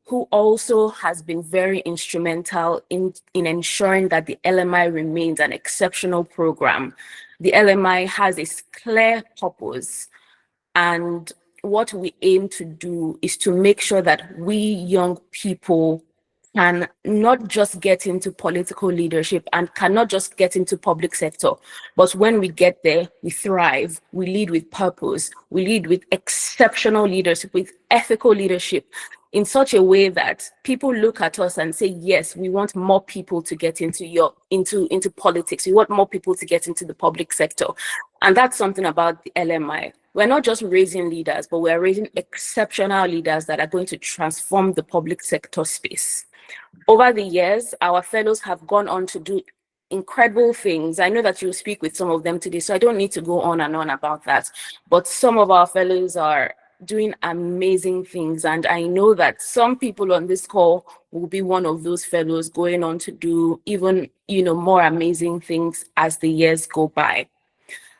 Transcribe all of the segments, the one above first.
who also has been very instrumental in ensuring that the LMI remains an exceptional program. The LMI has a clear purpose, and what we aim to do is to make sure that we young people can not just get into political leadership and cannot just get into public sector, but when we get there, we thrive, we lead with purpose, we lead with exceptional leadership, with ethical leadership, in such a way that people look at us and say, yes, we want more people to get into politics. We want more people to get into the public sector. And that's something about the LMI. We're not just raising leaders, but we're raising exceptional leaders that are going to transform the public sector space. Over the years, our fellows have gone on to do incredible things. I know that you'll speak with some of them today, so I don't need to go on and on about that. But some of our fellows are doing amazing things, and I know that some people on this call will be one of those fellows going on to do even more amazing things as the years go by.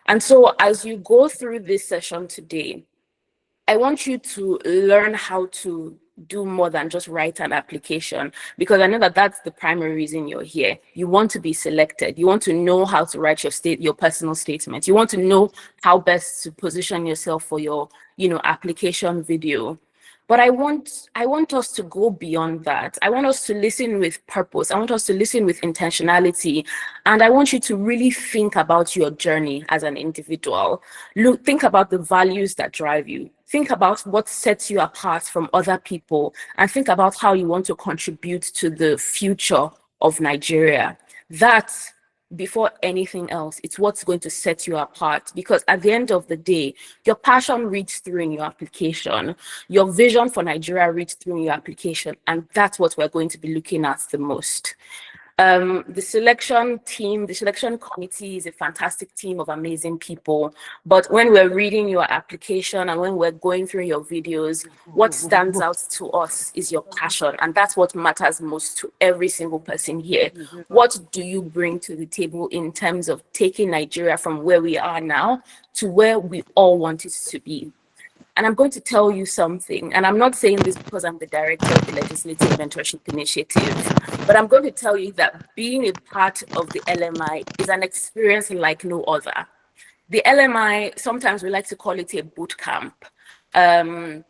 And so as you go through this session today, I want you to learn how to do more than just write an application, because I know that that's the primary reason you're here. You want to be selected. You want to know how to write your personal statement. You want to know how best to position yourself for your, application video. But I want us to go beyond that. I want us to listen with purpose. I want us to listen with intentionality. And I want you to really think about your journey as an individual. Think about the values that drive you. Think about what sets you apart from other people, and think about how you want to contribute to the future of Nigeria. That, before anything else, it's what's going to set you apart, because at the end of the day, your passion reads through in your application, your vision for Nigeria reads through in your application, and that's what we're going to be looking at the most. The selection team, the selection committee is a fantastic team of amazing people. But when we're reading your application and when we're going through your videos, what stands out to us is your passion. And that's what matters most to every single person here. What do you bring to the table in terms of taking Nigeria from where we are now to where we all want it to be? And I'm going to tell you something, and I'm not saying this because I'm the director of the Legislative Mentorship Initiative, but I'm going to tell you that being a part of the LMI is an experience like no other. The LMI, sometimes we like to call it a boot camp. The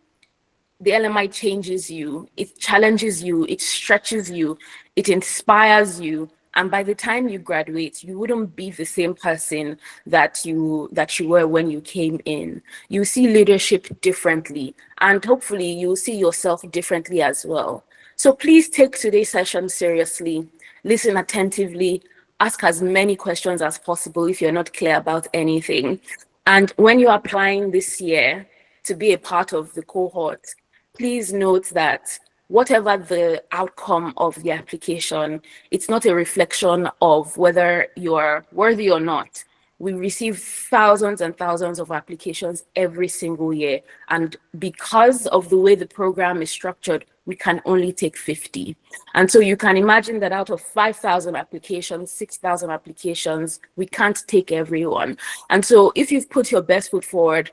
LMI changes you, it challenges you, it stretches you, it inspires you. And by the time you graduate, you wouldn't be the same person that you were when you came in. You see leadership differently, and hopefully you'll see yourself differently as well. So please take today's session seriously, listen attentively, ask as many questions as possible if you're not clear about anything. And when you're applying this year to be a part of the cohort, please note that whatever the outcome of the application, it's not a reflection of whether you're worthy or not. We receive thousands and thousands of applications every single year. And because of the way the program is structured, we can only take 50. And so you can imagine that out of 5,000 applications, 6,000 applications, we can't take everyone. And so if you've put your best foot forward,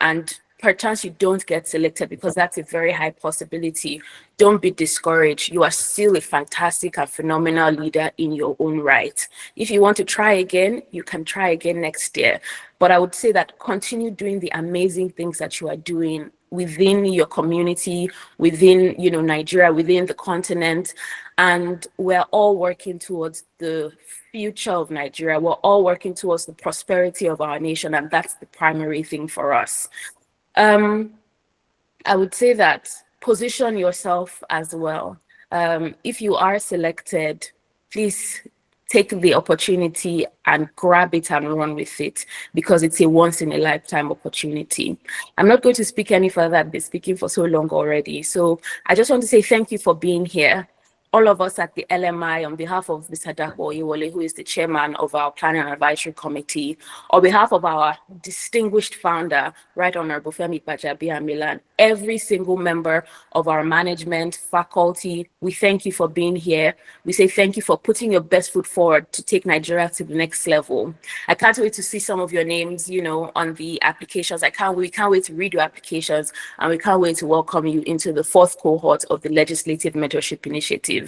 and perchance you don't get selected, because that's a very high possibility, don't be discouraged. You are still a fantastic and phenomenal leader in your own right. If you want to try again, you can try again next year. But I would say that continue doing the amazing things that you are doing within your community, within Nigeria, within the continent. And we're all working towards the future of Nigeria. We're all working towards the prosperity of our nation, and that's the primary thing for us. I would say that position yourself as well. If you are selected, please take the opportunity and grab it and run with it, because it's a once in a lifetime opportunity. I'm not going to speak any further. I've been speaking for so long already. So I just want to say thank you for being here. all of us at the LMI, on behalf of Mr. Dapo Iwole, who is the chairman of our Planning and Advisory Committee, on behalf of our distinguished founder, Right Honorable Femi Gbajabiamila, every single member of our management, faculty, we thank you for being here. We say thank you for putting your best foot forward to take Nigeria to the next level. I can't wait to see some of your names, on the applications. We can't wait to read your applications, and we can't wait to welcome you into the 4th cohort of the Legislative Mentorship Initiative.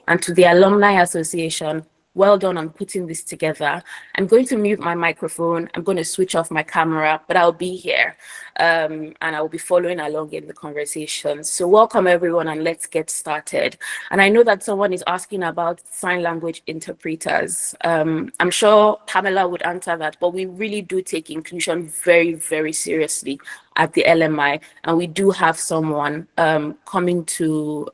And to the Alumni Association, well done on putting this together. I'm going to mute my microphone. I'm going to switch off my camera, but I'll be here and I'll be following along in the conversation. So welcome everyone, and let's get started. And I know that someone is asking about sign language interpreters. I'm sure Pamela would answer that, but we really do take inclusion very, very seriously at the LMI, and we do have someone coming to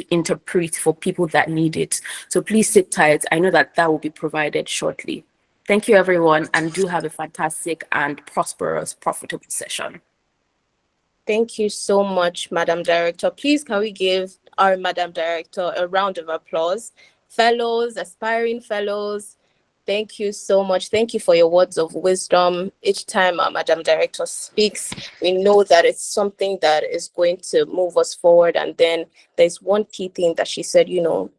interpret for people that need it. So please sit tight. I know that will be provided shortly. Thank you, everyone, and do have a fantastic and prosperous, profitable session. Thank you so much, Madam Director. Please, can we give our Madam Director a round of applause? Fellows, aspiring fellows, thank you so much. Thank you for your words of wisdom. Each time our Madam Director speaks, we know that it's something that is going to move us forward. And then there's one key thing that she said,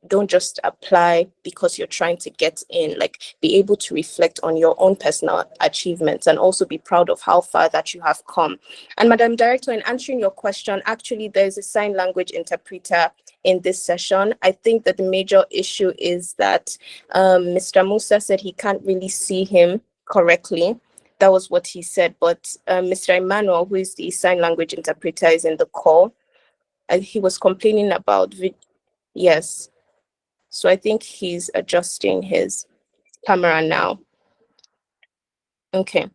don't just apply because you're trying to get in, be able to reflect on your own personal achievements and also be proud of how far that you have come. And Madam Director, in answering your question, actually, there's a sign language interpreter in this session. I think that the major issue is that Mr. Musa said he can't really see him correctly. That was what he said. But Mr. Emmanuel, who is the sign language interpreter, is in the call. He was complaining about, yes. So I think he's adjusting his camera now. Okay.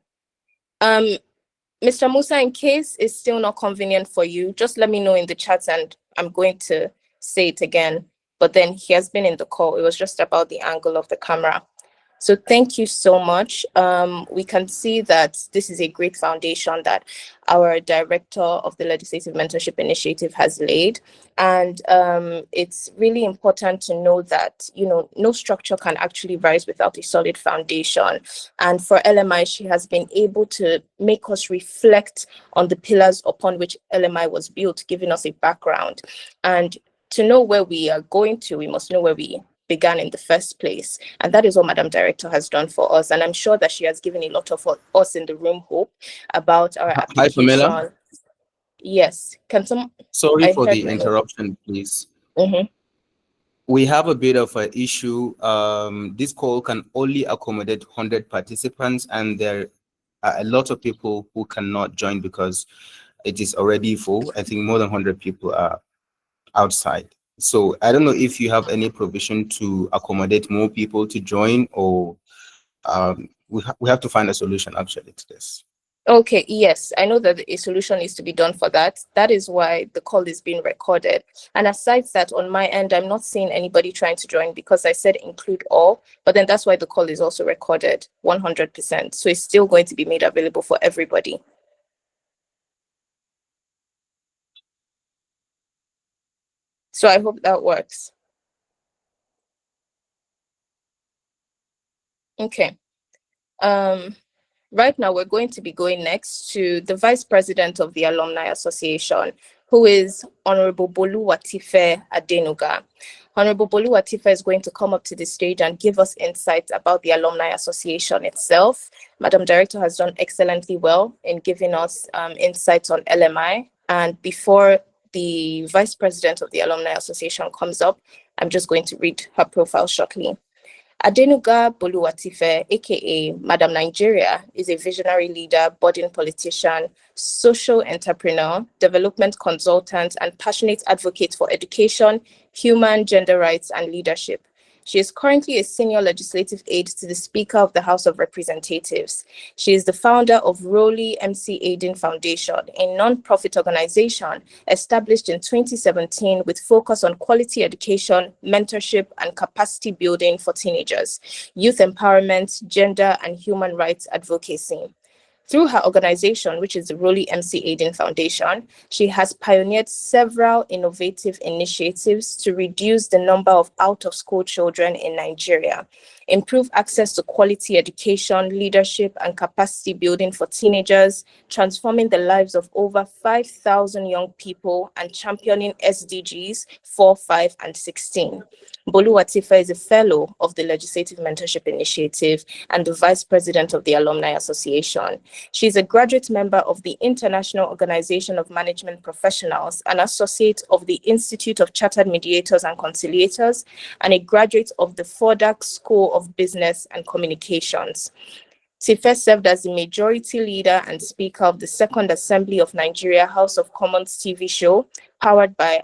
Mr. Musa, in case it's still not convenient for you, just let me know in the chat and I'm going to say it again. But then he has been in the call. It was just about the angle of the camera. So thank you so much. We can see that this is a great foundation that our director of the Legislative Mentorship Initiative has laid. And it's really important to know that, no structure can actually rise without a solid foundation. And for LMI, she has been able to make us reflect on the pillars upon which LMI was built, giving us a background. And to know where we are going to, we must know where we began in the first place. And that is what Madam Director has done for us. And I'm sure that she has given a lot of us in the room hope about our application. Hi, Pamela. Yes. Sorry for the interruption, please. Mm-hmm. We have a bit of an issue. This call can only accommodate 100 participants, and there are a lot of people who cannot join because it is already full. I think more than 100 people are outside. So I don't know if you have any provision to accommodate more people to join, or we have to find a solution actually to this. Okay, yes, I know that a solution needs to be done for that. That is why the call is being recorded. And aside that, on my end, I'm not seeing anybody trying to join because I said include all, but then that's why the call is also recorded 100%. So it's still going to be made available for everybody. So I hope that works. Okay. Right now, we're going to be going next to the Vice President of the Alumni Association, who is Honorable Boluwatife Adenuga. Honorable Boluwatife is going to come up to the stage and give us insights about the Alumni Association itself. Madam Director has done excellently well in giving us insights on LMI. And before the Vice President of the Alumni Association comes up, I'm just going to read her profile shortly. Adenuga Boluwatife, aka Madam Nigeria, is a visionary leader, budding politician, social entrepreneur, development consultant, and passionate advocate for education, human, gender rights, and leadership. She is currently a senior legislative aide to the Speaker of the House of Representatives. She is the founder of Rowley MC Aiding Foundation, a non-profit organization established in 2017 with focus on quality education, mentorship, and capacity building for teenagers, youth empowerment, gender and human rights advocacy. Through her organization, which is the Rowley MC Aiding Foundation, she has pioneered several innovative initiatives to reduce the number of out-of-school children in Nigeria, improve access to quality education, leadership, and capacity building for teenagers, transforming the lives of over 5,000 young people, and championing SDGs 4, 5, and 16. Boluwatifa is a fellow of the Legislative Mentorship Initiative and the vice president of the Alumni Association. She is a graduate member of the International Organization of Management Professionals, an associate of the Institute of Chartered Mediators and Conciliators, and a graduate of the Fordak School of Business and Communications. Tife served as the majority leader and speaker of the Second Assembly of Nigeria House of Commons TV show, powered by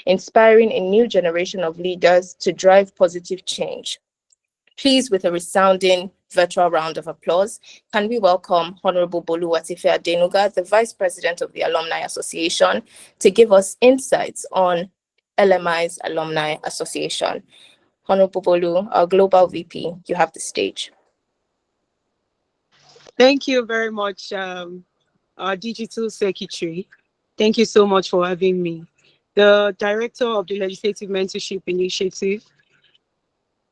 inspiring a new generation of leaders to drive positive change. Please, with a resounding virtual round of applause, can we welcome Honorable Boluwatife Adenuga, the Vice President of the Alumni Association, to give us insights on LMI's Alumni Association. Honorable Bolu, our Global VP, you have the stage. Thank you very much, our Digital Secretary. Thank you so much for having me. The Director of the Legislative Mentorship Initiative,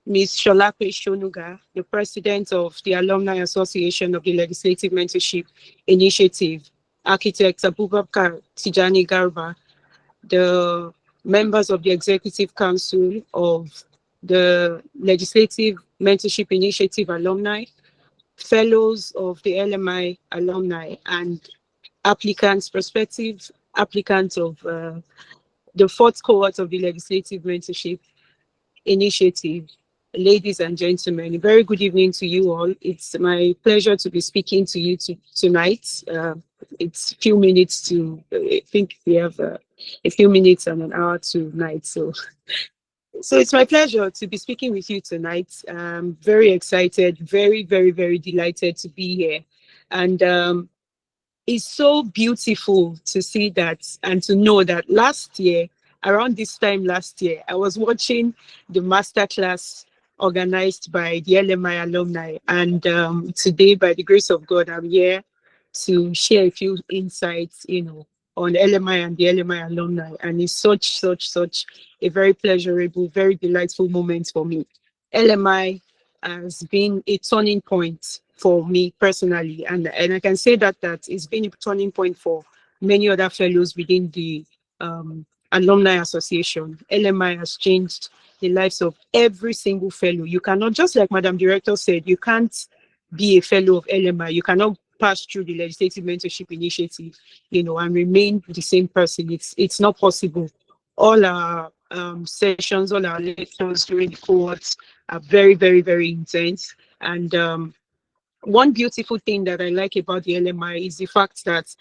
Ms. Sholape Shonuga, the President of the Alumni Association of the Legislative Mentorship Initiative, Architect Abubakar Tijani Garba, the members of the Executive Council of the Legislative Mentorship Initiative Alumni, fellows of the LMI Alumni, and applicants, prospective applicants of the fourth cohort of the Legislative Mentorship Initiative. Ladies and gentlemen, a very good evening to you all. It's my pleasure to be speaking to you tonight. It's a few minutes to, I think we have a few minutes and an hour tonight. So it's my pleasure to be speaking with you tonight. I'm very excited, very, very, very delighted to be here. And it's so beautiful to see that and to know that last year, around this time last year, I was watching the masterclass organized by the LMI alumni. And today, by the grace of God, I'm here to share a few insights, on LMI and the LMI alumni. And it's such a very pleasurable, very delightful moment for me. LMI has been a turning point for me personally, and I can say that it's been a turning point for many other fellows within the Alumni Association. LMI has changed the lives of every single fellow. You cannot, just like Madam Director said, you can't be a fellow of LMI. You cannot pass through the Legislative Mentorship Initiative, and remain the same person. It's not possible. All our sessions, all our lectures during the cohorts are very, very, very intense. And one beautiful thing that I like about the LMI is the fact that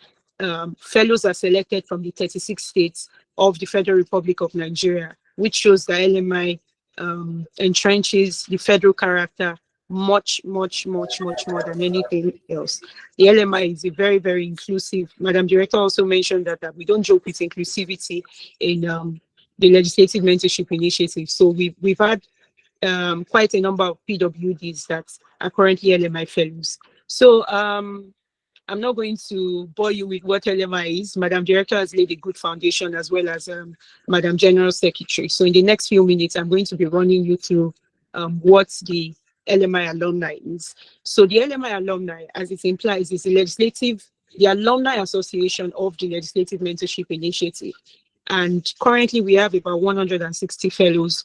fellows are selected from the 36 states of the Federal Republic of Nigeria, which shows that LMI entrenches the federal character much more than anything else. The LMI is a very, very inclusive. Madam Director also mentioned that we don't joke with inclusivity in the Legislative Mentorship Initiative. So we've had quite a number of PWDs that are currently LMI fellows. So I'm not going to bore you with what LMI is. Madam Director has laid a good foundation, as well as Madam General Secretary. So in the next few minutes, I'm going to be running you through what the LMI alumni is. So the LMI alumni, as it implies, is the Alumni Association of the Legislative Mentorship Initiative. And currently we have about 160 fellows.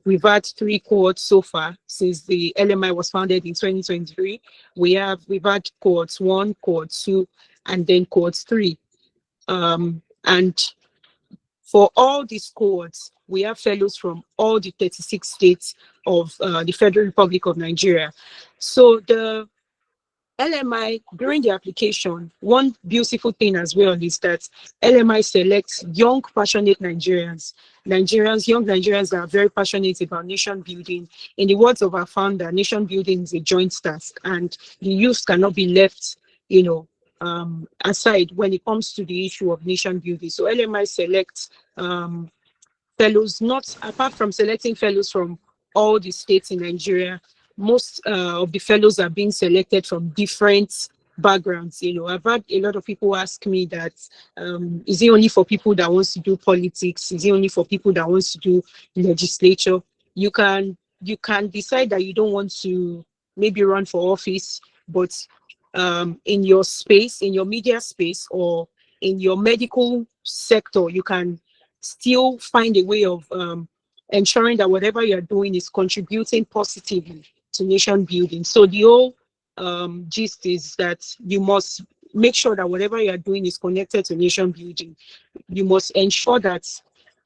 We've had 3 cohorts so far since the LMI was founded in 2023. We've had cohorts 1, cohort 2, and then cohort 3. And for all these cohorts, we have fellows from all the 36 states of the Federal Republic of Nigeria. So the LMI, during the application, one beautiful thing as well is that LMI selects young, passionate young Nigerians that are very passionate about nation building. In the words of our founder, nation building is a joint task, and the youth cannot be left, aside when it comes to the issue of nation building. So LMI selects fellows, not apart from selecting fellows from all the states in Nigeria, most of the fellows are being selected from different backgrounds. I've had a lot of people ask me that, is it only for people that wants to do politics? Is it only for people that wants to do legislature? You can decide that you don't want to maybe run for office, but in your space, in your media space, or in your medical sector, you can still find a way of ensuring that whatever you're doing is contributing positively to nation building. So the whole gist is that you must make sure that whatever you're doing is connected to nation building. You must ensure that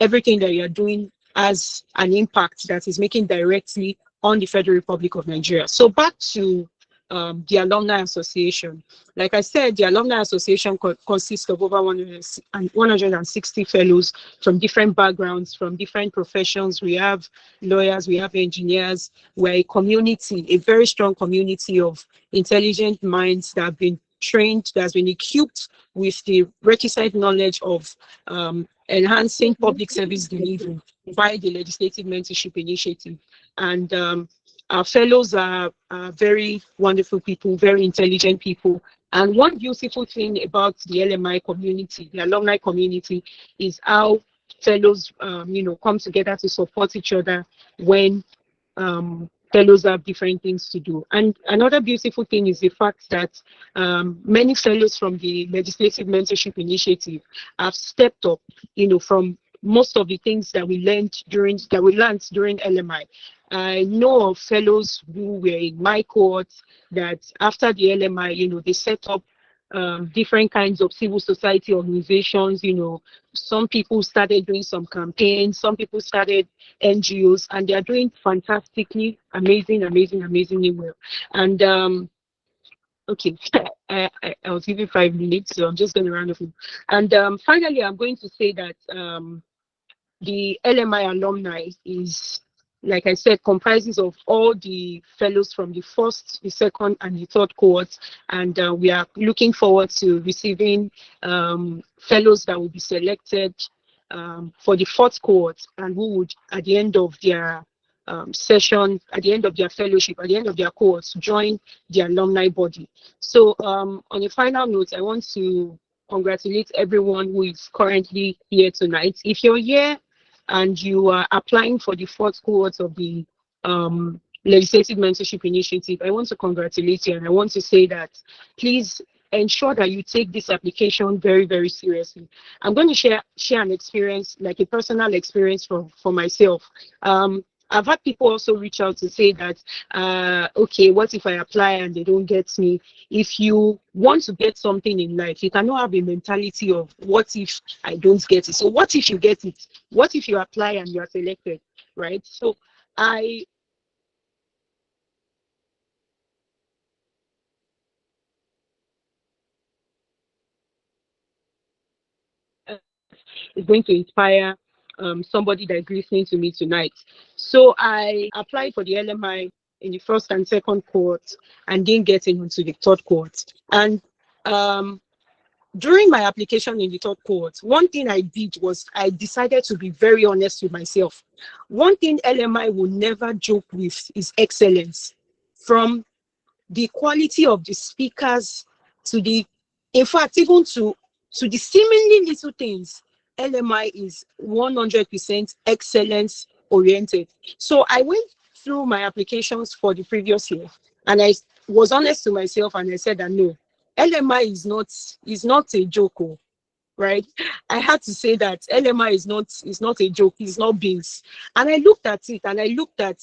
everything that you're doing has an impact that is making directly on the Federal Republic of Nigeria. So back to the Alumni Association. Like I said, the Alumni Association consists of over 160 fellows from different backgrounds, from different professions. We have lawyers, we have engineers. We're a community, a very strong community of intelligent minds that have been trained, that has been equipped with the requisite knowledge of enhancing public service delivery by the Legislative Mentorship Initiative. And our fellows are very wonderful people, very intelligent people. And one beautiful thing about the LMI community, the alumni community, is how fellows, come together to support each other when fellows have different things to do. And another beautiful thing is the fact that many fellows from the Legislative Mentorship Initiative have stepped up, from most of the things that we learned during LMI. I know of fellows who were in my cohort that after the LMI, they set up different kinds of civil society organizations. Some people started doing some campaigns, some people started NGOs, and they are doing fantastically amazingly well. And okay, I was given 5 minutes, so I'm just going to round off. And finally, I'm going to say that the LMI alumni is, like I said, comprises of all the fellows from the first, the second, and the third cohorts. And we are looking forward to receiving fellows that will be selected for the fourth cohort, and who would, at the end of their session, at the end of their fellowship, at the end of their course, join the alumni body. So on a final note, I want to congratulate everyone who is currently here tonight. If you're here and you are applying for the fourth cohort of the Legislative Mentorship Initiative, I want to congratulate you, and I want to say that please ensure that you take this application very seriously. I'm going to share an experience, like a personal experience for myself. I've had people also reach out to say that, okay, what if I apply and they don't get me? If you want to get something in life, you cannot have a mentality of what if I don't get it? So what if you get it? What if you apply and you are selected, right? So it's going to inspire somebody that is listening to me tonight. So I applied for the LMI in the first and second cohort and didn't get into the third cohort. And during my application in the third cohort, one thing I did was I decided to be very honest with myself. One thing LMI will never joke with is excellence. From the quality of the speakers to the, in fact, even to the seemingly little things, LMI is 100% excellence oriented. So I went through my applications for the previous year, and I was honest to myself, and I said that no, LMI is not a joke, right? I had to say that LMI is not a joke, it's not beans. And I looked at it, and I looked at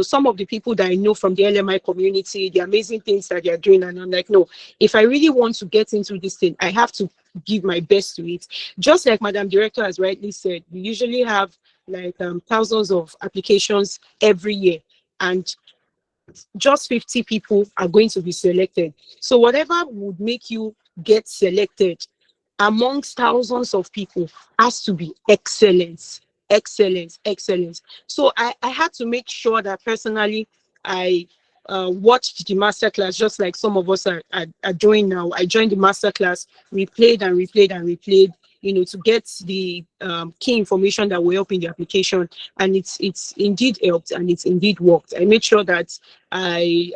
some of the people that I know from the LMI community, the amazing things that they're doing, and I'm like, no, if I really want to get into this thing, I have to give my best to it. Just like Madam Director has rightly said, we usually have like thousands of applications every year, and just 50 people are going to be selected. So whatever would make you get selected amongst thousands of people has to be excellence. So I had to make sure that personally I watched the masterclass, just like some of us are doing now. I joined the masterclass, replayed and replayed and replayed, to get the key information that will help in the application. And it's indeed helped, and it's indeed worked. I made sure that I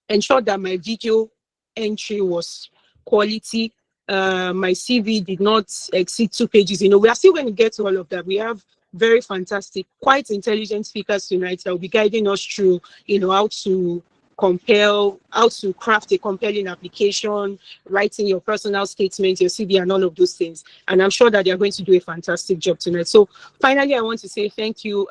ensured that my video entry was quality. My CV did not exceed 2 pages. We are still going to get to all of that. We have very fantastic, quite intelligent speakers tonight that will be guiding us through, how to craft a compelling application, writing your personal statement, your CV, and all of those things. And I'm sure that they're going to do a fantastic job tonight. So finally, I want to say thank you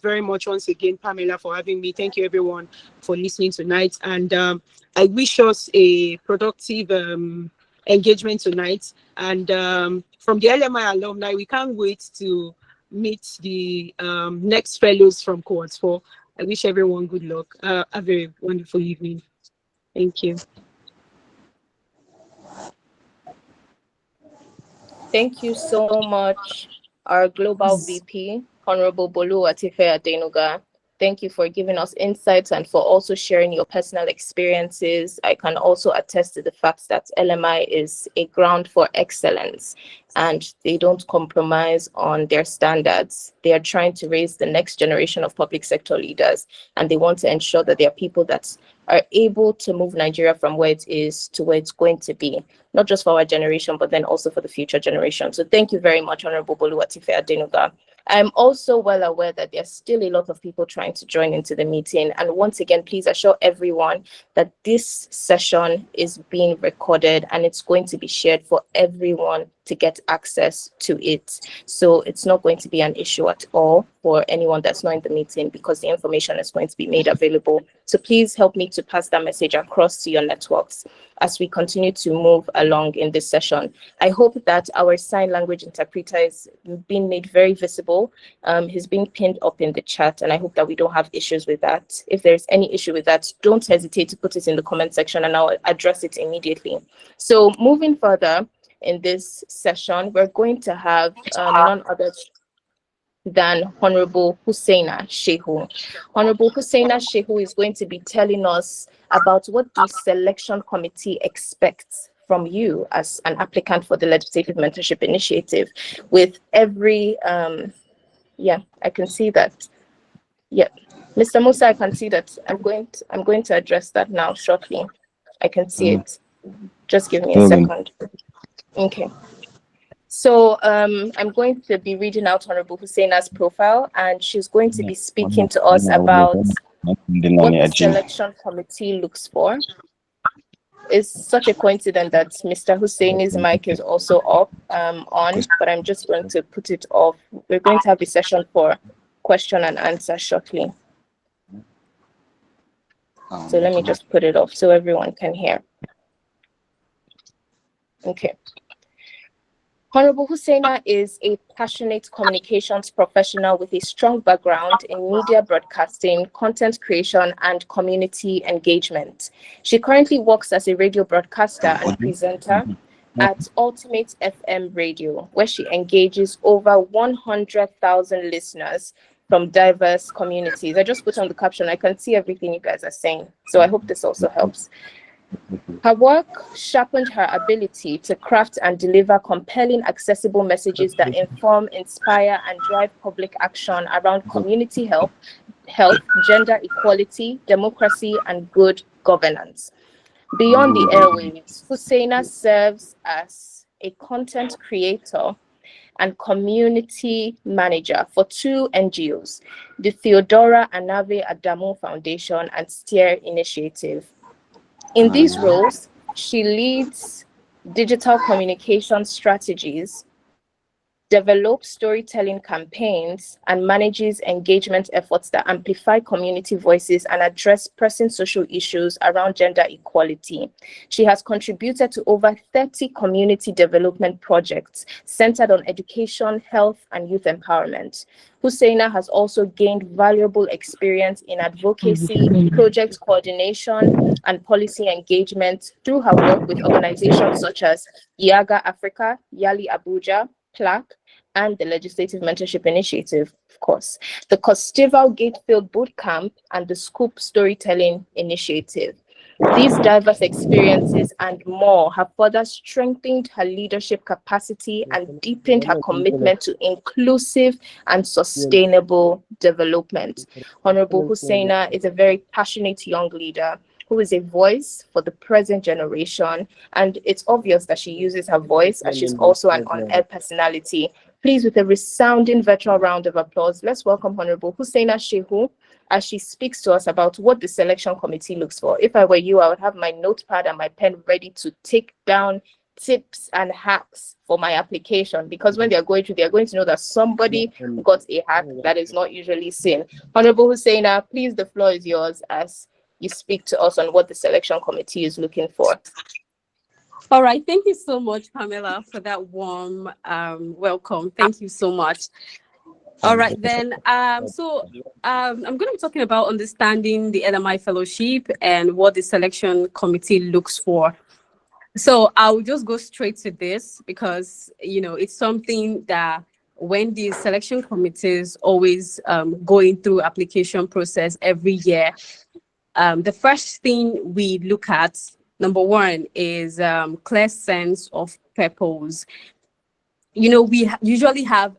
very much once again, Pamela, for having me. Thank you, everyone, for listening tonight. And I wish us a productive engagement tonight. And from the LMI alumni, we can't wait to meet the next fellows from Cohort 4. I wish everyone good luck. Have a very wonderful evening. Thank you. Thank you so much, our Global VP, Honorable Bolu Atife Adenuga. Thank you for giving us insights and for also sharing your personal experiences. I can also attest to the fact that LMI is a ground for excellence, and they don't compromise on their standards. They are trying to raise the next generation of public sector leaders, and they want to ensure that there are people that are able to move Nigeria from where it is to where it's going to be, not just for our generation, but then also for the future generation. So thank you very much, Honorable Bolu Atife Adenuga. I'm also well aware that there's still a lot of people trying to join into the meeting. And once again, please assure everyone that this session is being recorded and it's going to be shared for everyone to get access to it. So it's not going to be an issue at all for anyone that's not in the meeting, because the information is going to be made available. So please help me to pass that message across to your networks as we continue to move along in this session. I hope that our sign language interpreter is being made very visible. He's been pinned up in the chat, and I hope that we don't have issues with that. If there's any issue with that, don't hesitate to put it in the comment section and I'll address it immediately. So moving further in this session, we're going to have none other than Honorable Hussaina Shehu. Honorable Hussaina Shehu is going to be telling us about what the selection committee expects from you as an applicant for the Legislative Mentorship Initiative. With every, yeah, I can see that. Yeah, Mr. Musa, I can see that. I'm going to address that now shortly. I can see it. Just give me a second. Okay. So I'm going to be reading out Honorable Hussaina's profile, and she's going to be speaking to us about what the selection committee looks for. It's such a coincidence that Mr. Hussaini's mic is also up on, but I'm just going to put it off. We're going to have a session for question and answer shortly. So let me just put it off so everyone can hear. Okay. Honorable Hussaina is a passionate communications professional with a strong background in media broadcasting, content creation, and community engagement. She currently works as a radio broadcaster and presenter at Ultimate FM Radio, where she engages over 100,000 listeners from diverse communities. I just put on the caption. I can see everything you guys are saying, so I hope this also helps. Her work sharpened her ability to craft and deliver compelling, accessible messages that inform, inspire, and drive public action around community health, gender equality, democracy, and good governance. Beyond the airwaves, Hussaina serves as a content creator and community manager for 2 NGOs, the Theodora Anave Adamu Foundation and Steer Initiative. In these roles, she leads digital communication strategies, develops storytelling campaigns, and manages engagement efforts that amplify community voices and address pressing social issues around gender equality. She has contributed to over 30 community development projects centered on education, health, and youth empowerment. Hussaina has also gained valuable experience in advocacy, project coordination, and policy engagement through her work with organizations such as Yaga Africa, Yali Abuja, PLAC, and the Legislative Mentorship Initiative, of course, the Costival Gatefield Bootcamp, and the Scoop Storytelling Initiative. These diverse experiences and more have further strengthened her leadership capacity and deepened her commitment to inclusive and sustainable development. Honorable Hussaina is a very passionate young leader who is a voice for the present generation, and it's obvious that she uses her voice as she's also an on-air personality. Please, with a resounding virtual round of applause, let's welcome Honorable Hussaina Shehu as she speaks to us about what the selection committee looks for. If I were you, I would have my notepad and my pen ready to take down tips and hacks for my application, because when they're going to know that somebody got a hack that is not usually seen. Honorable Hussaina, please, the floor is yours as you speak to us on what the selection committee is looking for. All right, thank you so much, Pamela, for that warm welcome. Thank you so much. All right, then. I'm going to be talking about understanding the LMI Fellowship and what the selection committee looks for. So I'll just go straight to this because, it's something that when the selection committee is always going through application process every year, the first thing we look at, number one, is clear sense of purpose. We usually have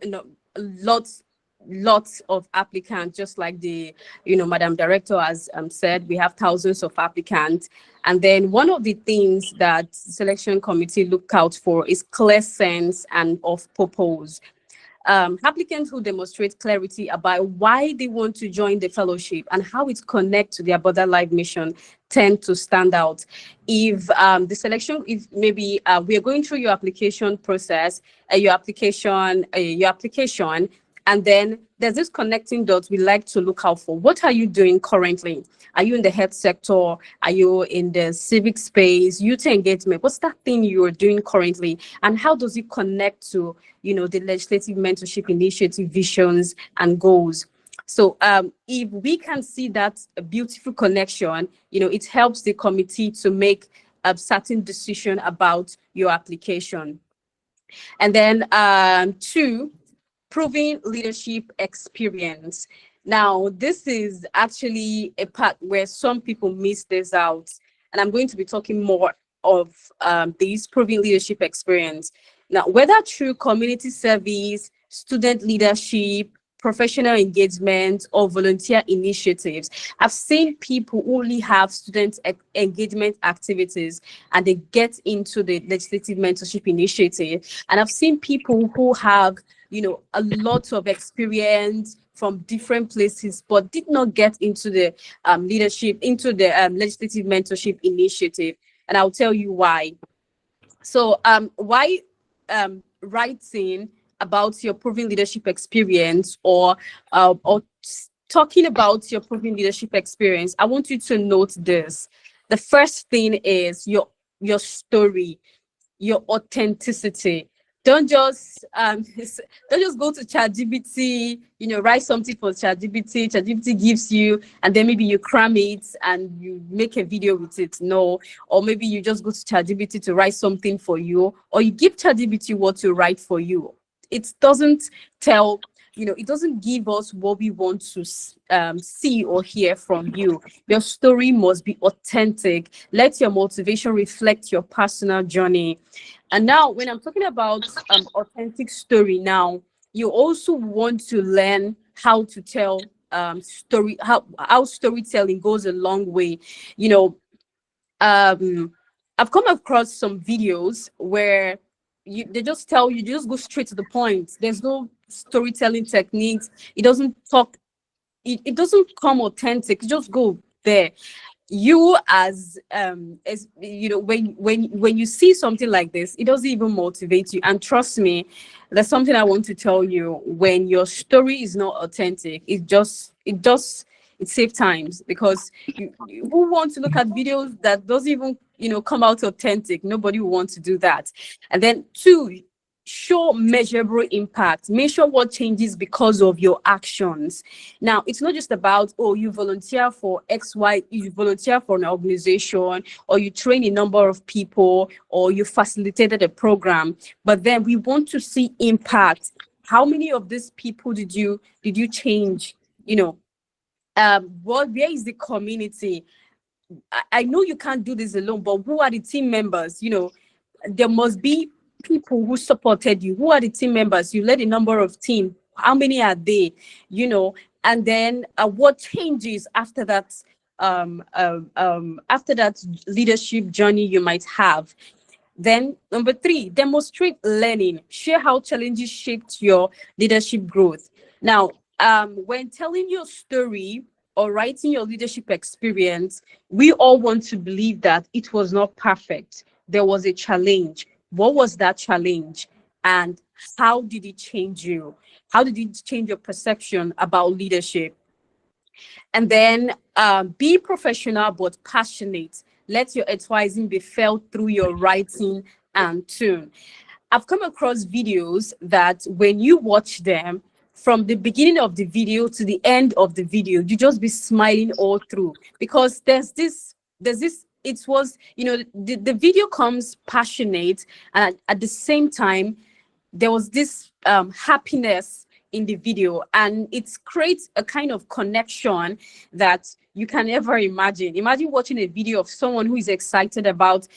lots of applicants, just like the Madam Director has said. We have thousands of applicants, and then one of the things that selection committee look out for is clear sense and of purpose. Applicants who demonstrate clarity about why they want to join the fellowship and how it connects to their Border Life mission tend to stand out. If maybe we are going through your application process, your application, and then there's this connecting dots we like to look out for. What are you doing currently? Are you in the health sector? Are you in the civic space, youth engagement? What's that thing you're doing currently? And how does it connect to, the Legislative Mentorship Initiative visions and goals? So if we can see that beautiful connection, it helps the committee to make a certain decision about your application. And then two, proving leadership experience. Now, this is actually a part where some people miss this out, and I'm going to be talking more of this proving leadership experience. Now, whether through community service, student leadership, professional engagement, or volunteer initiatives, I've seen people who only have student engagement activities and they get into the Legislative Mentorship Initiative. And I've seen people who have a lot of experience from different places, but did not get into the leadership, into the Legislative Mentorship Initiative. And I'll tell you why. So why writing about your proven leadership experience or talking about your proven leadership experience, I want you to note this. The first thing is your story, your authenticity. Don't just go to ChatGPT, write something for ChatGPT. ChatGPT gives you, and then maybe you cram it and you make a video with it. No, or maybe you just go to ChatGPT to write something for you, or you give ChatGPT what to write for you. It doesn't tell, it doesn't give us what we want to see or hear from you. Your story must be authentic. Let your motivation reflect your personal journey. And now, when I'm talking about authentic story, now you also want to learn how to tell story, how storytelling goes a long way. I've come across some videos where they just tell you, just go straight to the point. There's no storytelling techniques. It doesn't talk. It doesn't come authentic. Just go there. You as when you see something like this, it doesn't even motivate you. And trust me, there's something I want to tell you. When your story is not authentic, it saves times, because who wants to look at videos that doesn't even come out authentic? Nobody will want to do that. And then two, show measurable impact. Measure what changes because of your actions. Now, it's not just about, you volunteer for XY, you volunteer for an organization, or you train a number of people, or you facilitated a program, but then we want to see impact. How many of these people did you change? Where is the community? I know you can't do this alone, but who are the team members? There must be people who supported you. Who are the team members? You led a number of team. How many are they? And then what changes after that? After that leadership journey you might have. Then number 3, demonstrate learning. Share how challenges shaped your leadership growth. Now, when telling your story or writing your leadership experience, we all want to believe that it was not perfect. There was a challenge. What was that challenge? And how did it change you? How did it change your perception about leadership? And then be professional but passionate. Let your advising be felt through your writing and tone. I've come across videos that when you watch them, from the beginning of the video to the end of the video, you just be smiling all through, because there's this, it was, the video comes passionate, and at the same time, there was this happiness in the video, and it creates a kind of connection that you can never imagine. Imagine watching a video of someone who is excited about,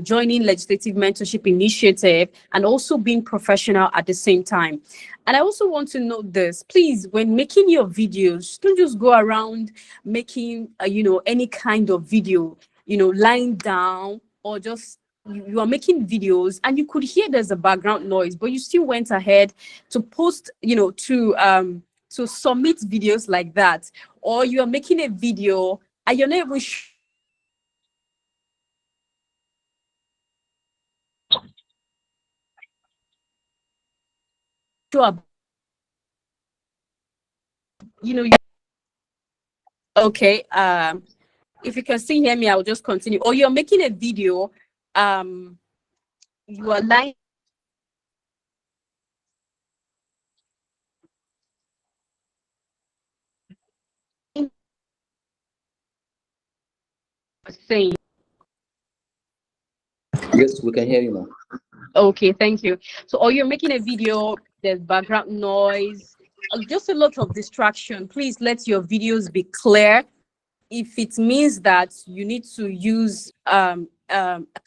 joining Legislative Mentorship Initiative and also being professional at the same time. And I also want to note this, please, when making your videos, don't just go around making, any kind of video, lying down, or just you are making videos and you could hear there's a background noise, but you still went ahead to post, to submit videos like that. Or you are making a video and you're not even sure about, okay, if you can still hear me, I'll just continue. Or you're making a video, you are lying saying, Yes, we can hear you now. okay, thank you. So, or you're making a video, there's background noise, just a lot of distraction. Please let your videos be clear. If it means that you need to use a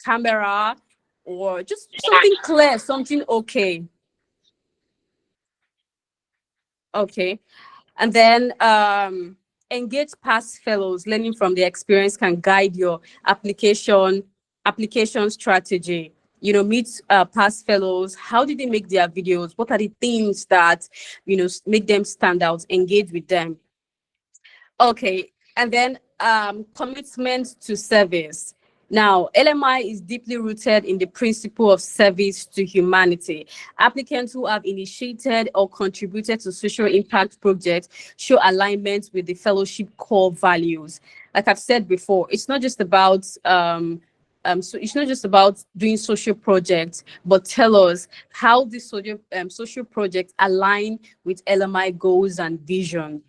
camera or just something clear, something okay. Okay. And then engage past fellows. Learning from the experience can guide your application strategy. Meet past fellows. How did they make their videos? What are the things that make them stand out? Engage with them. Okay. And then commitment to service. Now, LMI is deeply rooted in the principle of service to humanity. Applicants who have initiated or contributed to social impact projects show alignment with the fellowship core values. Like I've said before, it's not just about so it's not just about doing social projects, but tell us how the social projects align with LMI goals and vision.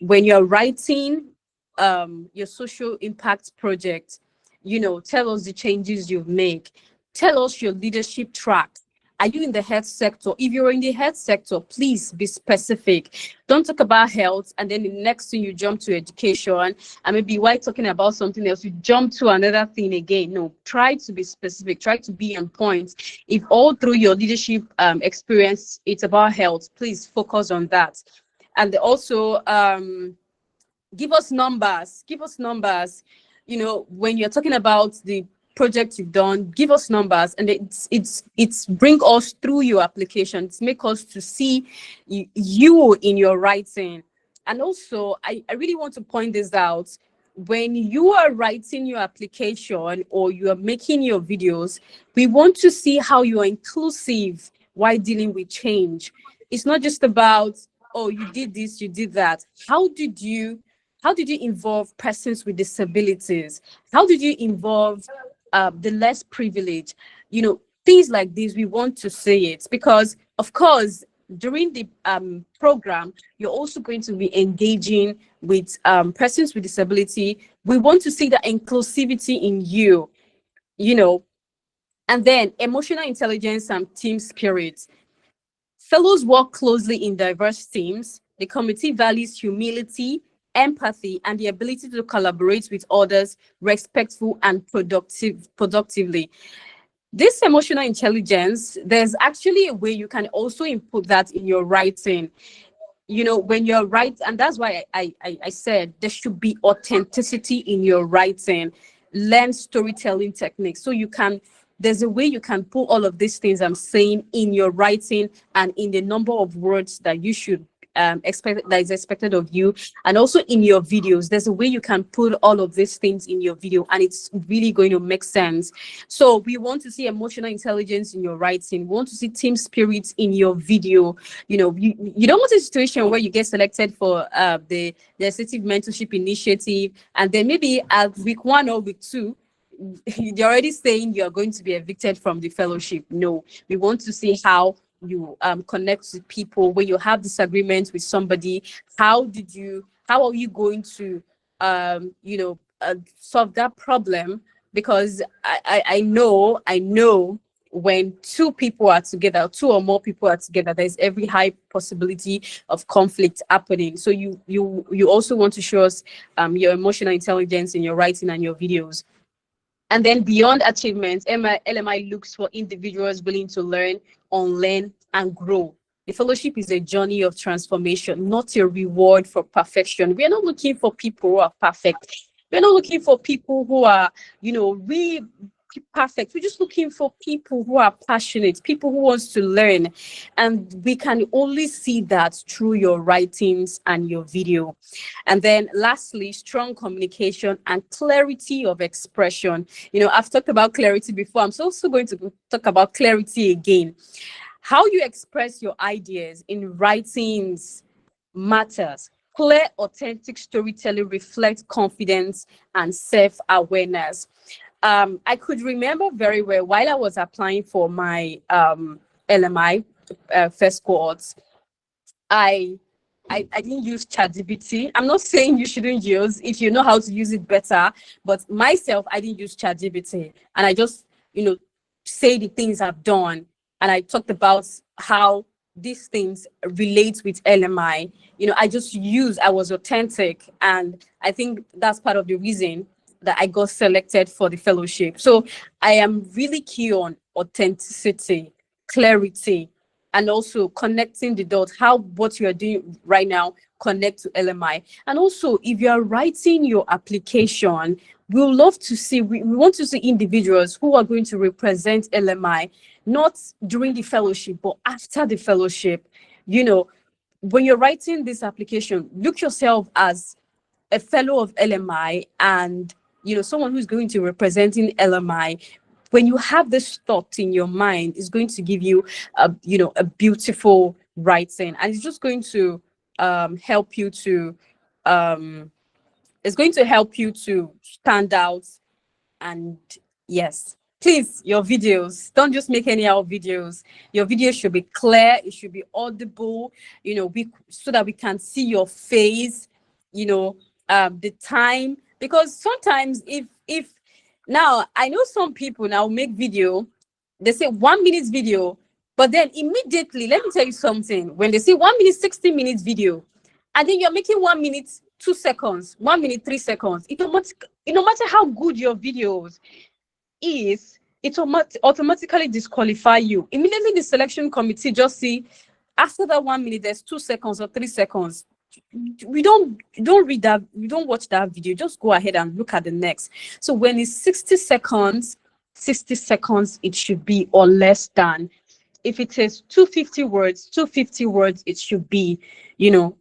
When you're writing your social impact project, tell us the changes you've made. Tell us your leadership track. Are you in the health sector? If you're in the health sector, please be specific. Don't talk about health and then the next thing you jump to education, and maybe while talking about something else, you jump to another thing again. No, try to be specific, try to be on point. If all through your leadership experience, it's about health, please focus on that. And also give us numbers. When you're talking about the project you've done, give us numbers, and it's bring us through your application. It's make us to see you in your writing. And also, I really want to point this out. When you are writing your application or you are making your videos, we want to see how you are inclusive while dealing with change. It's not just about, oh, you did this, you did that. How did you involve persons with disabilities? How did you involve the less privileged? Things like this, we want to say it, because of course, during the program, you're also going to be engaging with persons with disability. We want to see the inclusivity in you, and then emotional intelligence and team spirit. Fellows work closely in diverse teams. The committee values humility, empathy, and the ability to collaborate with others respectful and productively. This emotional intelligence, there's actually a way you can also input that in your writing. When you're right, and that's why I said there should be authenticity in your writing. Learn storytelling techniques so there's a way you can put all of these things I'm saying in your writing and in the number of words that you should expect, that is expected of you, and also in your videos. There's a way you can put all of these things in your video and it's really going to make sense. So we want to see emotional intelligence in your writing. We want to see team spirit in your video. You don't want a situation where you get selected for the Legislative Mentorship Initiative, and then maybe at week 1 or week 2 they're already saying you're going to be evicted from the fellowship. No, we want to see how you connect with people. When you have disagreements with somebody, how are you going to solve that problem? Because I know when two people are together, 2 or more people are together, there's every high possibility of conflict happening. So you also want to show us your emotional intelligence in your writing and your videos. And then beyond achievements, LMI looks for individuals willing to learn, unlearn, and grow. The fellowship is a journey of transformation, not a reward for perfection. We are not looking for people who are perfect. We're not looking for people who are, really perfect. We're just looking for people who are passionate, people who wants to learn. And we can only see that through your writings and your video. And then lastly, strong communication and clarity of expression. I've talked about clarity before. I'm also going to talk about clarity again. How you express your ideas in writings matters. Clear, authentic storytelling reflects confidence and self-awareness. I could remember very well while I was applying for my LMI first cohort, I didn't use ChatGPT. I'm not saying you shouldn't use if you know how to use it better, but myself, I didn't use ChatGPT, and I just say the things I've done, and I talked about how these things relate with LMI. I was authentic, and I think that's part of the reason that I got selected for the fellowship. So I am really key on authenticity, clarity, and also connecting the dots, how what you are doing right now connect to LMI. And also, if you are writing your application, we want to see individuals who are going to represent LMI, not during the fellowship, but after the fellowship. When you're writing this application, look yourself as a fellow of LMI and someone who's going to representing LMI. When you have this thought in your mind, it's going to give you a beautiful writing, and it's just going to help you to stand out. And yes, please, your videos, don't just make any other videos. Your video should be clear, it should be audible, so that we can see your face, the time. Because sometimes if now I know some people now make video, they say 1 minute video, but then immediately, let me tell you something, when they say 1 minute 60 minutes video, and then you're making 1 minute 2 seconds, 1 minute 3 seconds, no matter how good your videos is, it automatically disqualify you. Immediately the selection committee just see after that 1 minute there's 2 seconds or 3 seconds. We don't read that, we don't watch that video, just go ahead and look at the next. So when it's 60 seconds it should be, or less than. If it is 250 words it should be,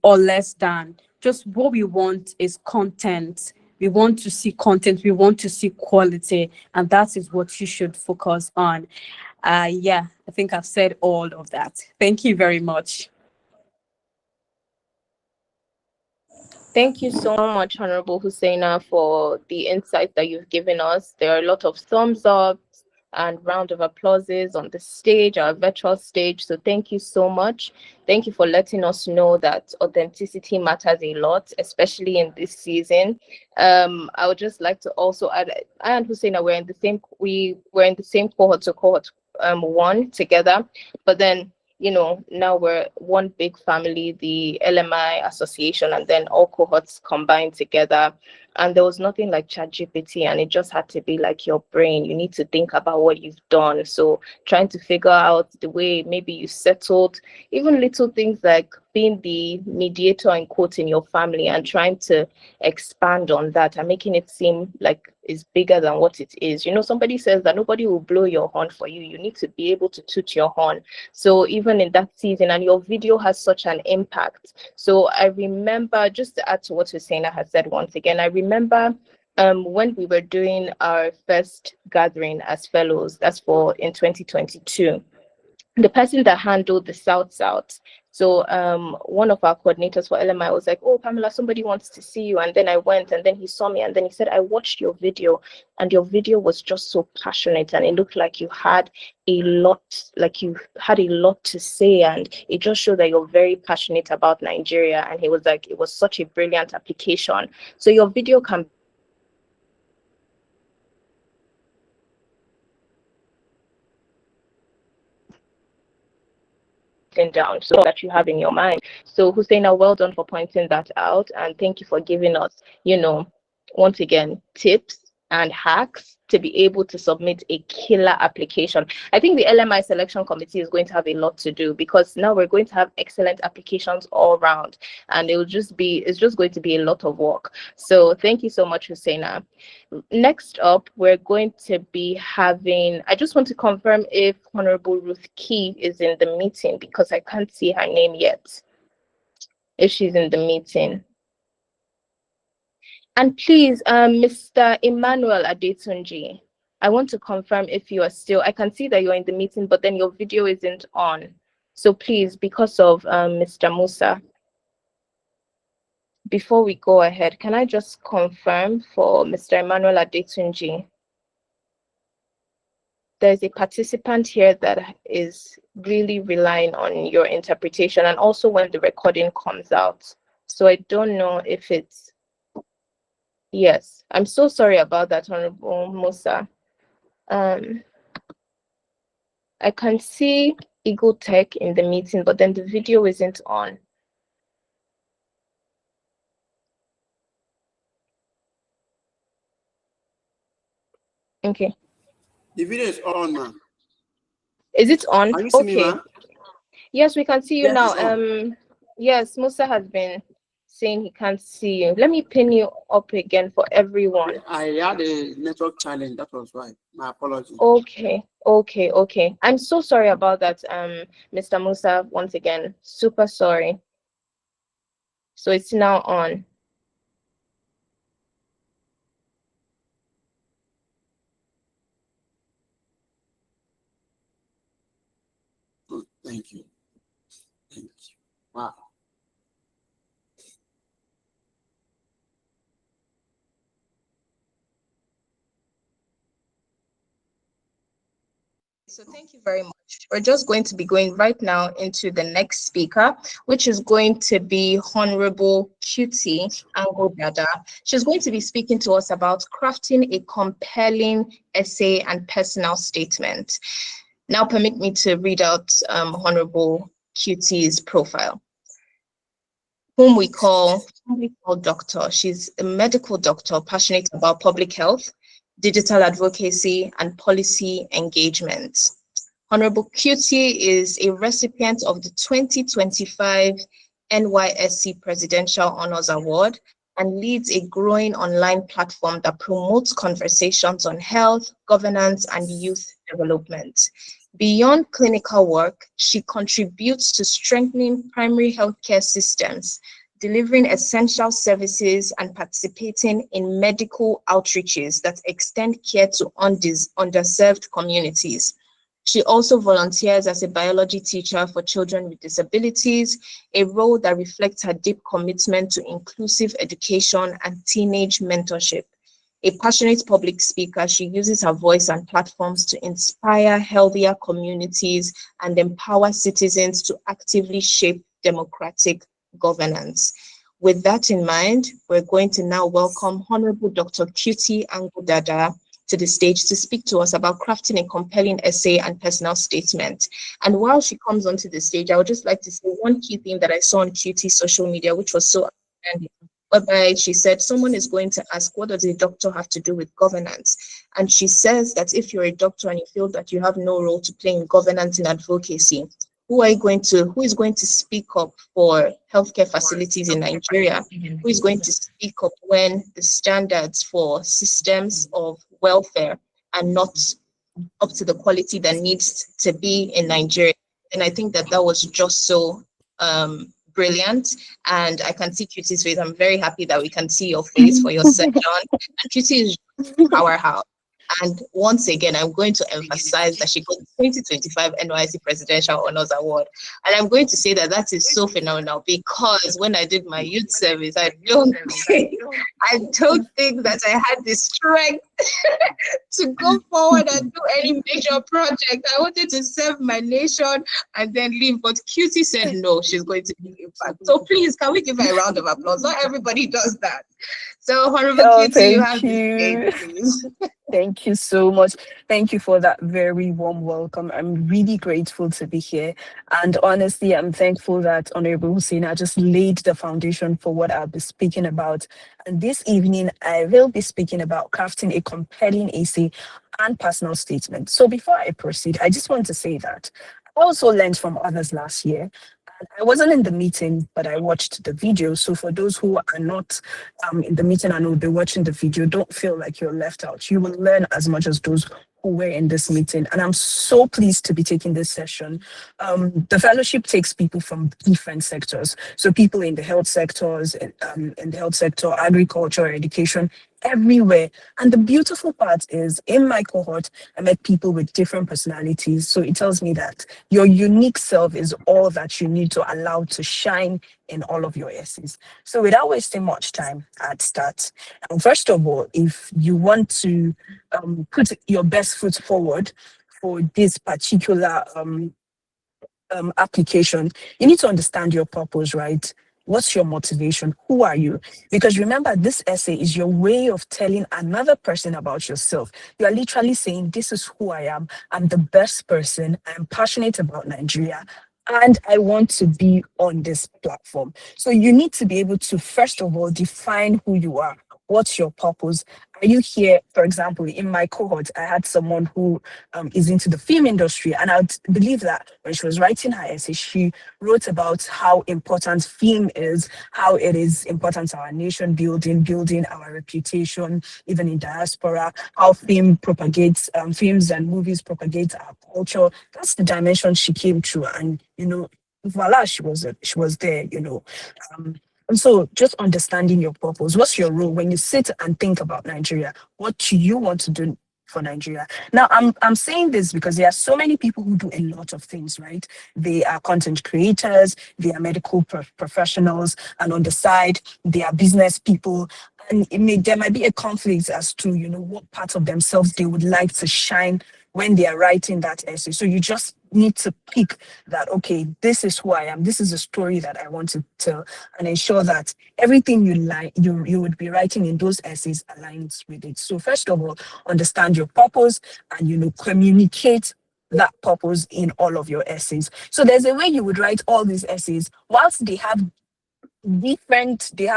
or less than. Just what we want is content. We want to see content, we want to see quality, and that is what you should focus on. I think I've said all of that. Thank you very much. Thank you so much, Honorable Hussaina, for the insight that you've given us. There are a lot of thumbs up and round of applauses on the stage, our virtual stage. So thank you so much. Thank you for letting us know that authenticity matters a lot, especially in this season. I would just like to also add, I and Hussaina we were in the same cohort, so cohort 1 together. But then now we're one big family, the LMI association, and then all cohorts combined together. And there was nothing like ChatGPT, and it just had to be like your brain. You need to think about what you've done. So trying to figure out the way maybe you settled, even little things like being the mediator in quote in your family and trying to expand on that and making it seem like it's bigger than what it is. Somebody says that nobody will blow your horn for you. You need to be able to toot your horn. So even in that season, and your video has such an impact. So I remember, just to add to what Hussaina has said once again, I remember when we were doing our first gathering as fellows, that's in 2022, the person that handled the South. So one of our coordinators for LMI was like, "Oh, Pamela, somebody wants to see you." And then I went, and then he saw me, and then he said, "I watched your video, and your video was just so passionate, and it looked like you had a lot to say, and it just showed that you're very passionate about Nigeria." And he was like, "It was such a brilliant application." So your video can down so that you have in your mind. So Hussaina, well done for pointing that out, and thank you for giving us, once again, tips and hacks to be able to submit a killer application. I think the LMI selection committee is going to have a lot to do, because now we're going to have excellent applications all around, and it's just going to be a lot of work. So thank you so much, Hussaina. Next up, we're going to be having, I just want to confirm if Honorable Ruth Key is in the meeting, because I can't see her name yet, if she's in the meeting. And please, Mr. Emmanuel Adetunji, I want to confirm if you are still, I can see that you're in the meeting, but then your video isn't on. So please, because of Mr. Musa, before we go ahead, can I just confirm for Mr. Emmanuel Adetunji? There's a participant here that is really relying on your interpretation, and also when the recording comes out. So I don't know if it's, yes, I'm so sorry about that, Honorable Musa. I can see Eagle Tech in the meeting, but then the video isn't on. Okay. The video is on, ma'am. Is it on? Can you see me, Okay. ma'am? Yes, we can see you Yes, now. it's on. Yes, Musa has been saying he can't see you. Let me pin you up again for everyone. I had a network challenge. That was why. My apologies. Okay. I'm so sorry about that, Mr. Musa. Once again, super sorry. So it's now on. Good. Thank you. Wow. So thank you very much. We're just going to be going right now into the next speaker, which is going to be Honorable QT Angodada. She's going to be speaking to us about crafting a compelling essay and personal statement. Now permit me to read out Honorable QT's profile, whom we call doctor. She's a medical doctor passionate about public health, digital advocacy, and policy engagement. Honorable QT is a recipient of the 2025 NYSC Presidential Honors Award and leads a growing online platform that promotes conversations on health, governance, and youth development. Beyond clinical work, she contributes to strengthening primary healthcare systems, delivering essential services, and participating in medical outreaches that extend care to underserved communities. She also volunteers as a biology teacher for children with disabilities, a role that reflects her deep commitment to inclusive education and teenage mentorship. A passionate public speaker, she uses her voice and platforms to inspire healthier communities and empower citizens to actively shape democratic governance. With that in mind, we're going to now welcome Honorable Dr. QT Angodada to the stage to speak to us about crafting a compelling essay and personal statement. And while she comes onto the stage, I would just like to say one key thing that I saw on QT social media, which was so outstanding, whereby she said someone is going to ask, what does a doctor have to do with governance? And she says that if you're a doctor and you feel that you have no role to play in governance and advocacy, who is going to speak up for healthcare facilities in Nigeria? Who is going to speak up when the standards for systems of welfare are not up to the quality that needs to be in Nigeria? And I think that was just so brilliant. And I can see QT's face. I'm very happy that we can see your face for your session. And QT is a powerhouse. And once again, I'm going to emphasize that she got the 2025 NYC Presidential Honors Award. And I'm going to say that is so phenomenal, because when I did my youth service, I don't think that I had the strength to go forward and do any major project. I wanted to serve my nation and then leave, but QT said no, she's going to give impact. So please, can we give her a round of applause? Not everybody does that. So, Honorable QT, you have the stage, please. Thank you so much. Thank you for that very warm welcome. I'm really grateful to be here. And honestly, I'm thankful that Honorable Hussaina just laid the foundation for what I'll be speaking about. And this evening, I will be speaking about crafting a compelling essay and personal statement. So before I proceed, I just want to say that I also learned from others last year. I wasn't in the meeting, but I watched the video. So for those who are not in the meeting and will be watching the video, don't feel like you're left out. You will learn as much as those who were in this meeting. And I'm so pleased to be taking this session. The fellowship takes people from different sectors. So people in the health sectors, agriculture, education, everywhere. And the beautiful part is, in my cohort, I met people with different personalities. So it tells me that your unique self is all that you need to allow to shine in all of your essays. So without wasting much time, I'd start. And first of all, if you want to put your best foot forward for this particular application, you need to understand your purpose, right? What's your motivation? Who are you? Because remember, this essay is your way of telling another person about yourself. You are literally saying, this is who I am. I'm the best person. I'm passionate about Nigeria. And I want to be on this platform. So you need to be able to, first of all, define who you are. What's your purpose? Are you here, for example, in my cohort, I had someone who is into the film industry, and I believe that when she was writing her essay, she wrote about how important film is, how it is important to our nation building our reputation, even in diaspora, how film propagates, films and movies propagate our culture. That's the dimension she came through, and, voila, she was there, And so just understanding your purpose. What's your role when you sit and think about Nigeria? What do you want to do for Nigeria? Now, I'm saying this because there are so many people who do a lot of things, right? They are content creators, they are medical professionals, and on the side, they are business people. And there might be a conflict as to, what part of themselves they would like to shine when they are writing that essay. So you just need to pick that, okay, this is who I am. This is a story that I want to tell, and ensure that everything you would be writing in those essays aligns with it. So first of all, understand your purpose and, communicate that purpose in all of your essays. So there's a way you would write all these essays, whilst they have different, the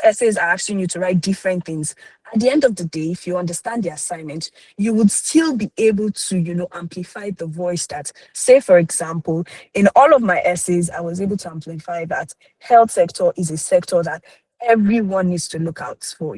essays are asking you to write different things. At the end of the day, if you understand the assignment, you would still be able to, amplify the voice that, say, for example, in all of my essays, I was able to amplify that health sector is a sector that everyone needs to look out for.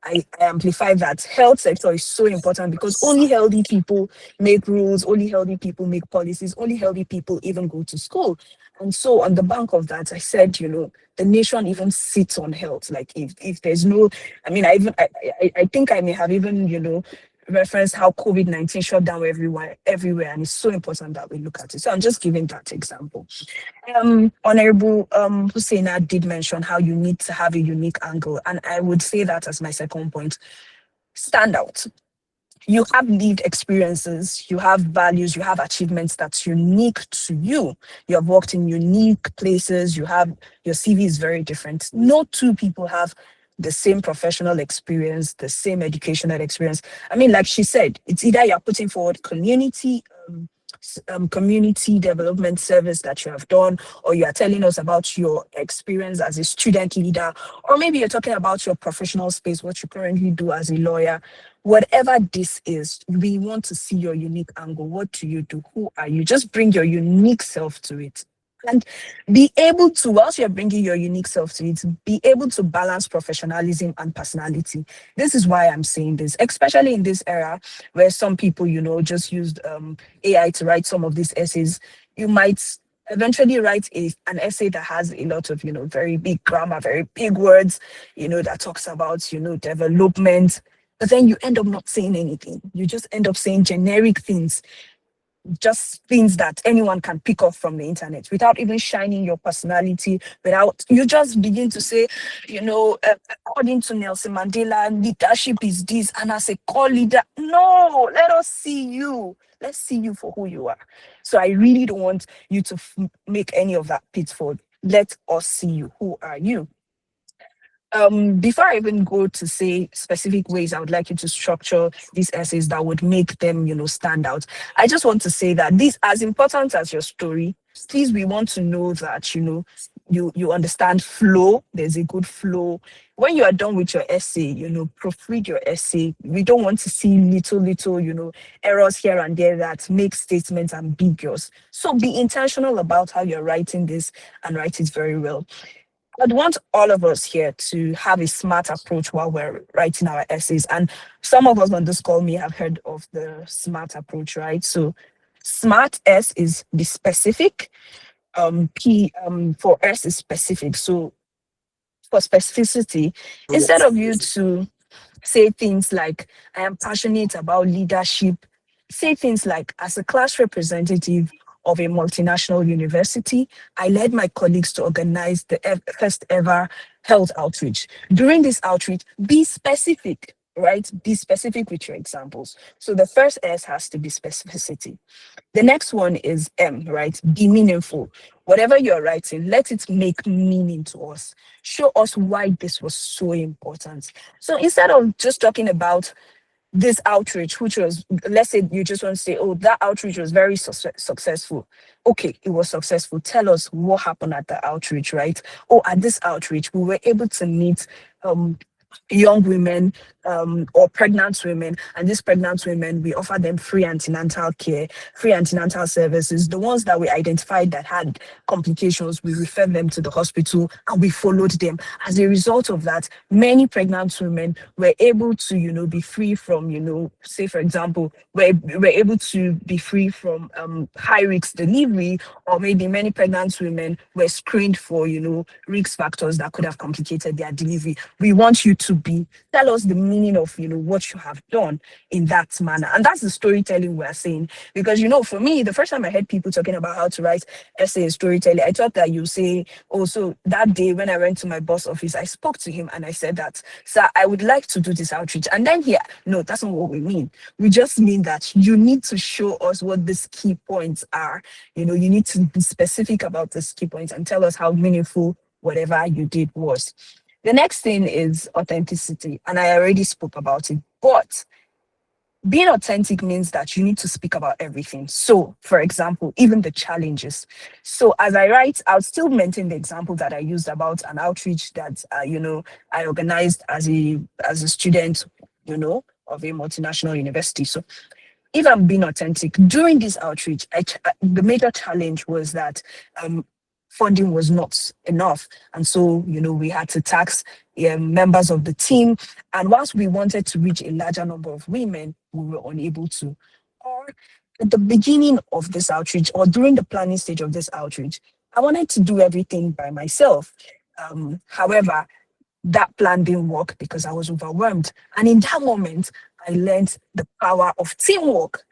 I amplify that health sector is so important because only healthy people make rules, only healthy people make policies, only healthy people even go to school. And so on the bank of that, I said, the nation even sits on health. Like if there's no, I think I may have even, referenced how COVID-19 shut down everywhere, and it's so important that we look at it. So I'm just giving that example. Honorable Hussaina did mention how you need to have a unique angle, and I would say that as my second point. Stand out. You have lived experiences, you have values, you have achievements that's unique to you. You have worked in unique places, your CV is very different. No two people have the same professional experience, the same educational experience. I mean, like she said, it's either you're putting forward community development service that you have done, or you are telling us about your experience as a student leader, or maybe you're talking about your professional space, what you currently do as a lawyer. Whatever this is, we want to see your unique angle. What do you do? Who are you? Just bring your unique self to it. And be able to, whilst you're bringing your unique self to it, be able to balance professionalism and personality. This is why I'm saying this, especially in this era where some people, just used AI to write some of these essays. You might eventually write an essay that has a lot of, very big grammar, very big words, that talks about, development. But then you end up not saying anything. You just end up saying generic things, just things that anyone can pick up from the internet without even shining your personality, without, you just begin to say, according to Nelson Mandela, leadership is this, and as a core leader, no, let us see you. Let's see you for who you are. So I really don't want you to make any of that pitfall. Let us see you. Who are you? Before I even go to say specific ways I would like you to structure these essays that would make them, stand out, I just want to say that this, as important as your story, please, we want to know that, you understand flow. There's a good flow. When you are done with your essay, proofread your essay. We don't want to see little, errors here and there that make statements ambiguous. So be intentional about how you're writing this and write it very well. I'd want all of us here to have a smart approach while we're writing our essays. And some of us on this call may have heard of the SMART approach, right? So SMART, S is be specific. P for S is specific. So for specificity, instead of you to say things like, I am passionate about leadership, say things like, as a class representative of a multinational university, I led my colleagues to organize the first ever health outreach. During this outreach, be specific, right? Be specific with your examples. So the first S has to be specificity. The next one is M, right? Be meaningful. Whatever you're writing, let it make meaning to us. Show us why this was so important. So instead of just talking about this outreach, which was, let's say you just want to say, oh, that outreach was very successful. Okay, it was successful. Tell us what happened at the outreach, right? Oh, at this outreach, we were able to meet young women or pregnant women, and these pregnant women, we offer them free antenatal care, free antenatal services. The ones that we identified that had complications, we referred them to the hospital and we followed them. As a result of that, many pregnant women were able to, be free from, say for example, we're able to be free from high risk delivery, or maybe many pregnant women were screened for, risk factors that could have complicated their delivery. We want you to tell us the meaning of, what you have done in that manner. And that's the storytelling we're saying. Because, for me, the first time I heard people talking about how to write essay and storytelling, I thought that you say, oh, so that day when I went to my boss office, I spoke to him and I said that, sir, I would like to do this outreach. And then here, no, that's not what we mean. We just mean that you need to show us what these key points are. You need to be specific about these key points and tell us how meaningful whatever you did was. The next thing is authenticity, and I already spoke about it, but being authentic means that you need to speak about everything. So, for example, even the challenges. So as I write, I'll still maintain the example that I used about an outreach that, I organized as a student, of a multinational university. So if I'm being authentic, during this outreach, the major challenge was that funding was not enough. And so, we had to tax members of the team. And whilst we wanted to reach a larger number of women, we were unable to. Or at the beginning of this outreach, or during the planning stage of this outreach, I wanted to do everything by myself. However, that plan didn't work because I was overwhelmed. And in that moment, I learned the power of teamwork.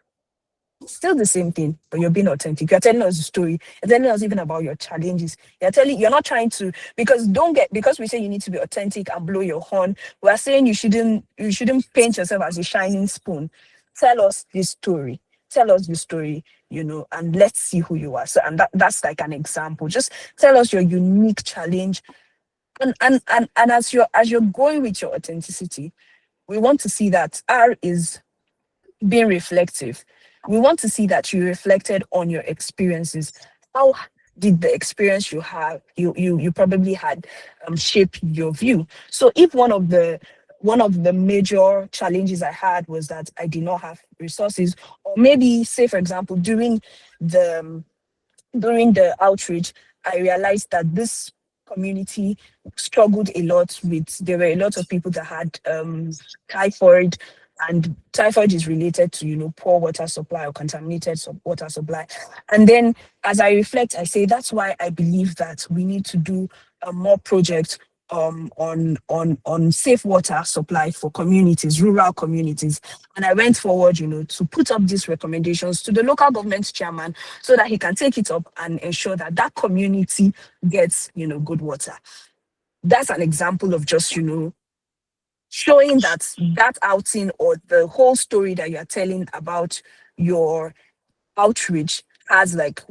Still the same thing, but you're being authentic. You're telling us a story. You're telling us even about your challenges. You're not trying to, because we say you need to be authentic and blow your horn. We're saying you shouldn't paint yourself as a shining spoon. Tell us this story. Tell us the story, and let's see who you are. So, and that's like an example. Just tell us your unique challenge. And as you're going with your authenticity, we want to see that R is being reflective. We want to see that you reflected on your experiences. How did the experience you probably had shape your view? So if one of the major challenges I had was that I did not have resources, or maybe say for example the during the outreach, I realized that this community struggled a lot with, there were a lot of people that had typhoid, and typhoid is related to, poor water supply or contaminated water supply. And then as I reflect, I say, that's why I believe that we need to do more projects on safe water supply for communities, rural communities. And I went forward, to put up these recommendations to the local government chairman so that he can take it up and ensure that that community gets, good water. That's an example of just, showing that outing or the whole story that you're telling about your outreach has like,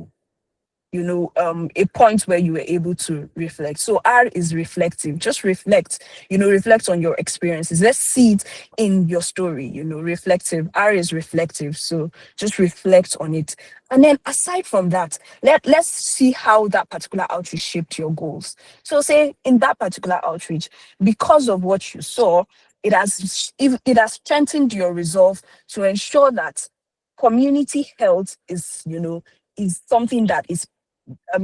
a point where you were able to reflect. So R is reflective. Just reflect, reflect on your experiences. Let's see it in your story, reflective. R is reflective. So just reflect on it. And then aside from that, let's see how that particular outreach shaped your goals. So say in that particular outreach, because of what you saw, it has strengthened your resolve to ensure that community health is something that is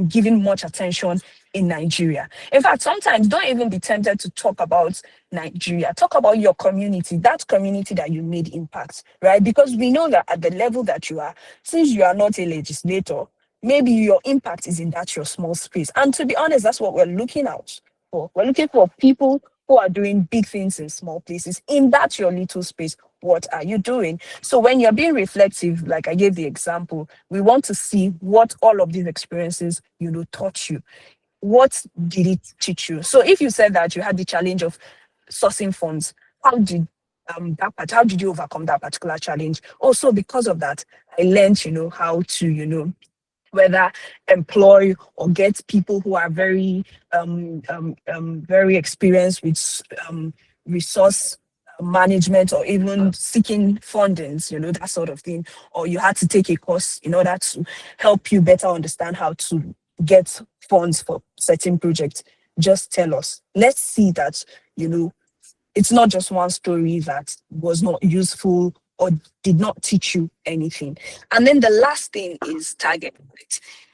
giving much attention in Nigeria. In fact, sometimes don't even be tempted to talk about Nigeria. Talk about your community, that community that you made impact, right? Because we know that at the level that you are, since you are not a legislator, maybe your impact is in that your small space. And to be honest, that's what we're looking out for. We're looking for people who are doing big things in small places. In that your little space, what are you doing? So when you're being reflective, like I gave the example, we want to see what all of these experiences, taught you. What did it teach you? So if you said that you had the challenge of sourcing funds, how did you overcome that particular challenge? Also, because of that, I learned, how to, whether employ or get people who are very experienced with resource management, or even seeking fundings, that sort of thing. Or you had to take a course in order to help you better understand how to get funds for certain projects. Just tell us. Let's see that, it's not just one story that was not useful or did not teach you anything. And then the last thing is target.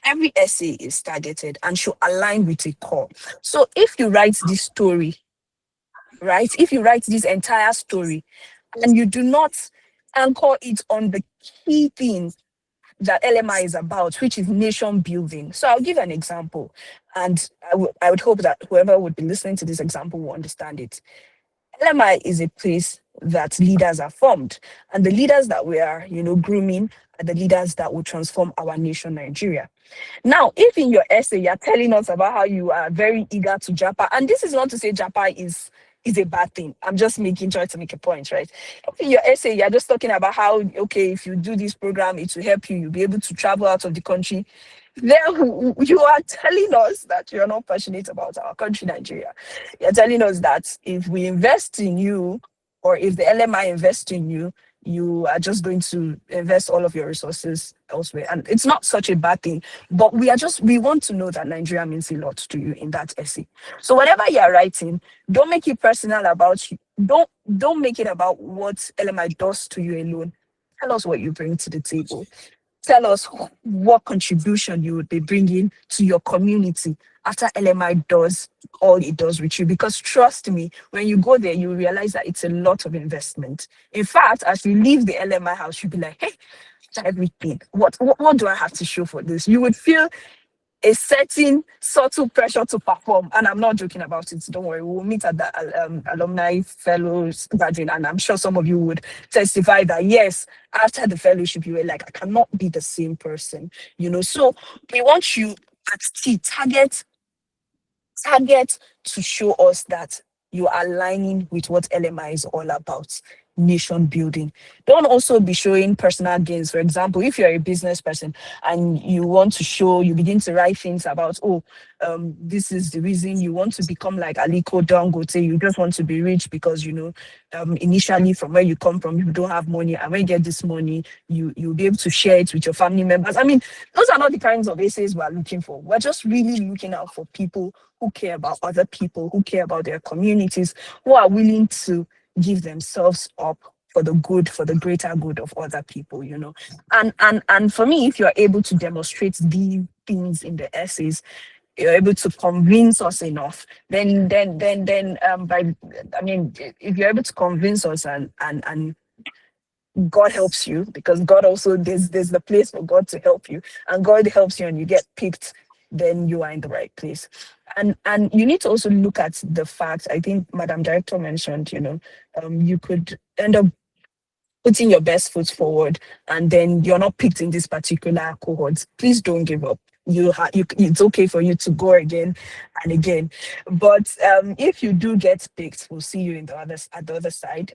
Every essay is targeted and should align with a core. So if you write this story, right? If you write this entire story and you do not anchor it on the key thing that LMI is about, which is nation building. So I'll give an example, and I would hope that whoever would be listening to this example will understand it. LMI is a place that leaders are formed, and the leaders that we are, grooming are the leaders that will transform our nation, Nigeria. Now, if in your essay you're telling us about how you are very eager to Japa, and this is not to say Japa is a bad thing. I'm just trying to make a point, right? If in your essay you're just talking about how, okay, if you do this program, it will help you, you'll be able to travel out of the country. There, you are telling us that you're not passionate about our country, Nigeria. You're telling us that if we invest in you, or if the LMI invests in you, you are just going to invest all of your resources elsewhere. And it's not such a bad thing, but we want to know that Nigeria means a lot to you in that essay. So whatever you're writing, don't make it personal about you. Don't make it about what LMI does to you alone. Tell us what you bring to the table. Tell us what contribution you would be bringing to your community after LMI does all it does with you. Because trust me, when you go there, you realize that it's a lot of investment. In fact, as you leave the LMI house, you'll be like, hey, everything. What do I have to show for this? You would feel a certain subtle pressure to perform. And I'm not joking about it. Don't worry. We'll meet at the alumni fellows gathering. And I'm sure some of you would testify that, yes, after the fellowship, you were like, I cannot be the same person. So we want you at T target to show us that you are aligning with what LMI is all about. nation building. Don't also be showing personal gains. For example, if you're a business person and you want to show, you begin to write things about, oh, this is the reason you want to become like Aliko Dangote. You just want to be rich because, you know, initially from where you come from, you don't have money. And when you get this money, you'll be able to share it with your family members. I mean, those are not the kinds of essays we're looking for. We're just really looking out for people who care about other people, who care about their communities, who are willing to give themselves up for the good, for the greater good of other people, you know. And for me, if you're able to demonstrate these things in the essays, you're able to convince us enough, then by, I mean, if you're able to convince us and God helps you, because God also, there's the place for God to help you, and God helps you and you get picked, then you are in the right place. And you need to also look at the fact, I think Madam Director mentioned, you know, you could end up putting your best foot forward and then you're not picked in this particular cohort. Please don't give up. It's okay for you to go again and again. But if you do get picked, we'll see you at the other side.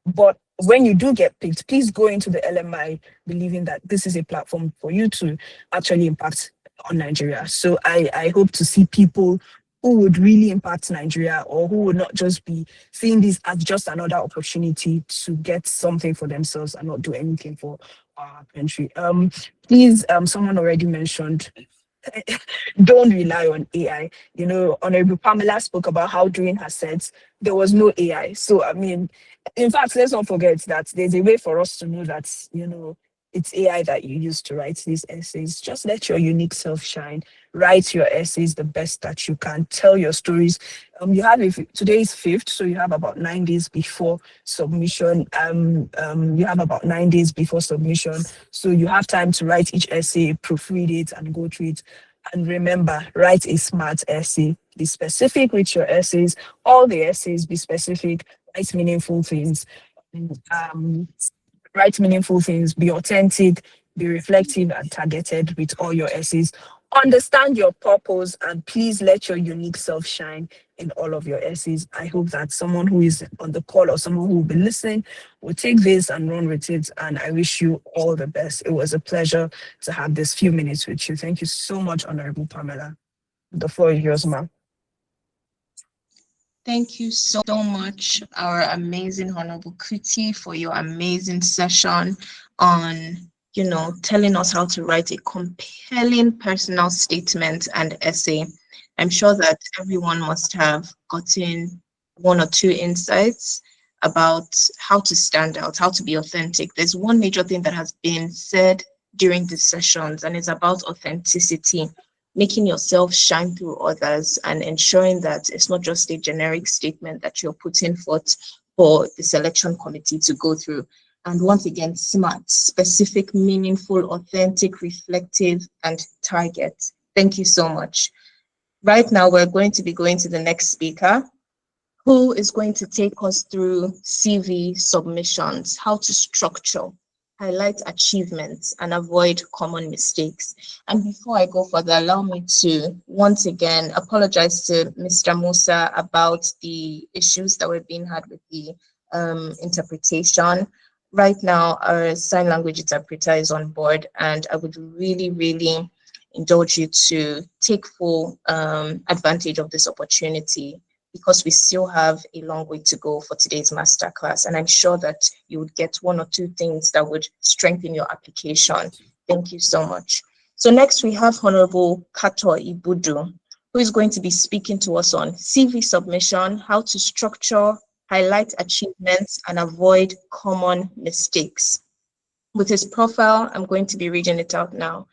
But when you do get picked, please go into the LMI believing that this is a platform for you to actually impact on Nigeria. So I hope to see people who would really impact Nigeria, or who would not just be seeing this as just another opportunity to get something for themselves and not do anything for our country. Please, someone already mentioned, don't rely on AI. You know, Honorable Pamela spoke about how during her sets, there was no AI. So, I mean, in fact, let's not forget that there's a way for us to know that, you know, it's AI that you use to write these essays. Just let your unique self shine. Write your essays the best that you can. Tell your stories. You have, today is 5th, so you have about 9 days before submission. You have about 9 days before submission, so you have time to write each essay, proofread it, and go through it. And remember, write a smart essay. Be specific with your essays. All the essays, be specific. Write meaningful things. Write meaningful things, be authentic, be reflective and targeted with all your essays. Understand your purpose and please let your unique self shine in all of your essays. I hope that someone who is on the call or someone who will be listening will take this and run with it. And I wish you all the best. It was a pleasure to have this few minutes with you. Thank you so much, Honorable Pamela. The floor is yours, ma'am. Thank you so much, our amazing Honorable Kuti, for your amazing session on, you know, telling us how to write a compelling personal statement and essay. I'm sure that everyone must have gotten 1 or 2 insights about how to stand out, how to be authentic. There's one major thing that has been said during the sessions, and it's about authenticity. Making yourself shine through others and ensuring that it's not just a generic statement that you're putting forth for the selection committee to go through. And once again, smart, specific, meaningful, authentic, reflective, and target. Thank you so much. Right now, we're going to be going to the next speaker, who is going to take us through CV submissions, how to structure, highlight achievements, and avoid common mistakes. And before I go further, allow me to once again apologize to Mr. Musa about the issues that were being had with the interpretation. Right now, our sign language interpreter is on board, and I would really indulge you to take full advantage of this opportunity, because we still have a long way to go for today's masterclass. And I'm sure that you would get 1 or 2 things that would strengthen your application. Thank you so much. So next we have Honorable Kato Ibudu, who is going to be speaking to us on CV submission, how to structure, highlight achievements, and avoid common mistakes. With his profile, I'm going to be reading it out now.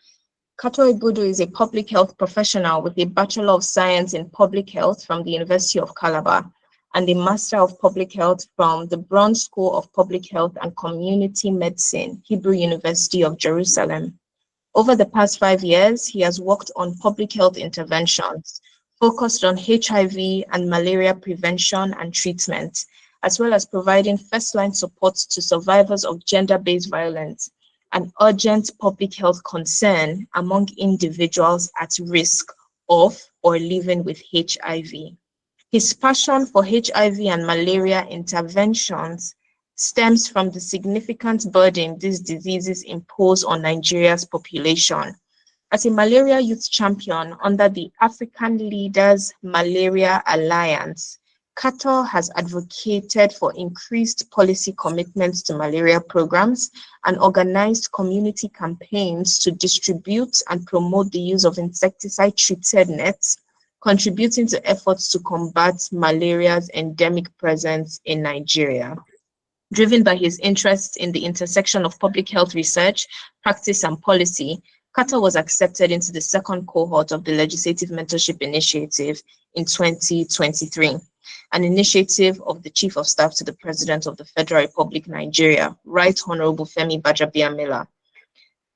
Kato Ibudu is a public health professional with a Bachelor of Science in Public Health from the University of Calabar and a Master of Public Health from the Brown School of Public Health and Community Medicine, Hebrew University of Jerusalem. Over the past 5 years, he has worked on public health interventions focused on HIV and malaria prevention and treatment, as well as providing first-line support to survivors of gender-based violence, an urgent public health concern among individuals at risk of or living with HIV. His passion for HIV and malaria interventions stems from the significant burden these diseases impose on Nigeria's population. As a malaria youth champion under the African Leaders Malaria Alliance, Cato has advocated for increased policy commitments to malaria programs and organized community campaigns to distribute and promote the use of insecticide-treated nets, contributing to efforts to combat malaria's endemic presence in Nigeria. Driven by his interests in the intersection of public health research, practice, and policy, Cato was accepted into the second cohort of the Legislative Mentorship Initiative in 2023, an initiative of the Chief of Staff to the President of the Federal Republic Nigeria, Right Honorable Femi Gbajabiamila,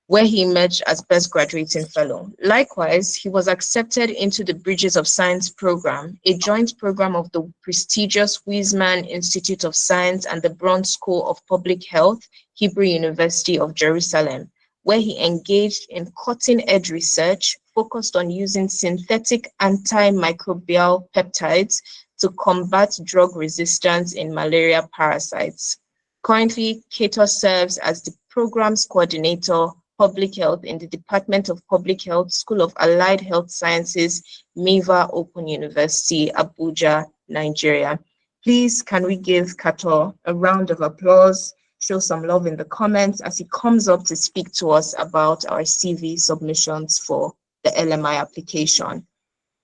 where he emerged as Best Graduating Fellow. Likewise, he was accepted into the Bridges of Science program, a joint program of the prestigious Weizmann Institute of Science and the Braun School of Public Health, Hebrew University of Jerusalem, where he engaged in cutting-edge research focused on using synthetic antimicrobial peptides to combat drug resistance in malaria parasites. Currently, Cato serves as the program's coordinator, Public Health in the Department of Public Health, School of Allied Health Sciences, Miva Open University, Abuja, Nigeria. Please, can we give Cato a round of applause? Show some love in the comments as he comes up to speak to us about our CV submissions for the LMI application.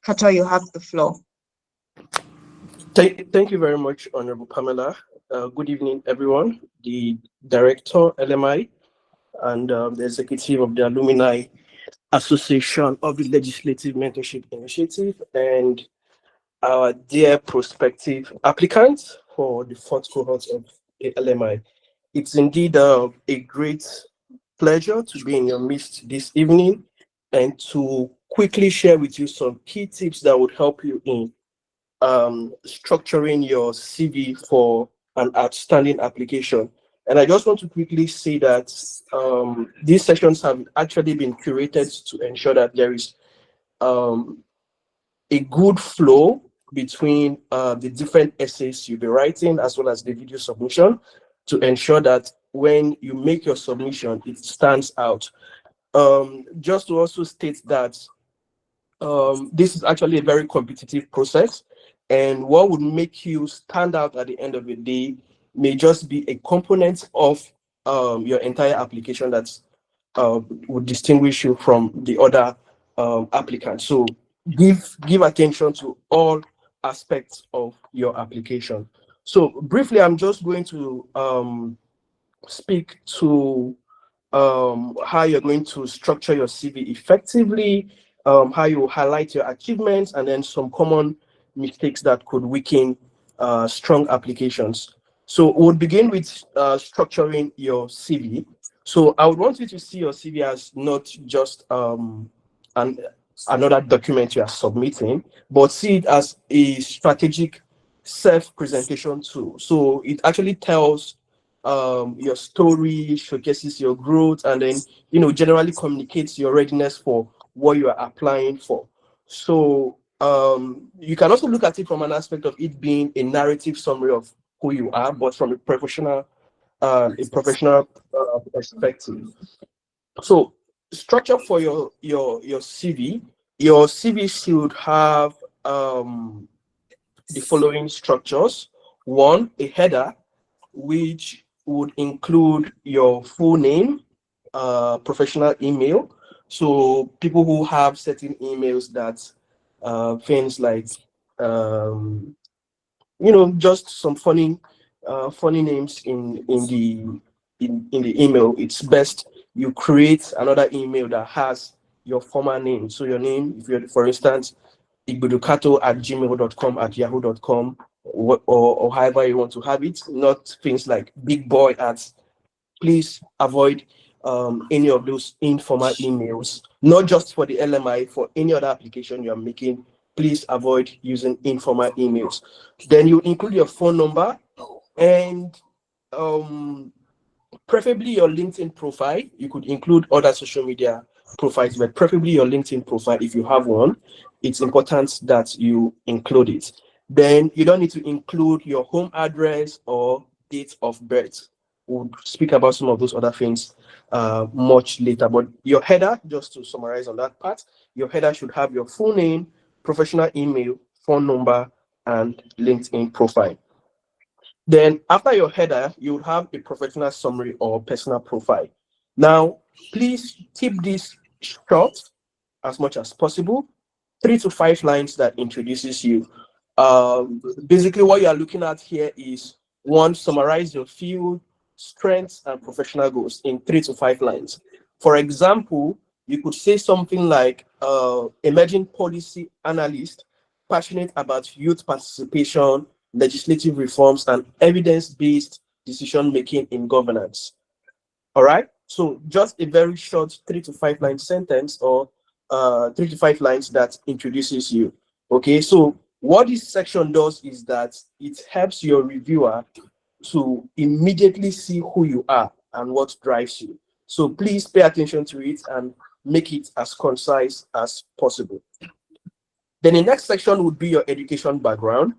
Cato, you have the floor. Thank you very much, Honorable Pamela. Good evening, everyone. The Director, LMI, and the Executive of the Alumni Association of the Legislative Mentorship Initiative, and our dear prospective applicants for the fourth cohort of the LMI. It's indeed a great pleasure to be in your midst this evening and to quickly share with you some key tips that would help you in structuring your CV for an outstanding application. And I just want to quickly say that these sessions have actually been curated to ensure that there is a good flow between the different essays you'll be writing as well as the video submission, to ensure that when you make your submission, it stands out. Just to also state that this is actually a very competitive process, and what would make you stand out at the end of the day may just be a component of your entire application that would distinguish you from the other applicants. So give attention to all aspects of your application. So briefly, I'm just going to speak to how you're going to structure your CV effectively, how you highlight your achievements, and then some common mistakes that could weaken strong applications. So we'll begin with structuring your CV. So I would want you to see your CV as not just another document you are submitting, but see it as a strategic self-presentation tool. So it actually tells your story, showcases your growth, and then generally communicates your readiness for what you are applying for. So you can also look at it from an aspect of it being a narrative summary of who you are, but from a professional perspective. So structure for your CV. Your CV should have the following structures. One, a header, which would include your full name, professional email. So people who have certain emails that things like just some funny names in the email. It's best you create another email that has your former name. So your name, if you're, for instance, igbudukato@gmail.com, @yahoo.com, or however you want to have it, not things like big boy at. Please avoid any of those informal emails, not just for the LMI, for any other application you're making. Please avoid using informal emails. Then you include your phone number and preferably your LinkedIn profile. You could include other social media profiles, but preferably your LinkedIn profile if you have one. It's important that you include it. Then you don't need to include your home address or date of birth. We'll speak about some of those other things much later. But your header, just to summarize on that part, your header should have your full name, professional email, phone number, and LinkedIn profile. Then after your header, you will have a professional summary or personal profile. Now, please keep this short as much as possible, 3 to 5 lines that introduces you. Basically, what you are looking at here is one, summarize your field, strengths, and professional goals in 3 to 5 lines. For example, you could say something like emerging policy analyst, passionate about youth participation, legislative reforms, and evidence-based decision-making in governance. All right. So just a very short 3 to 5 line sentence, or 3 to 5 lines that introduces you. Okay. So what this section does is that it helps your reviewer to immediately see who you are and what drives you. So please pay attention to it and make it as concise as possible. Then the next section would be your education background.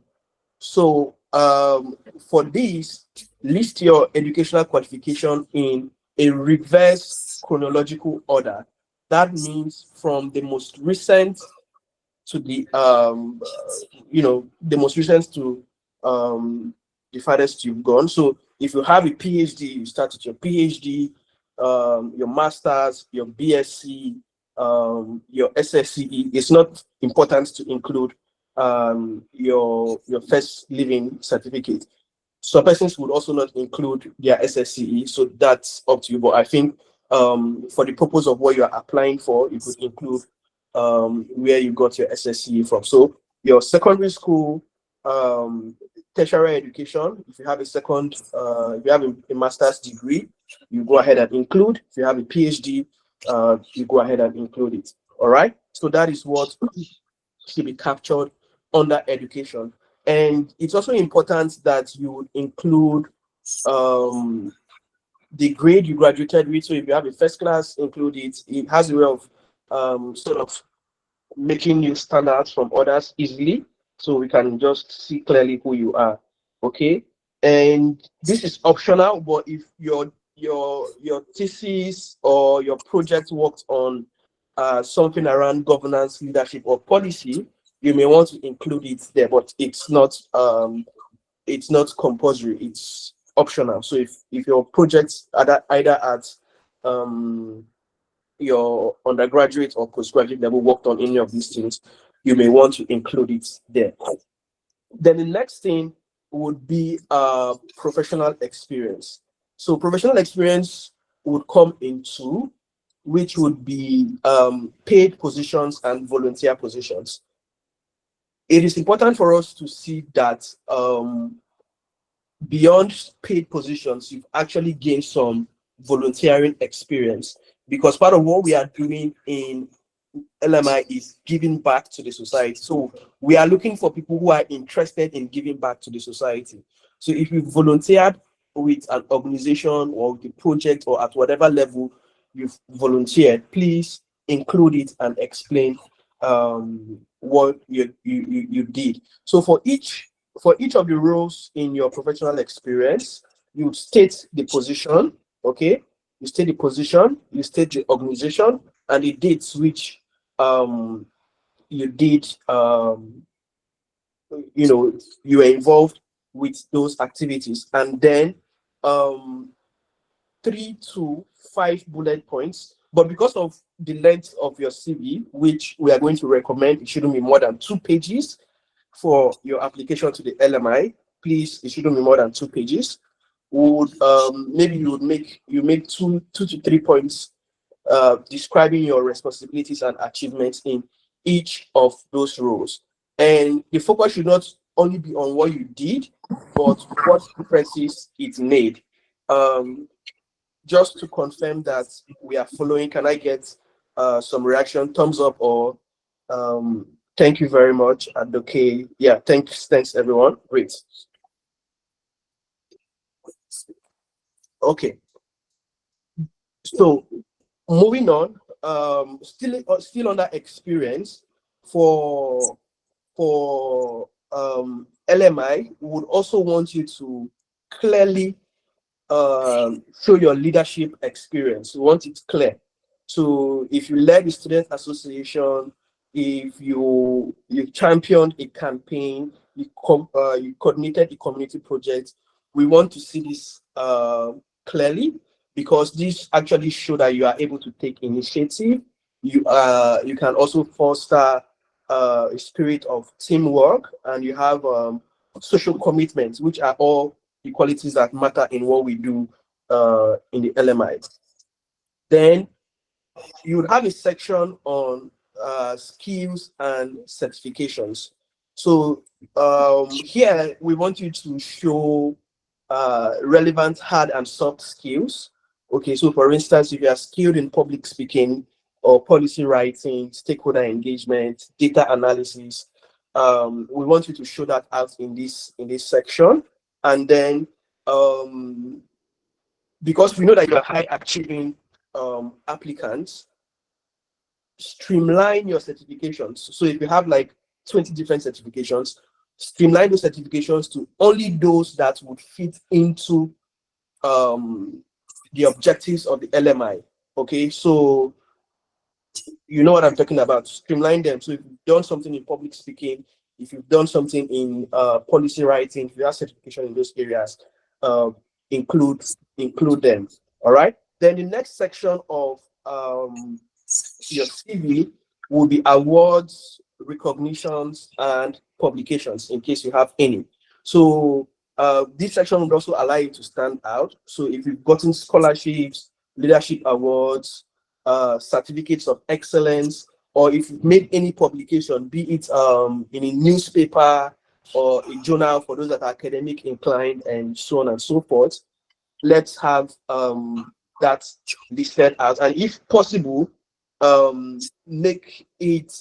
So for this, list your educational qualification in a reverse chronological order. That means from the most recent to the the most recent to the farthest you've gone. So if you have a PhD, you start with your PhD, your master's, your BSc, your SSCE. It's not important to include your first living certificate. Some persons would also not include their SSCE, so that's up to you. But I think for the purpose of what you are applying for, you could include where you got your SSCE from. So your secondary school, tertiary education, if you have a second, if you have a master's degree, you go ahead and include. If you have a PhD, you go ahead and include it. All right. So that is what should be captured under education. And it's also important that you would include the grade you graduated with. So if you have a first class, include it. It has a way of sort of making you stand out from others easily, so we can just see clearly who you are. Okay. And this is optional, but if your thesis or your project worked on something around governance, leadership, or policy, you may want to include it there, but it's not compulsory, it's optional. So if your projects are either at your undergraduate or postgraduate level worked on any of these things, you may want to include it there. Then the next thing would be professional experience. So professional experience would come in two, which would be paid positions and volunteer positions. It is important for us to see that beyond paid positions, you've actually gained some volunteering experience, because part of what we are doing in LMI is giving back to the society. So we are looking for people who are interested in giving back to the society. So if you volunteered with an organization or with a project or at whatever level you've volunteered, please include it and explain what you did. So for each of the roles in your professional experience, you state the position. Okay, you state the position, you state the organization, and the dates which you did you were involved with those activities, and then 3 to 5 bullet points. But because of the length of your CV, which we are going to recommend, it shouldn't be more than 2 pages for your application to the LMI. Please, it shouldn't be more than 2 pages. Would maybe you make 2 to 3 points describing your responsibilities and achievements in each of those roles. And the focus should not only be on what you did, but what differences it made. Just to confirm that we are following, can I get some reaction, thumbs up, or thank you very much? And okay, yeah, thanks everyone. Great. Okay. So moving on, still under experience for LMI, we would also want you to clearly show your leadership experience. We want it clear. So if you led the student association, if you championed a campaign, you coordinated a community project, we want to see this clearly, because this actually show that you are able to take initiative. You can also foster a spirit of teamwork, and you have social commitments, which are all the qualities that matter in what we do in the LMI. Then you would have a section on skills and certifications. So here we want you to show relevant hard and soft skills. Okay, so for instance, if you are skilled in public speaking or policy writing, stakeholder engagement, data analysis, we want you to show that out in this section. And then because we know that you are high achieving applicants, streamline your certifications. So if you have like 20 different certifications, streamline those certifications to only those that would fit into the objectives of the LMI. Okay, so you know what I'm talking about. Streamline them. So if you've done something in public speaking, if you've done something in policy writing, if you have certification in those areas, include them. All right. Then the next section of your CV will be awards, recognitions, and publications, in case you have any. So this section would also allow you to stand out. So if you've gotten scholarships, leadership awards, certificates of excellence, or if you've made any publication, be it in a newspaper or a journal for those that are academic inclined, and so on and so forth, let's have that listed out. And if possible, make it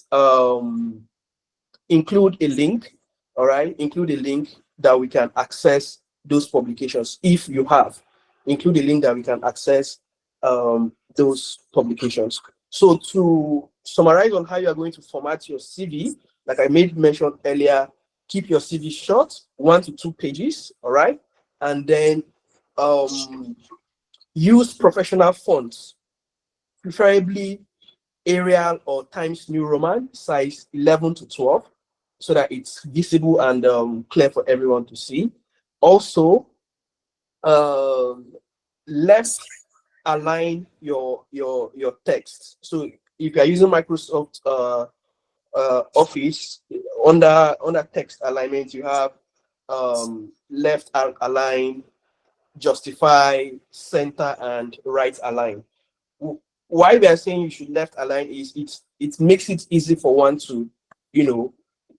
include a link. All right, include a link that we can access those publications. If you have, include a link that we can access those publications. So to summarize on how you are going to format your CV, like I made mention earlier, keep your CV short, 1 to 2 pages. All right, and then use professional fonts, preferably Arial or Times New Roman, size 11 to 12, so that it's visible and clear for everyone to see. Also, left align your text. So if you are using Microsoft Office, under text alignment, you have left align, justify, center, and right align. Why we are saying you should left align is it makes it easy for one to,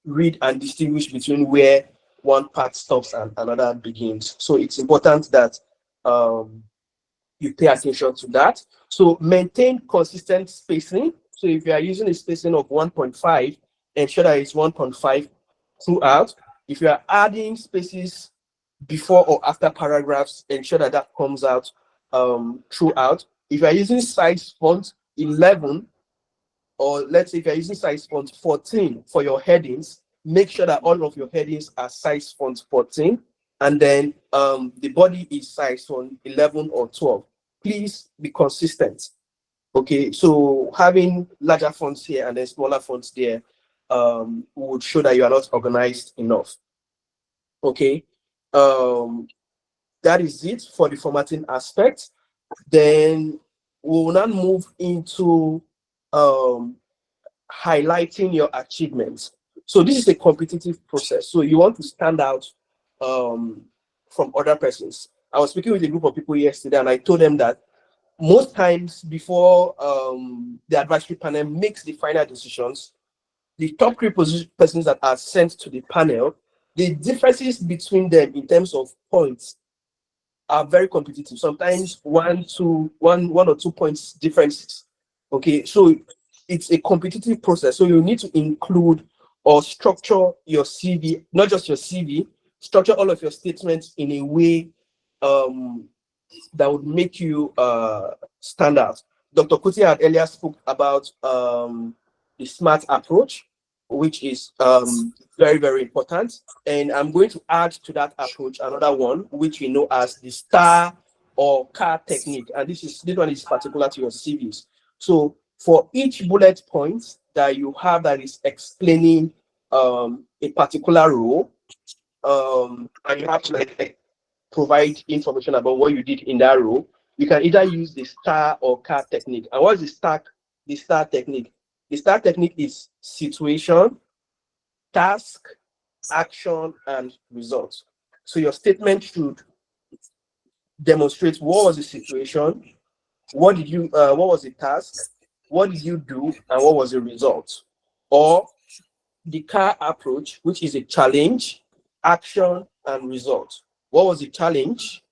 read and distinguish between where one part stops and another begins. So it's important that you pay attention to that. So maintain consistent spacing. So if you are using a spacing of 1.5, ensure that it's 1.5 throughout. If you are adding spaces before or after paragraphs, ensure that that comes out throughout. If you are using size font 11, or let's say if you're using size font 14 for your headings, make sure that all of your headings are size font 14, and then the body is size font 11 or 12. Please be consistent. Okay, so having larger fonts here and then smaller fonts there would show that you are not organized enough. Okay, that is it for the formatting aspect. Then we will now move into highlighting your achievements. So this is a competitive process. So you want to stand out from other persons. I was speaking with a group of people yesterday, and I told them that most times before the advisory panel makes the final decisions, the top 3 persons that are sent to the panel, the differences between them in terms of points are very competitive. Sometimes one or two points differences. Okay, so it's a competitive process. So you need to include or structure your CV, not just your CV, structure all of your statements in a way that would make you stand out. Dr. Kuti had earlier spoke about the SMART approach. which is very, very important. And I'm going to add to that approach another one, which we know as the star or car technique. And this one is particular to your CVs. So for each bullet point that you have that is explaining a particular role, and you have to like provide information about what you did in that role, you can either use the star or car technique. And what is the star technique? The star technique is situation, task, action, and results. So your statement should demonstrate what was the situation, what was the task, what did you do, and what was the result. Or the car approach, which is a challenge, action, and result. What was the challenge?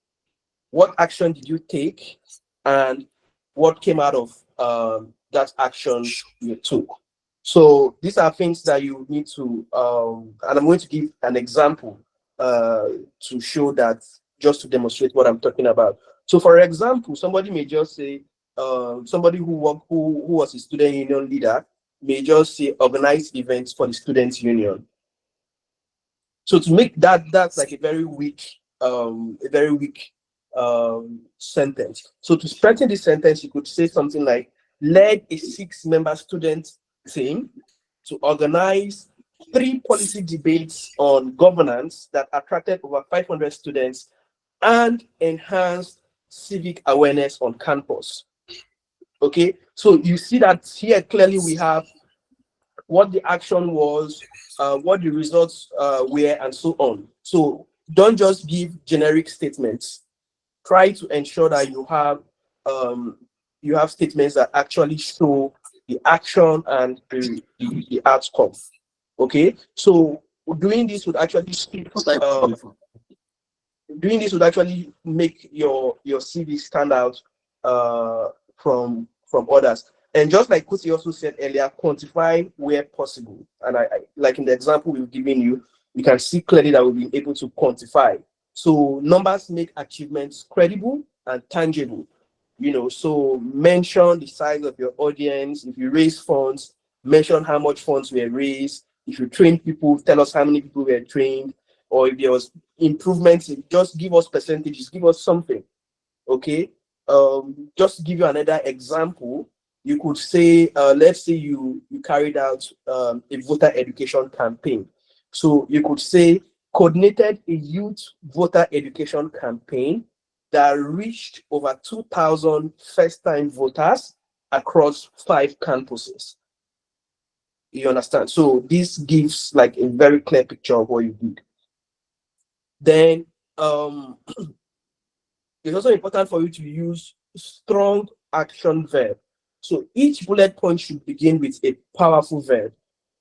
What action did you take? And what came out of that action you took? So these are things that you need to, and I'm going to give an example to show that, just to demonstrate what I'm talking about. So for example, somebody may just say, somebody who was a student union leader may just say organize events for the students union. So to make that's like a very weak sentence. So to strengthen this sentence, you could say something like, led a 6-member student team to organize 3 policy debates on governance that attracted over 500 students and enhanced civic awareness on campus. Okay, so you see that here clearly we have what the action was, what the results were, and so on. So don't just give generic statements. Try to ensure that you have statements that actually show the action and the outcome. Okay, so doing this would actually make your CV stand out from others. And just like Kuti also said earlier, quantify where possible. And I like in the example we've given you, you can see clearly that we've been able to quantify. So numbers make achievements credible and tangible. So mention the size of your audience. If you raise funds, mention how much funds were raised. If you train people, tell us how many people were trained. Or if there was improvements, just give us percentages, give us something. Okay. Just to give you another example, you could say, let's say you carried out a voter education campaign. So you could say, coordinated a youth voter education campaign that reached over 2,000 first-time voters across 5 campuses. You understand? So this gives like a very clear picture of what you did. Then it's also important for you to use strong action verb. So each bullet point should begin with a powerful verb.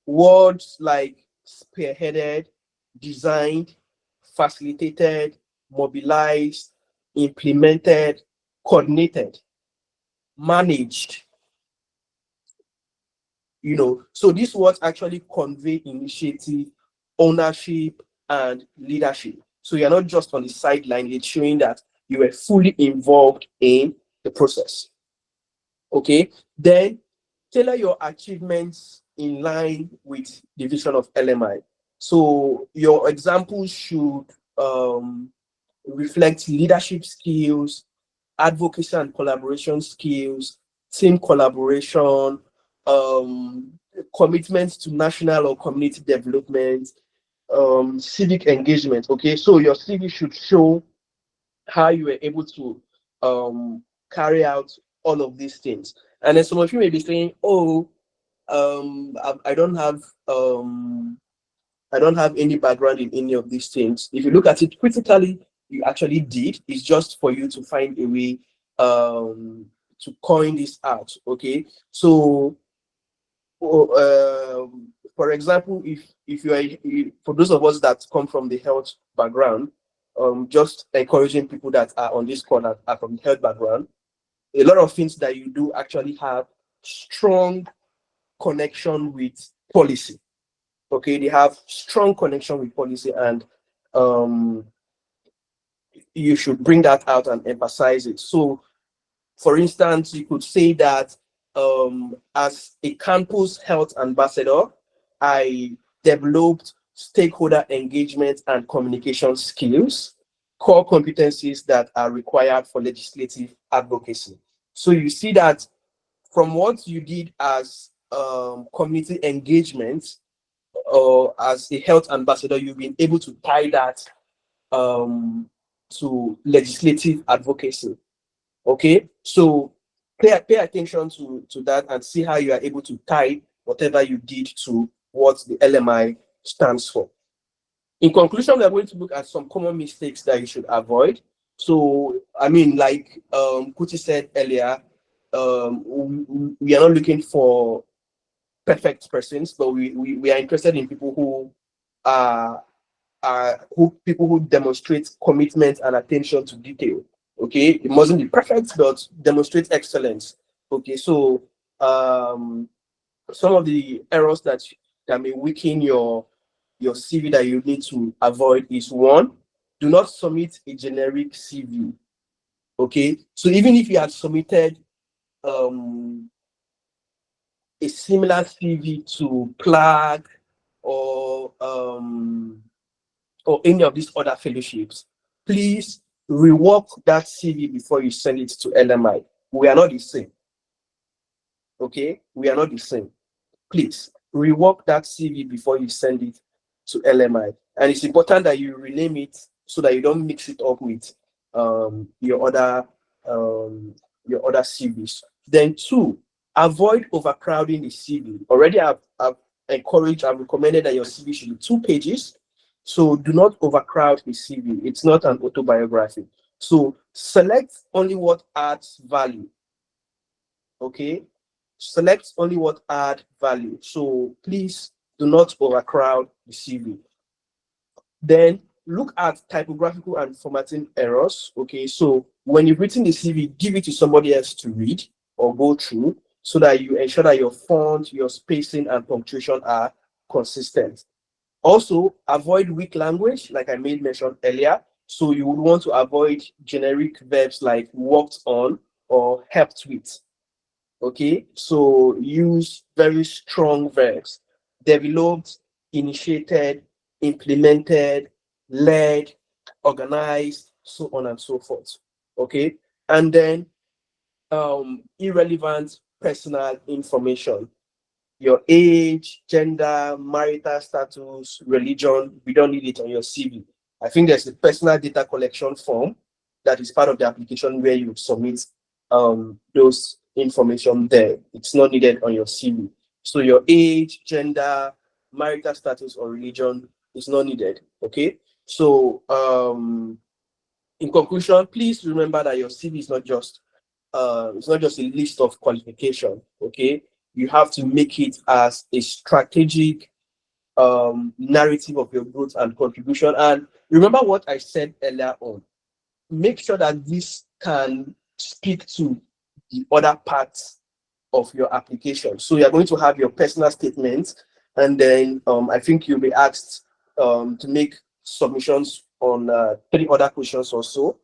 Words like spearheaded, designed, facilitated, mobilized, implemented, coordinated, managed. So these words actually convey initiative, ownership, and leadership. So you're not just on the sideline, it's showing that you were fully involved in the process. Okay, then tailor your achievements in line with the vision of LMI. So your examples should reflect leadership skills, advocacy and collaboration skills, team collaboration, commitments to national or community development, civic engagement. Okay, so your CV should show how you were able to carry out all of these things. And then some of you may be saying, oh, I don't have any background in any of these things. If you look at it critically, you actually did. It's just for you to find a way to coin this out. Okay, so for example, if you are, for those of us that come from the health background, just encouraging people that are on this call that are from the health background, a lot of things that you do actually have strong connection with policy. Okay, they have strong connection with policy, and you should bring that out and emphasize it. So, for instance, you could say that as a campus health ambassador, I developed stakeholder engagement and communication skills, core competencies that are required for legislative advocacy. So you see that from what you did as community engagement or as a health ambassador, you've been able to tie that to legislative advocacy. Okay, so pay attention to that and see how you are able to tie whatever you did to what the LMI stands for. In conclusion, we are going to look at some common mistakes that you should avoid. So, I mean, like Kuti said earlier, we are not looking for perfect persons, but we are interested in people who are people who demonstrate commitment and attention to detail. Okay, it mustn't be perfect, but demonstrate excellence. Okay, so some of the errors that may weaken your CV that you need to avoid is: one, do not submit a generic CV. Okay, so even if you had submitted a similar CV to Plag or any of these other fellowships, please rework that CV before you send it to LMI. We are not the same. Okay, we are not the same. Please rework that CV before you send it to LMI. And it's important that you rename it so that you don't mix it up with your other CVs. Then two, avoid overcrowding the CV. Already I've recommended that your CV should be 2 pages. So do not overcrowd the CV. It's not an autobiography. So select only what adds value. Okay, select only what adds value. So please do not overcrowd the CV. Then look at typographical and formatting errors. Okay, so when you've written the CV, give it to somebody else to read or go through so that you ensure that your font, your spacing, and punctuation are consistent. Also, avoid weak language, like I made mention earlier. So you would want to avoid generic verbs like worked on or helped with. Okay, so use very strong verbs: developed, initiated, implemented, led, organized, so on and so forth. Okay, and then irrelevant personal information: your age, gender, marital status, religion. We don't need it on your CV. I think there's a personal data collection form that is part of the application where you submit those information there. It's not needed on your CV. So your age, gender, marital status, or religion is not needed. Okay. So in conclusion, please remember that your CV is not just a list of qualification. Okay, you have to make it as a strategic narrative of your growth and contribution. And remember what I said earlier on. Make sure that this can speak to the other parts of your application. So you're going to have your personal statement, and then I think you'll be asked to make submissions on 3 other questions or so.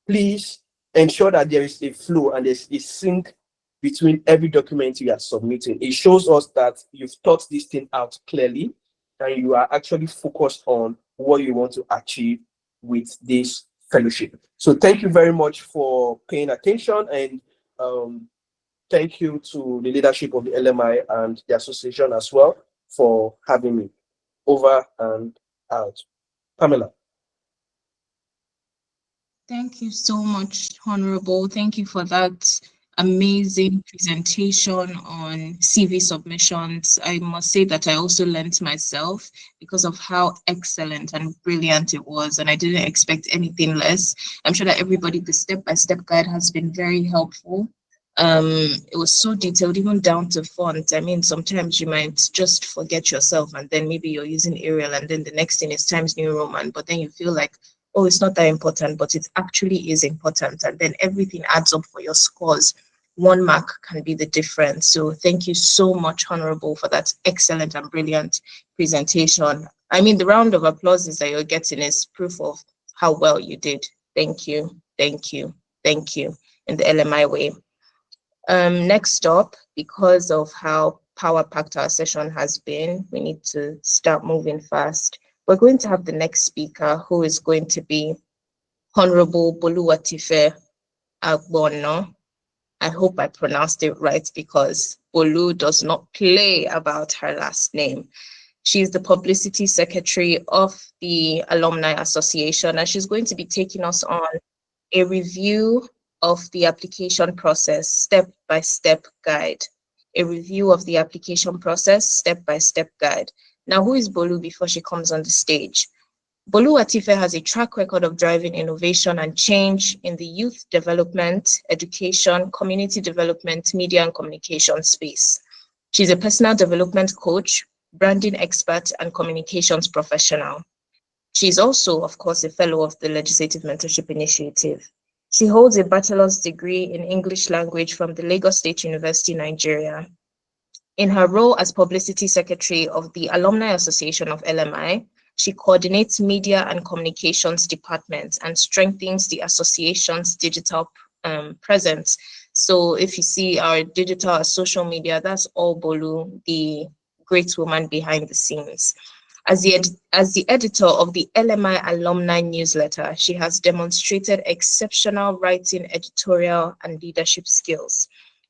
Please ensure that there is a flow and there's a sync between every document you are submitting. It shows us that you've thought this thing out clearly and you are actually focused on what you want to achieve with this fellowship. So thank you very much for paying attention, and thank you to the leadership of the LMI and the association as well for having me. Over and out. Pamela. Thank you so much, Honorable. Thank you for that amazing presentation on CV submissions. I must say that I also learned myself because of how excellent and brilliant it was, and I didn't expect anything less. I'm sure that everybody, the step-by-step guide has been very helpful. It was so detailed, even down to font. I mean, sometimes you might just forget yourself, and then maybe you're using Arial, and then the next thing is Times New Roman, but then you feel like, oh, it's not that important, but it actually is important. And then everything adds up for your scores. 1 mark can be the difference. So thank you so much, Honorable, for that excellent and brilliant presentation. I mean, the round of applause that you're getting is proof of how well you did. Thank you, thank you, thank you, in the LMI way. Next up, because of how power-packed our session has been. We need to start moving fast. We're going to have the next speaker, who is going to be Honorable Boluwatife Agbono. I hope I pronounced it right, because Bolu does not play about her last name. She's the publicity secretary of the Alumni Association, and she's going to be taking us on a review of the application process, step-by-step guide. A review of the application process, step-by-step guide. Now, who is Bolu before she comes on the stage? Bolu Atife has a track record of driving innovation and change in the youth development, education, community development, media and communication space. She's a personal development coach, branding expert, and communications professional. She's also, of course, a fellow of the Legislative Mentorship Initiative. She holds a bachelor's degree in English language from the Lagos State University, Nigeria. In her role as publicity secretary of the Alumni Association of LMI, she coordinates media and communications departments and strengthens the association's digital presence. So if you see our digital or social media, that's all Bolu, the great woman behind the scenes. As the editor of the LMI Alumni newsletter, she has demonstrated exceptional writing, editorial, and leadership skills.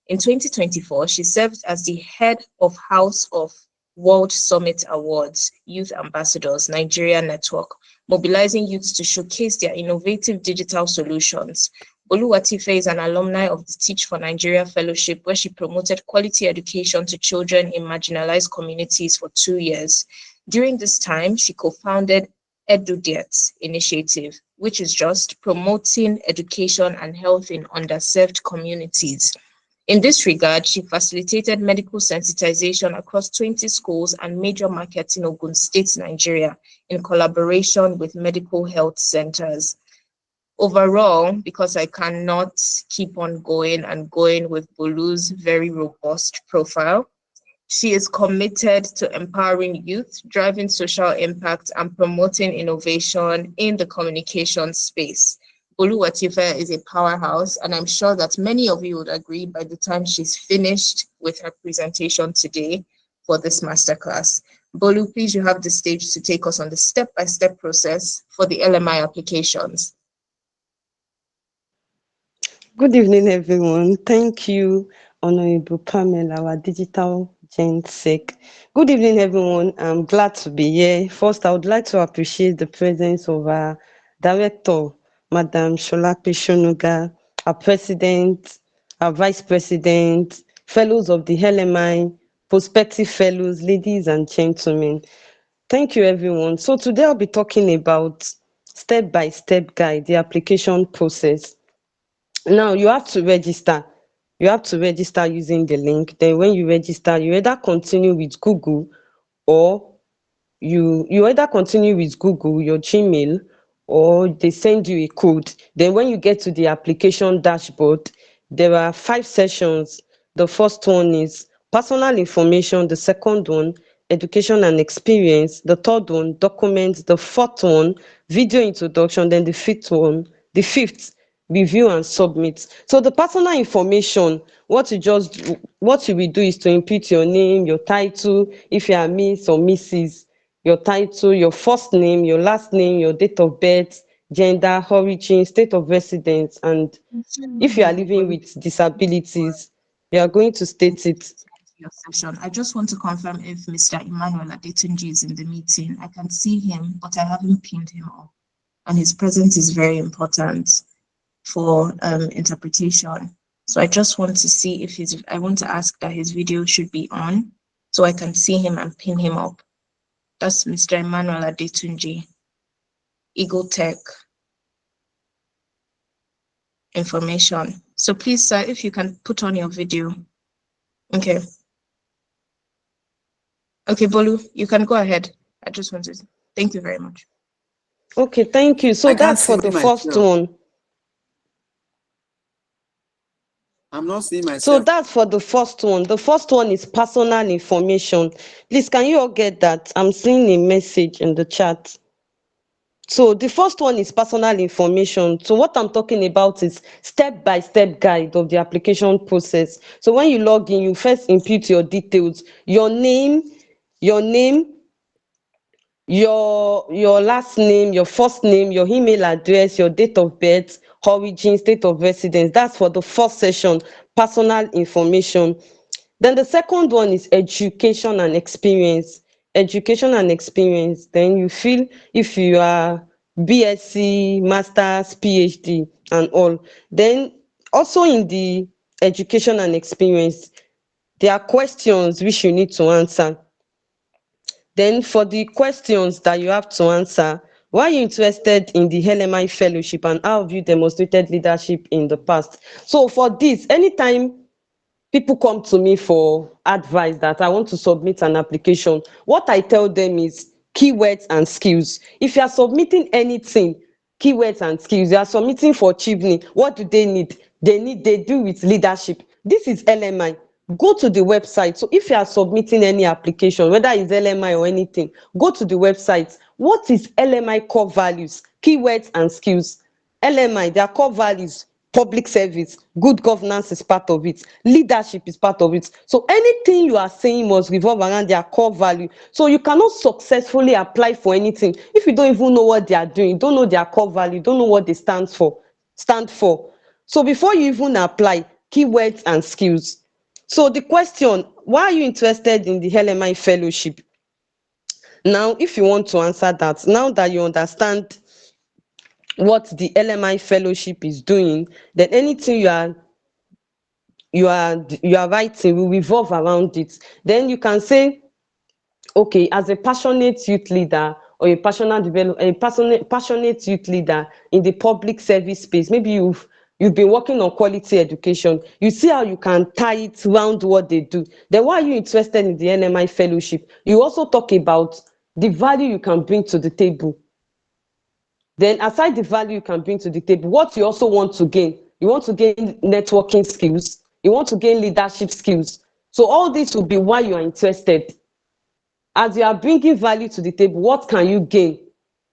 In 2024, she served as the head of House of World Summit Awards, Youth Ambassadors, Nigeria Network, mobilizing youths to showcase their innovative digital solutions. Bolu Atife is an alumni of the Teach for Nigeria Fellowship, where she promoted quality education to children in marginalized communities for 2 years. During this time, she co-founded EduDiet Initiative, which is just promoting education and health in underserved communities. In this regard, she facilitated medical sensitization across 20 schools and major markets in Ogun State, Nigeria, in collaboration with medical health centers. Overall, because I cannot keep on going and going with Bolu's very robust profile, she is committed to empowering youth, driving social impact, and promoting innovation in the communication space. Bolu Atife is a powerhouse, and I'm sure that many of you would agree by the time she's finished with her presentation today for this masterclass. Bolu, please, you have the stage to take us on the step-by-step process for the LMI applications. Good evening, everyone. Thank you, Honorable Pamela, our digital Gen Sec. Good evening, everyone. I'm glad to be here. First, I would like to appreciate the presence of our director, Madam Sholape Shonuga, our president, our vice president, fellows of the LMI, prospective fellows, ladies and gentlemen. Thank you, everyone. So today I'll be talking about step-by-step guide, the application process. Now you have to register. You have to register using the link. Then when you register, you either continue with Google, or you either continue with Google, your Gmail, or they send you a code. Then when you get to the application dashboard, there are 5 sessions. The first one is personal information. The second one, education and experience. The third one, documents. The fourth one, video introduction. Then the fifth, review and submit. So the personal information, what you will do is to input your name, your title, if you are Miss or Mrs., your title, your first name, your last name, your date of birth, gender, origin, state of residence, and if you are living with disabilities, you are going to state it. Your session. I just want to confirm if Mr. Emmanuel Adetunji is in the meeting. I can see him, but I haven't pinned him up, and his presence is very important for interpretation. So I just want to see if I want to ask that his video should be on so I can see him and pin him up. That's Mr. Emmanuel Adetunji, Eagle Tech information. So please, sir, if you can put on your video. Okay. Okay, Bolu, you can go ahead. I just wanted to thank you very much. Okay, thank you. So that's for the first one. I'm not seeing myself. So that's for the first one. The first one is personal information. Please, can you all get that? I'm seeing a message in the chat. So the first one is personal information. So what I'm talking about is step-by-step guide of the application process. So when you log in, you first input your details, your name, your last name, your first name, your email address, your date of birth, origin, state of residence. That's for the first session, personal information. Then the second one is education and experience. Education and experience. Then you feel if you are BSc, Masters, PhD, and all. Then also in the education and experience, there are questions which you need to answer. Then for the questions that you have to answer, why are you interested in the LMI fellowship and how have you demonstrated leadership in the past? So for this, anytime people come to me for advice that I want to submit an application, what I tell them is keywords and skills. If you are submitting anything, keywords and skills, you are submitting for Chibney, what do they need? They do with leadership. This is LMI. Go to the website. So if you are submitting any application, whether it's LMI or anything, go to the website. What is LMI core values? Keywords and skills. LMI, their core values: public service, good governance is part of it, leadership is part of it. So anything you are saying must revolve around their core value. So you cannot successfully apply for anything if you don't even know what they are doing, don't know their core value, don't know what they stand for. So before you even apply, keywords and skills. So the question, why are you interested in the LMI fellowship? Now, if you want to answer that, now that you understand what the LMI fellowship is doing, then anything you are writing will revolve around it. Then you can say, okay, as a passionate youth leader or a passionate youth leader in the public service space, maybe you've been working on quality education, you see how you can tie it around what they do. Then why are you interested in the LMI fellowship? You also talk about the value you can bring to the table. Then aside the value you can bring to the table, what you also want to gain. You want to gain networking skills. You want to gain leadership skills. So all this will be why you are interested. As you are bringing value to the table, what can you gain?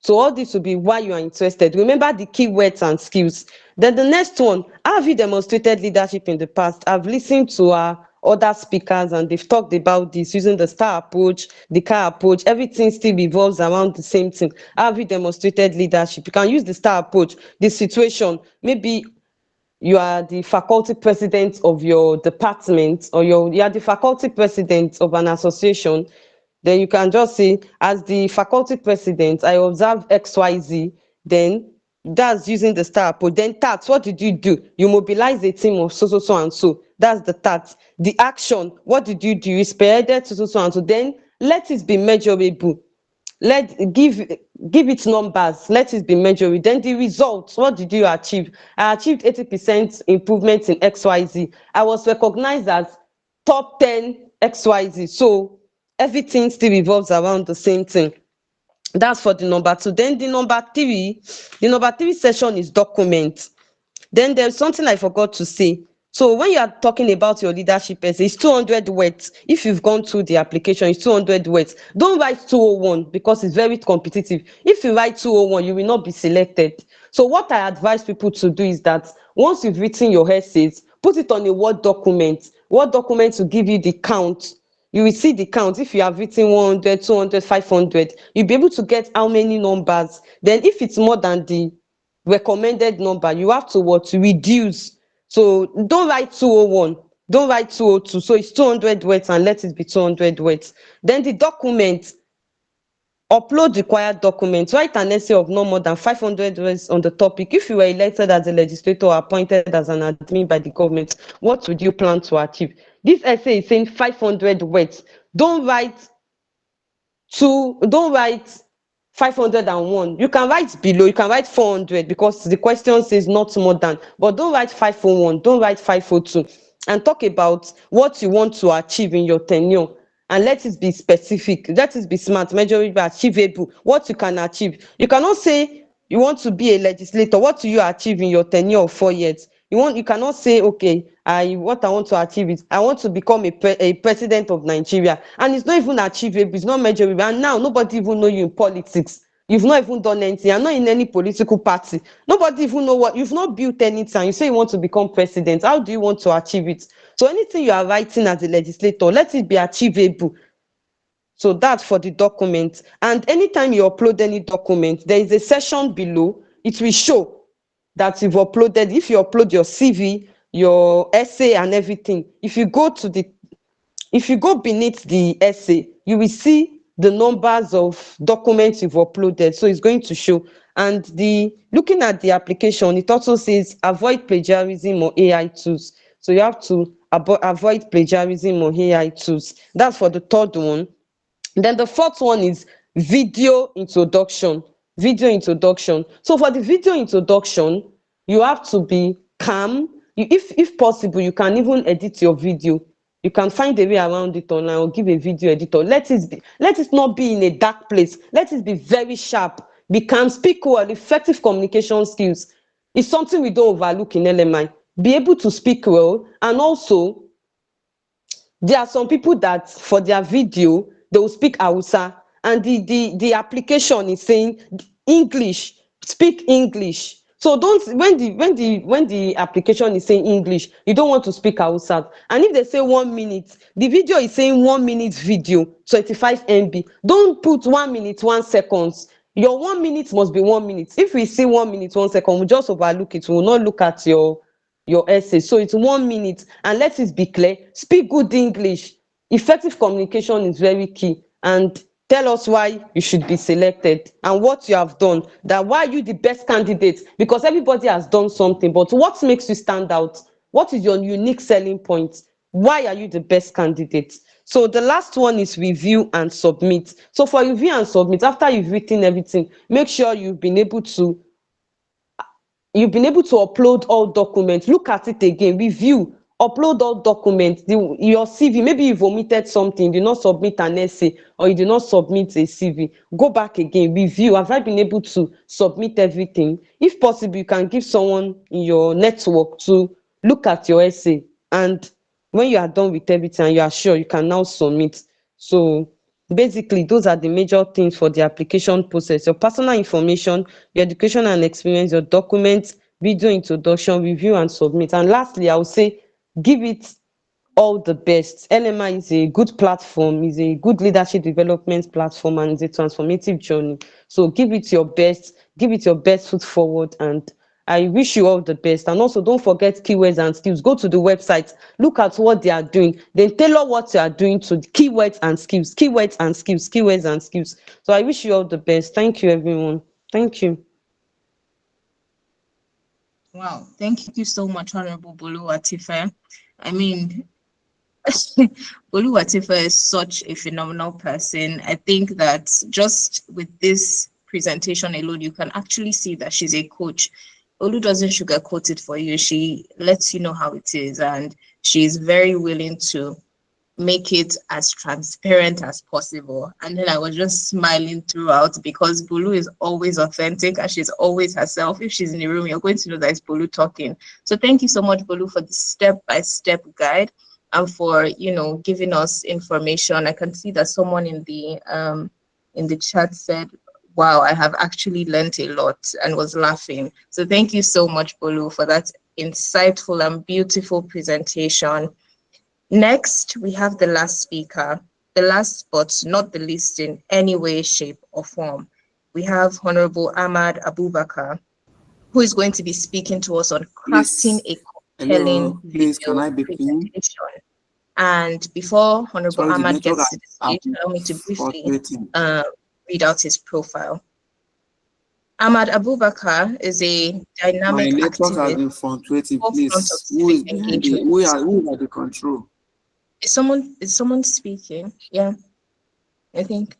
So all this will be why you are interested. Remember the keywords and skills. Then the next one, have you demonstrated leadership in the past? I've listened to other speakers and they've talked about this using the STAR approach, the CAR approach. Everything still revolves around the same thing. Have you demonstrated leadership? You can use the STAR approach, the situation. Maybe you are the faculty president of your department, or you are the faculty president of an association. Then you can just say, as the faculty president, I observe XYZ. Then that's using the STAR approach. Then TAT, what did you do? You mobilize a team of so and so. That's the TAT. The action, what did you do? You spearheaded so and so. Then let it be measurable. Give it numbers, let it be measurable. Then the results, what did you achieve? I achieved 80% improvement in XYZ. I was recognized as top 10 XYZ. So everything still revolves around the same thing. That's for the number 2. Then the number 3 session is document. Then there's something I forgot to say. So when you are talking about your leadership essay, it's 200 words. If you've gone through the application, it's 200 words. Don't write 201 because it's very competitive. If you write 201, you will not be selected. So what I advise people to do is that once you've written your essays, put it on a Word document. Word document will give you the count. You will see the count. If you have written 100, 200, 500, you'll be able to get how many numbers. Then if it's more than the recommended number, you have to reduce. So don't write 201, don't write 202. So it's 200 words and let it be 200 words. Then the document, upload required documents. Write an essay of no more than 500 words on the topic. If you were elected as a legislator or appointed as an admin by the government, what would you plan to achieve? This essay is saying 500 words. Don't write 501. You can write below, you can write 400 because the question says not more than, but don't write 501, don't write 502. And talk about what you want to achieve in your tenure. And let it be specific, let it be smart, measurable, achievable, what you can achieve. You cannot say you want to be a legislator, what do you achieve in your tenure of 4 years? You cannot say, okay, what I want to achieve is I want to become a president of Nigeria, and it's not even achievable, it's not measurable, and now nobody even know you in politics. You've not even done anything. You're not in any political party. Nobody even know what, you've not built anything. You say you want to become president. How do you want to achieve it? So anything you are writing as a legislator, let it be achievable. So that's for the document. And anytime you upload any document, there is a section below. It will show that you've uploaded. If you upload your CV, your essay and everything, if you go beneath the essay, you will see the numbers of documents you've uploaded. So it's going to show. And looking at the application, it also says avoid plagiarism or AI tools. So you have to avoid plagiarism or AI tools. That's for the third one. Then the fourth one is video introduction. Video introduction. So for the video introduction, you have to be calm. If possible, you can even edit your video. You can find a way around it online or give a video editor. Let it not be in a dark place. Let it be very sharp. Be calm, speak well. Effective communication skills is something we don't overlook in LMI. Be able to speak well. And also, there are some people that for their video, they will speak Hausa, and the application is saying English, speak English. So don't, when the application is saying English, you don't want to speak Hausa. And if they say 1 minute, the video is saying 1 minute video, 25 MB. Don't put 1 minute, 1 second. Your 1 minute must be 1 minute. If we see 1 minute, 1 second, we just overlook it. We will not look at your essay. So it's 1 minute, and let it be clear. Speak good English. Effective communication is very key. And tell us why you should be selected and what you have done. That why are you the best candidate? Because everybody has done something, but what makes you stand out? What is your unique selling point? Why are you the best candidate? So the last one is review and submit. So for review and submit, after you've written everything, make sure you've been able to upload all documents. Look at it again, review, upload all documents. Your CV, maybe you've omitted something, you did not submit an essay, or you did not submit a CV. Go back again, review. Have I been able to submit everything? If possible, you can give someone in your network to look at your essay. And when you are done with everything and you are sure, you can now submit. So basically, those are the major things for the application process: your personal information, your education and experience, your documents, video introduction, review and submit. And lastly, I would say give it all the best. LMI is a good platform, is a good leadership development platform, and it's a transformative journey. So give it your best foot forward, and I wish you all the best. And also, don't forget keywords and skills. Go to the website, look at what they are doing, then tailor what you are doing to keywords and skills, keywords and skills, keywords and skills. So I wish you all the best. Thank you, everyone. Thank you. Wow, thank you so much, Honorable Bolu Atife. I mean, Bolu Atife is such a phenomenal person. I think that just with this presentation alone, you can actually see that she's a coach. Olu doesn't sugarcoat it for you. She lets you know how it is, and she's very willing to make it as transparent as possible. And then I was just smiling throughout, because Bolu is always authentic and she's always herself. If she's in the room, you're going to know that it's Bolu talking. So thank you so much, Bolu, for the step-by-step guide and for, you know, giving us information. I can see that someone in the chat said, wow, I have actually learned a lot, and was laughing. So thank you so much, Bolu, for that insightful and beautiful presentation. Next, we have the last speaker, the last but not the least in any way, shape, or form. We have Honorable Ahmad Abubakar, who is going to be speaking to us on crafting a compelling video presentation. And before Honorable Ahmad gets to the stage, allow me to briefly read out his profile. Ahmad Abubakar is a dynamic activist. Please. Who is behind it? Who are the control? Is someone speaking? Yeah, I think.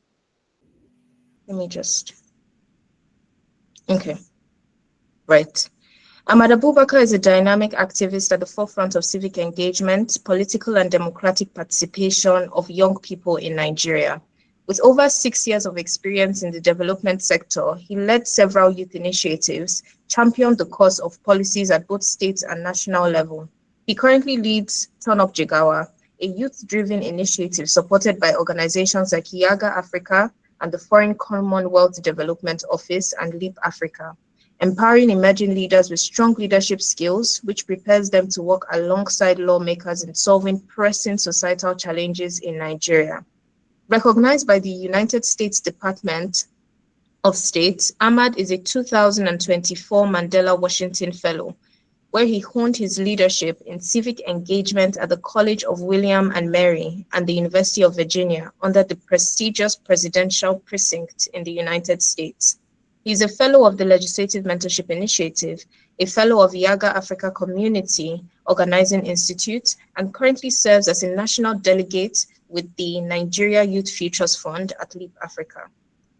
Let me just. Okay. Right. Ahmad Abubakar is a dynamic activist at the forefront of civic engagement, political and democratic participation of young people in Nigeria. With over 6 years of experience in the development sector, he led several youth initiatives, championed the cause of policies at both state and national level. He currently leads Turn Up Jigawa, a youth-driven initiative supported by organizations like Yaga Africa and the Foreign Commonwealth Development Office and LEAP Africa, empowering emerging leaders with strong leadership skills, which prepares them to work alongside lawmakers in solving pressing societal challenges in Nigeria. Recognized by the United States Department of State, Ahmad is a 2024 Mandela Washington Fellow, where he honed his leadership in civic engagement at the College of William and Mary and the University of Virginia under the prestigious Presidential Precinct in the United States. He is a fellow of the Legislative Mentorship Initiative, a fellow of Yaga Africa Community Organizing Institute, and currently serves as a national delegate with the Nigeria Youth Futures Fund at LEAP Africa.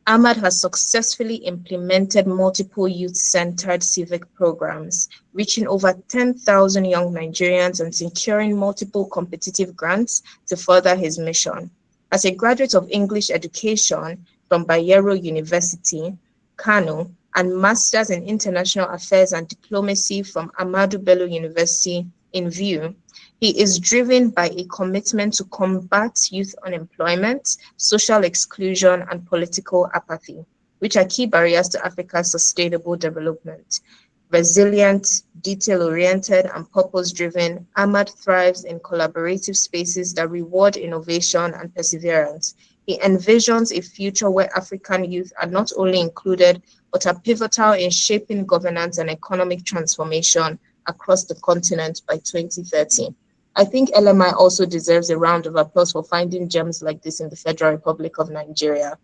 Ahmad has successfully implemented multiple youth-centered civic programs, reaching over 10,000 young Nigerians and securing multiple competitive grants to further his mission. As a graduate of English education from Bayero University, Kano, and Masters in International Affairs and Diplomacy from Ahmadu Bello University in VIEW, he is driven by a commitment to combat youth unemployment, social exclusion, and political apathy, which are key barriers to Africa's sustainable development. Resilient, detail-oriented, and purpose-driven, Ahmad thrives in collaborative spaces that reward innovation and perseverance. He envisions a future where African youth are not only included, but are pivotal in shaping governance and economic transformation across the continent by 2030. I think LMI also deserves a round of applause for finding gems like this in the Federal Republic of Nigeria.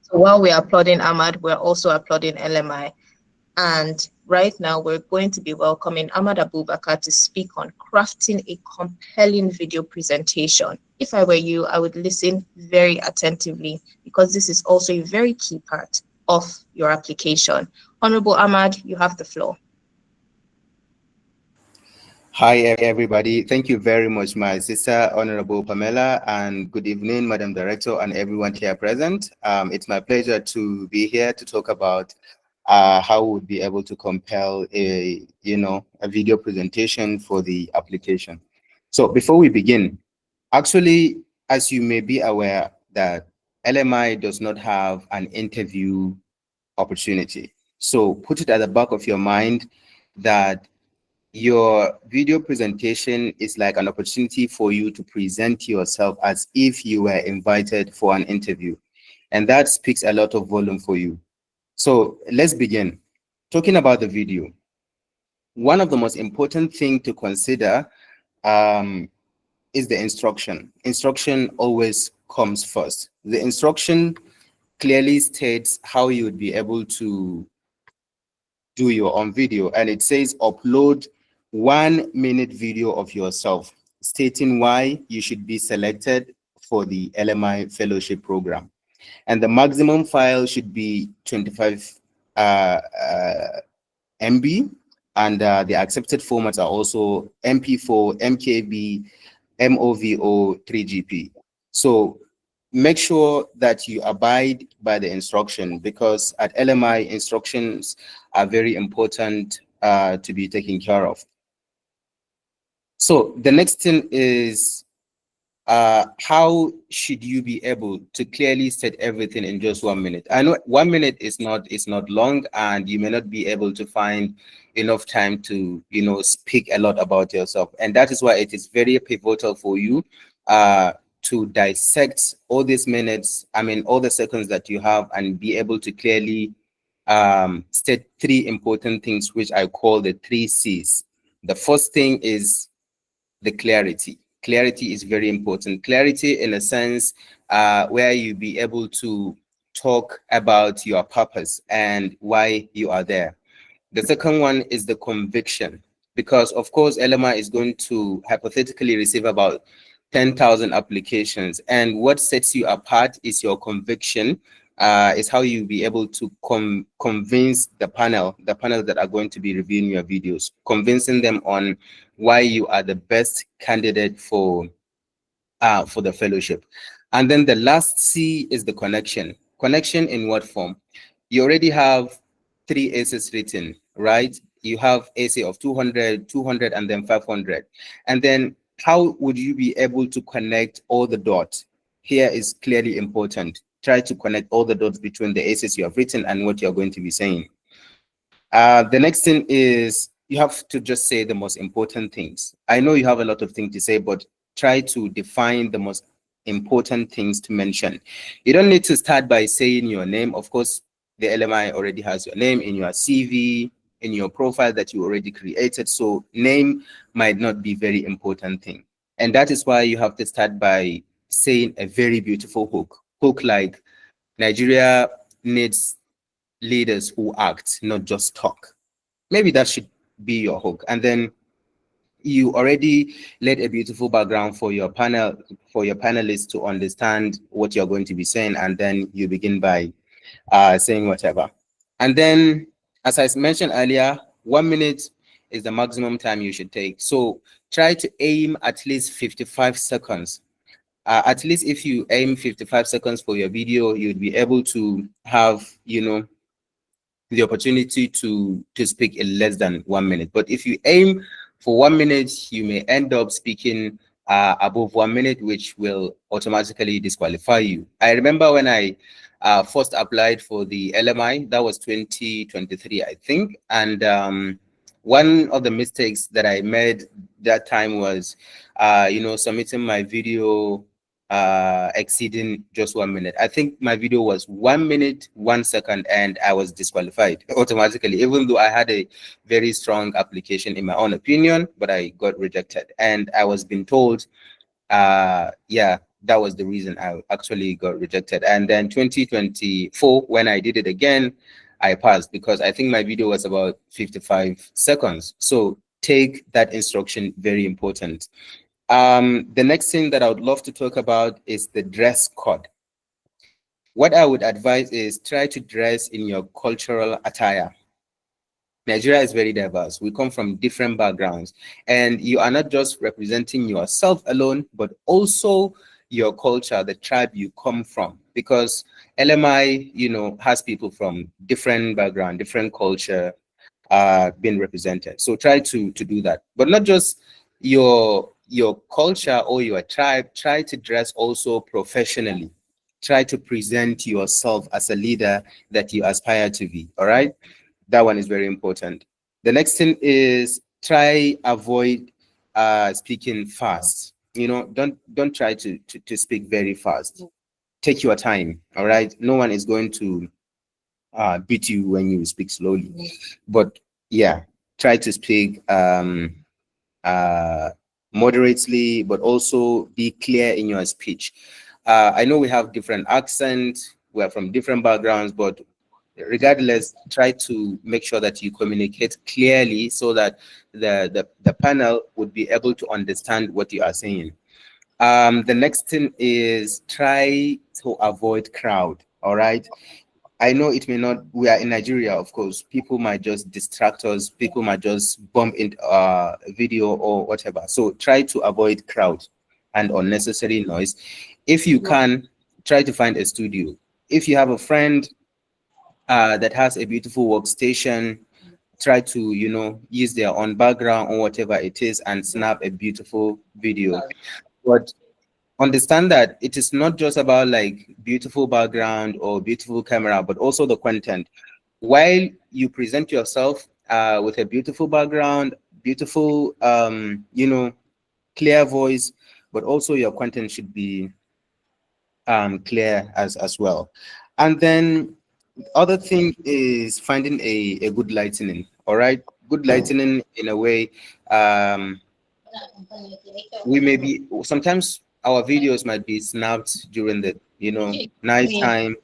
So while we're applauding Ahmad, we're also applauding LMI. And right now, we're going to be welcoming Ahmad Abubakar to speak on crafting a compelling video presentation. If I were you, I would listen very attentively because this is also a very key part of your application. Honorable Ahmad, you have the floor. Hi, everybody. Thank you very much, my sister, Honorable Pamela, and good evening, Madam Director, and everyone here present. It's my pleasure to be here to talk about how we would be able to compile a video presentation for the application. So before we begin, actually, as you may be aware, that LMI does not have an interview opportunity. So put it at the back of your mind that your video presentation is like an opportunity for you to present yourself as if you were invited for an interview. And that speaks a lot of volume for you. So let's begin. Talking about the video, one of the most important things to consider is the instruction. Instruction always comes first. The instruction clearly states how you would be able to do your own video, and it says upload 1-minute video of yourself stating why you should be selected for the LMI fellowship program. And the maximum file should be 25 MB, and the accepted formats are also MP4, MKB, MOVO, 3GP. So make sure that you abide by the instruction, because at LMI, instructions are very important to be taken care of. So the next thing is how should you be able to clearly state everything in just 1 minute? I know 1 minute is not long, and you may not be able to find enough time to speak a lot about yourself, and that is why it is very pivotal for you to dissect all these minutes, all the seconds that you have, and be able to clearly state 3 important things, which I call the 3 C's. The first thing is the clarity. Clarity is very important. Clarity in a sense where you be able to talk about your purpose and why you are there. The second one is the conviction, because of course LMI is going to hypothetically receive about 10,000 applications, and what sets you apart is your conviction, is how you be able to convince the panel that are going to be reviewing your videos, convincing them on why you are the best candidate for the fellowship. And then the last C is the connection. Connection in what form? You already have 3 essays written, right? You have essay of 200, 200, and then 500. And then how would you be able to connect all the dots? Here is clearly important try to connect all the dots between the essays you have written and what you're going to be saying. The next thing is you have to just say the most important things. I know you have a lot of things to say, but try to define the most important things to mention. You don't need to start by saying your name. Of course, the LMI already has your name in your CV, in your profile that you already created. So name might not be very important thing. And that is why you have to start by saying a very beautiful hook. Hook like Nigeria needs leaders who act, not just talk. Maybe that should be your hook. And then you already laid a beautiful background for your panel, for your panelists to understand what you're going to be saying. And then you begin by saying whatever. And then, as I mentioned earlier, 1 minute is the maximum time you should take. So try to aim at least 55 seconds. At least if you aim 55 seconds for your video, you'd be able to have, the opportunity to speak in less than 1 minute. But if you aim for 1 minute, you may end up speaking above 1 minute, which will automatically disqualify you. I remember when I first applied for the LMI, that was 2023, I think. And one of the mistakes that I made that time was, submitting my video exceeding just 1 minute. I think my video was 1 minute, 1 second, and I was disqualified automatically, even though I had a very strong application in my own opinion, but I got rejected. And I was being told, yeah, that was the reason I actually got rejected. And then 2024, when I did it again, I passed because I think my video was about 55 seconds. So take that instruction, very important. The next thing that I would love to talk about is the dress code. What I would advise is try to dress in your cultural attire. Nigeria is very diverse. We come from different backgrounds, and you are not just representing yourself alone, but also your culture, the tribe you come from, because LMI, has people from different background, different culture, being represented. So try to do that, but not just your culture or your tribe. Try to dress also professionally. Try to present yourself as a leader that you aspire to be. All right, that one is very important. The next thing is try avoid speaking fast. Don't try to speak very fast. Take your time. All right, no one is going to beat you when you speak slowly, but yeah, try to speak moderately, but also be clear in your speech. I know we have different accents, we are from different backgrounds, but regardless, try to make sure that you communicate clearly so that the panel would be able to understand what you are saying. The next thing is try to avoid crowd. All right, I know it may not, we are in Nigeria, of course, people might just distract us, people might just bump into a video or whatever. So try to avoid crowd and unnecessary noise. If you can, try to find a studio. If you have a friend that has a beautiful workstation, try to, use their own background or whatever it is and snap a beautiful video. But understand that it is not just about like beautiful background or beautiful camera, but also the content. While you present yourself with a beautiful background, beautiful, clear voice, but also your content should be clear as well. And then other thing is finding a good lightning. All right, good lightning in a way. We may be, sometimes our videos might be snapped during the night time,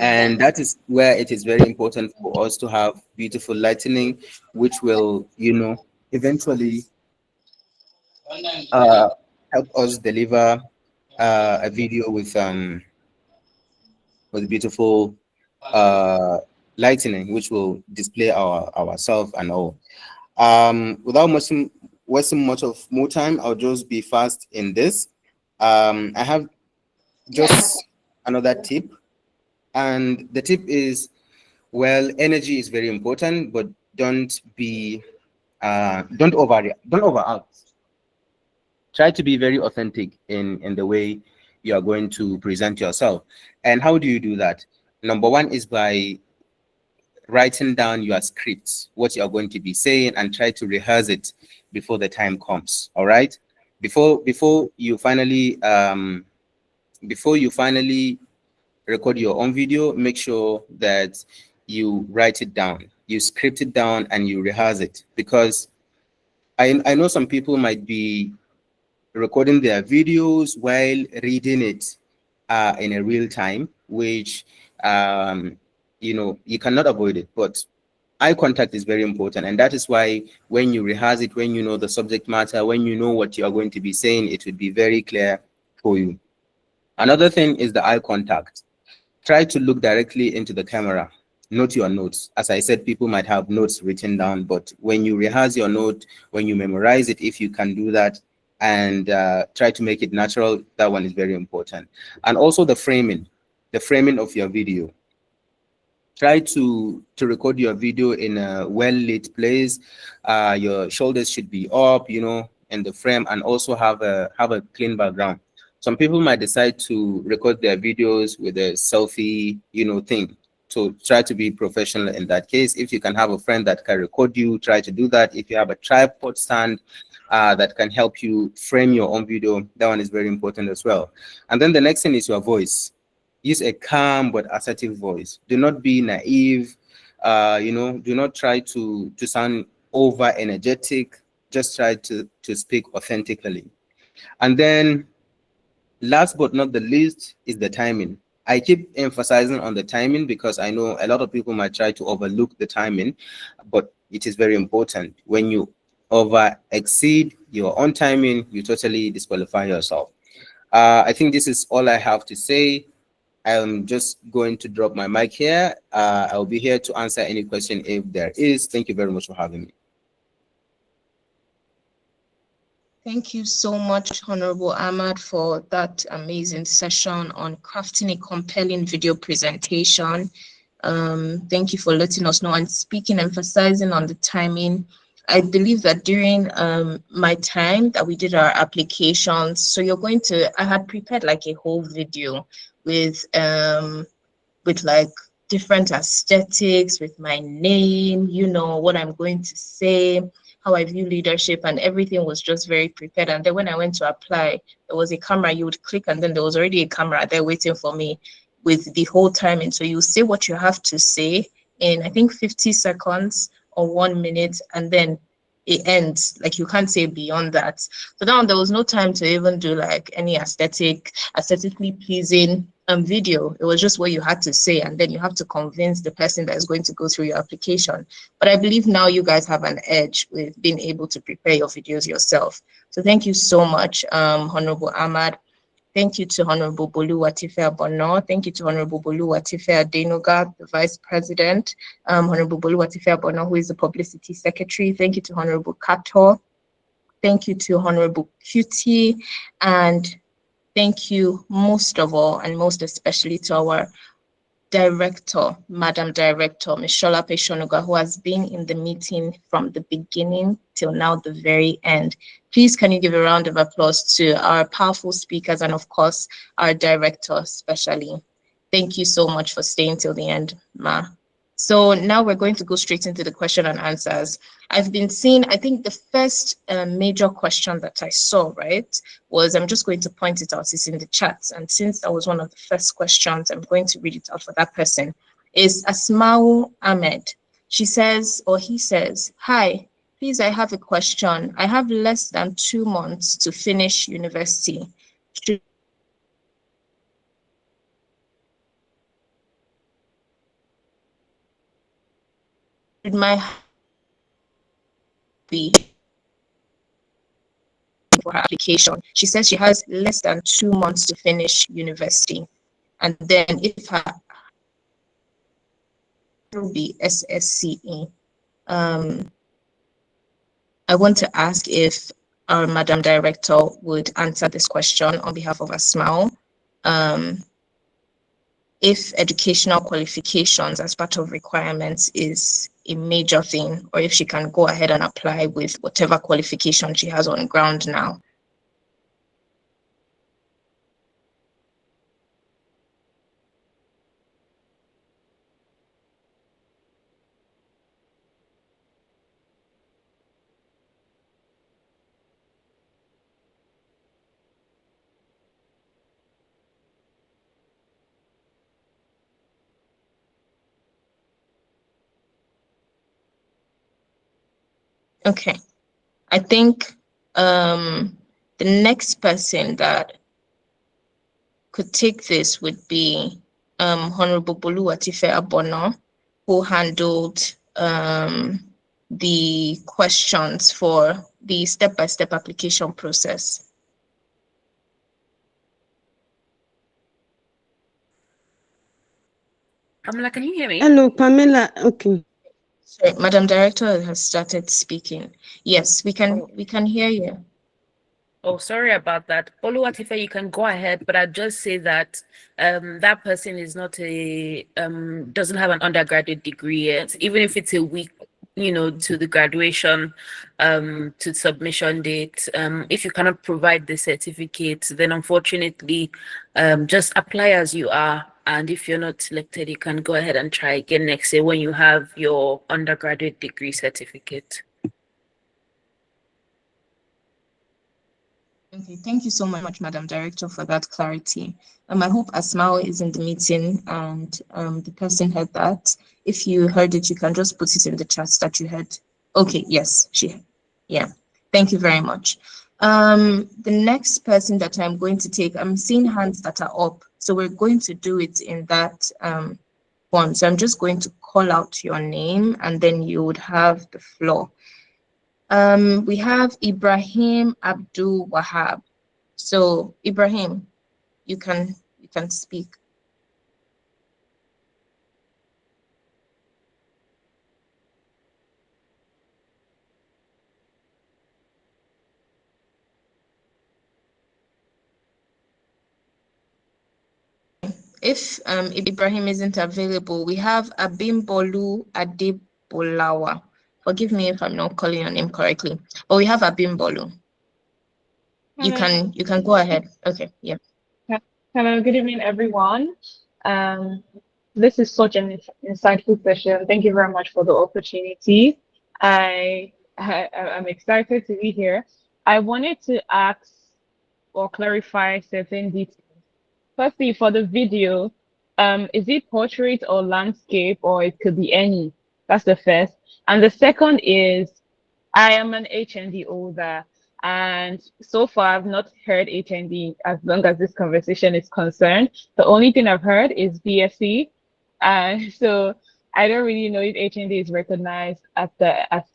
and that is where it is very important for us to have beautiful lightning, which will eventually help us deliver a video with beautiful lightning, which will display ourselves and all. Without wasting much of more time, I'll just be fast in this. I have just another tip, and the tip is, well, energy is very important, but don't overact. Try to be very authentic in the way you are going to present yourself. And how do you do that? Number one is by writing down your scripts, what you're going to be saying, and try to rehearse it before the time comes. All right. Before you finally record your own video, make sure that you write it down, you script it down, and you rehearse it. Because I know some people might be recording their videos while reading it in a real time, which you cannot avoid it. But eye contact is very important, and that is why when you rehearse it, when you know the subject matter, when you know what you are going to be saying, it would be very clear for you. Another thing is the eye contact. Try to look directly into the camera. Note your notes. As I said, people might have notes written down, but when you rehearse your note, when you memorize it, if you can do that, and try to make it natural, that one is very important. And also the framing of your video. Try to record your video in a well-lit place. Your shoulders should be up, in the frame, and also have a clean background. Some people might decide to record their videos with a selfie, thing. So try to be professional in that case. If you can have a friend that can record you, try to do that. If you have a tripod stand that can help you frame your own video, that one is very important as well. And then the next thing is your voice. Use a calm but assertive voice. Do not be naive. Do not try to sound over energetic. Just try to speak authentically. And then last but not the least is the timing. I keep emphasizing on the timing because I know a lot of people might try to overlook the timing, but it is very important. When you over exceed your own timing, you totally disqualify yourself. I think this is all I have to say. I'm just going to drop my mic here. I'll be here to answer any question if there is. Thank you very much for having me. Thank you so much, Honorable Ahmad, for that amazing session on crafting a compelling video presentation. Thank you for letting us know and emphasizing on the timing. I believe that during my time that we did our applications, so I had prepared like a whole video with like different aesthetics, with my name, what I'm going to say, how I view leadership, and everything was just very prepared. And then when I went to apply, there was a camera, you would click, and then there was already a camera there waiting for me with the whole timing. So you say what you have to say in, I think, 50 seconds or 1 minute, and then it ends. Like, you can't say beyond that. So now there was no time to even do like any aesthetically pleasing video. It was just what you had to say, and then you have to convince the person that is going to go through your application. But I believe now you guys have an edge with being able to prepare your videos yourself. So thank you so much, Honorable Ahmad. Thank you to Honorable Bolu Watife-Abono. Thank you to Honorable Bolu Watife-Adenoga, the Vice President. Honorable Bolu Watife-Abono, who is the Publicity Secretary. Thank you to Honorable Kato. Thank you to Honorable QT. And thank you most of all, and most especially, to our Director, Madam Director, Ms. Shola Peshonuga, who has been in the meeting from the beginning till now, the very end. Please, can you give a round of applause to our powerful speakers and, of course, our director especially. Thank you so much for staying till the end, Ma. So now we're going to go straight into the question and answers. I've been seeing, I think the first major question that I saw, right, was, I'm just going to point it out, it's in the chat. And since that was one of the first questions, I'm going to read it out for that person, is Asmau Ahmed. She says, or he says, hi, please, I have a question. I have less than 2 months to finish university. Should my be for her application? She says she has less than 2 months to finish university, and then if her will be SSCE. I want to ask if our Madam Director would answer this question on behalf of Asmao. If educational qualifications as part of requirements is a major thing, or if she can go ahead and apply with whatever qualification she has on ground now. Okay. I think the next person that could take this would be Honorable Boluwatife Abono, who handled the questions for the step-by-step application process. Pamela, can you hear me? Hello, Pamela. Okay. Sorry, Madam Director has started speaking. Yes, we can hear you. Oh, sorry about that. Oluwatife, you can go ahead, but I'd just say that that person is not a doesn't have an undergraduate degree yet, even if it's a week, to the graduation, to submission date. If you cannot provide the certificate, then unfortunately, just apply as you are. And if you're not selected, you can go ahead and try again next year when you have your undergraduate degree certificate. Okay, thank you so much, Madam Director, for that clarity. I hope Asmao is in the meeting and the person heard that. If you heard it, you can just put it in the chat that you heard. Okay, yes, yeah. Thank you very much. The next person that I'm going to take, I'm seeing hands that are up, so we're going to do it in that form. So I'm just going to call out your name and then you would have the floor. We have Ibrahim Abdul Wahab. So Ibrahim, you can speak. If Ibrahim isn't available, we have Abimbolu Adebolawa. Forgive me if I'm not calling your name correctly, but we have Abimbolu. You can go ahead. Okay, yeah. Hello, good evening, everyone. This is such an insightful session. Thank you very much for the opportunity. I'm excited to be here. I wanted to ask or clarify certain details. Firstly, for the video, is it portrait or landscape, or it could be any? That's the first. And the second is, I am an HND holder, and so far I've not heard HND as long as this conversation is concerned. The only thing I've heard is BSc, so I don't really know if HND is recognized as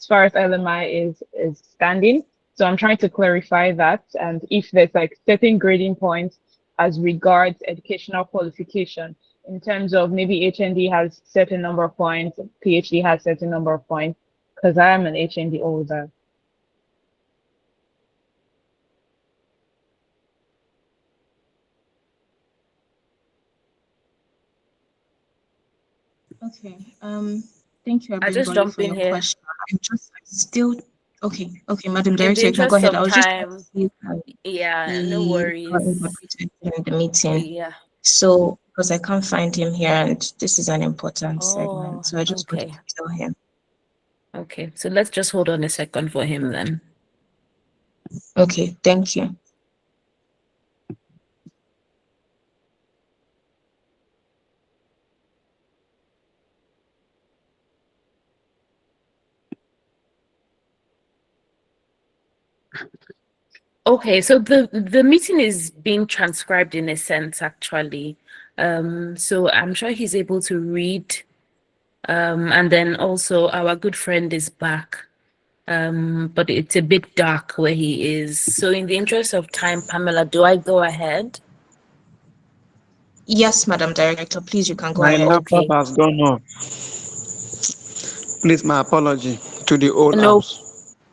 far as LMI is standing. So I'm trying to clarify that, and if there's like certain grading points as regards educational qualification, in terms of maybe HND has certain number of points, PhD has certain number of points, because I am an HND holder. Okay. Thank you, I just Abimbolu, jump for in your here. question. I'm just still okay, Madam In the Director, you can go interest ahead. of I was just time, yeah, no he got worries. incorporated in the meeting. Yeah. So, because I can't find him here, and this is an important segment, Oh, so I just wanted okay. to tell him. Okay, so let's just hold on a second for him then. Okay, thank you. Okay, so the meeting is being transcribed in a sense, actually. So I'm sure he's able to read. And then also our good friend is back. But it's a bit dark where he is. So in the interest of time, Pamela, do I go ahead? Yes, Madam Director, please, you can go My ahead. laptop has gone off. Please, my apology to the old No, house.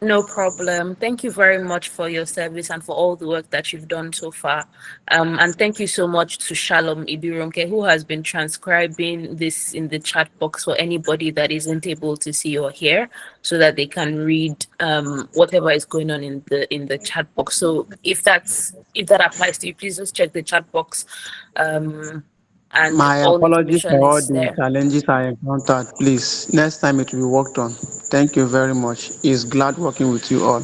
no problem. Thank you very much for your service and for all the work that you've done so far. And thank you so much to Shalom Ibirunke, who has been transcribing this in the chat box for anybody that isn't able to see or hear, so that they can read whatever is going on in the chat box. So if that applies to you, please just check the chat box. And My all apologies information for all is the there. challenges I encountered. Please, next time it will be worked on. Thank you very much. It's glad working with you all.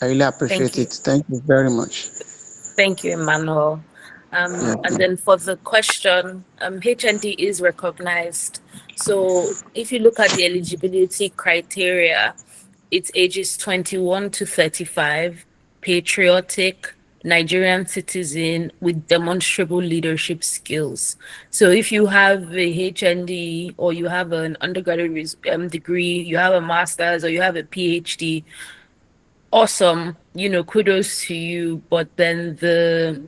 I really appreciate Thank you. it. Thank you very much. Thank you, Emmanuel. Yeah. And then for the question, HND is recognized. So if you look at the eligibility criteria, It's ages 21 to 35, patriotic, Nigerian citizen with demonstrable leadership skills. So if you have a HND or you have an undergraduate degree, you have a master's or you have a PhD, awesome, kudos to you. But then the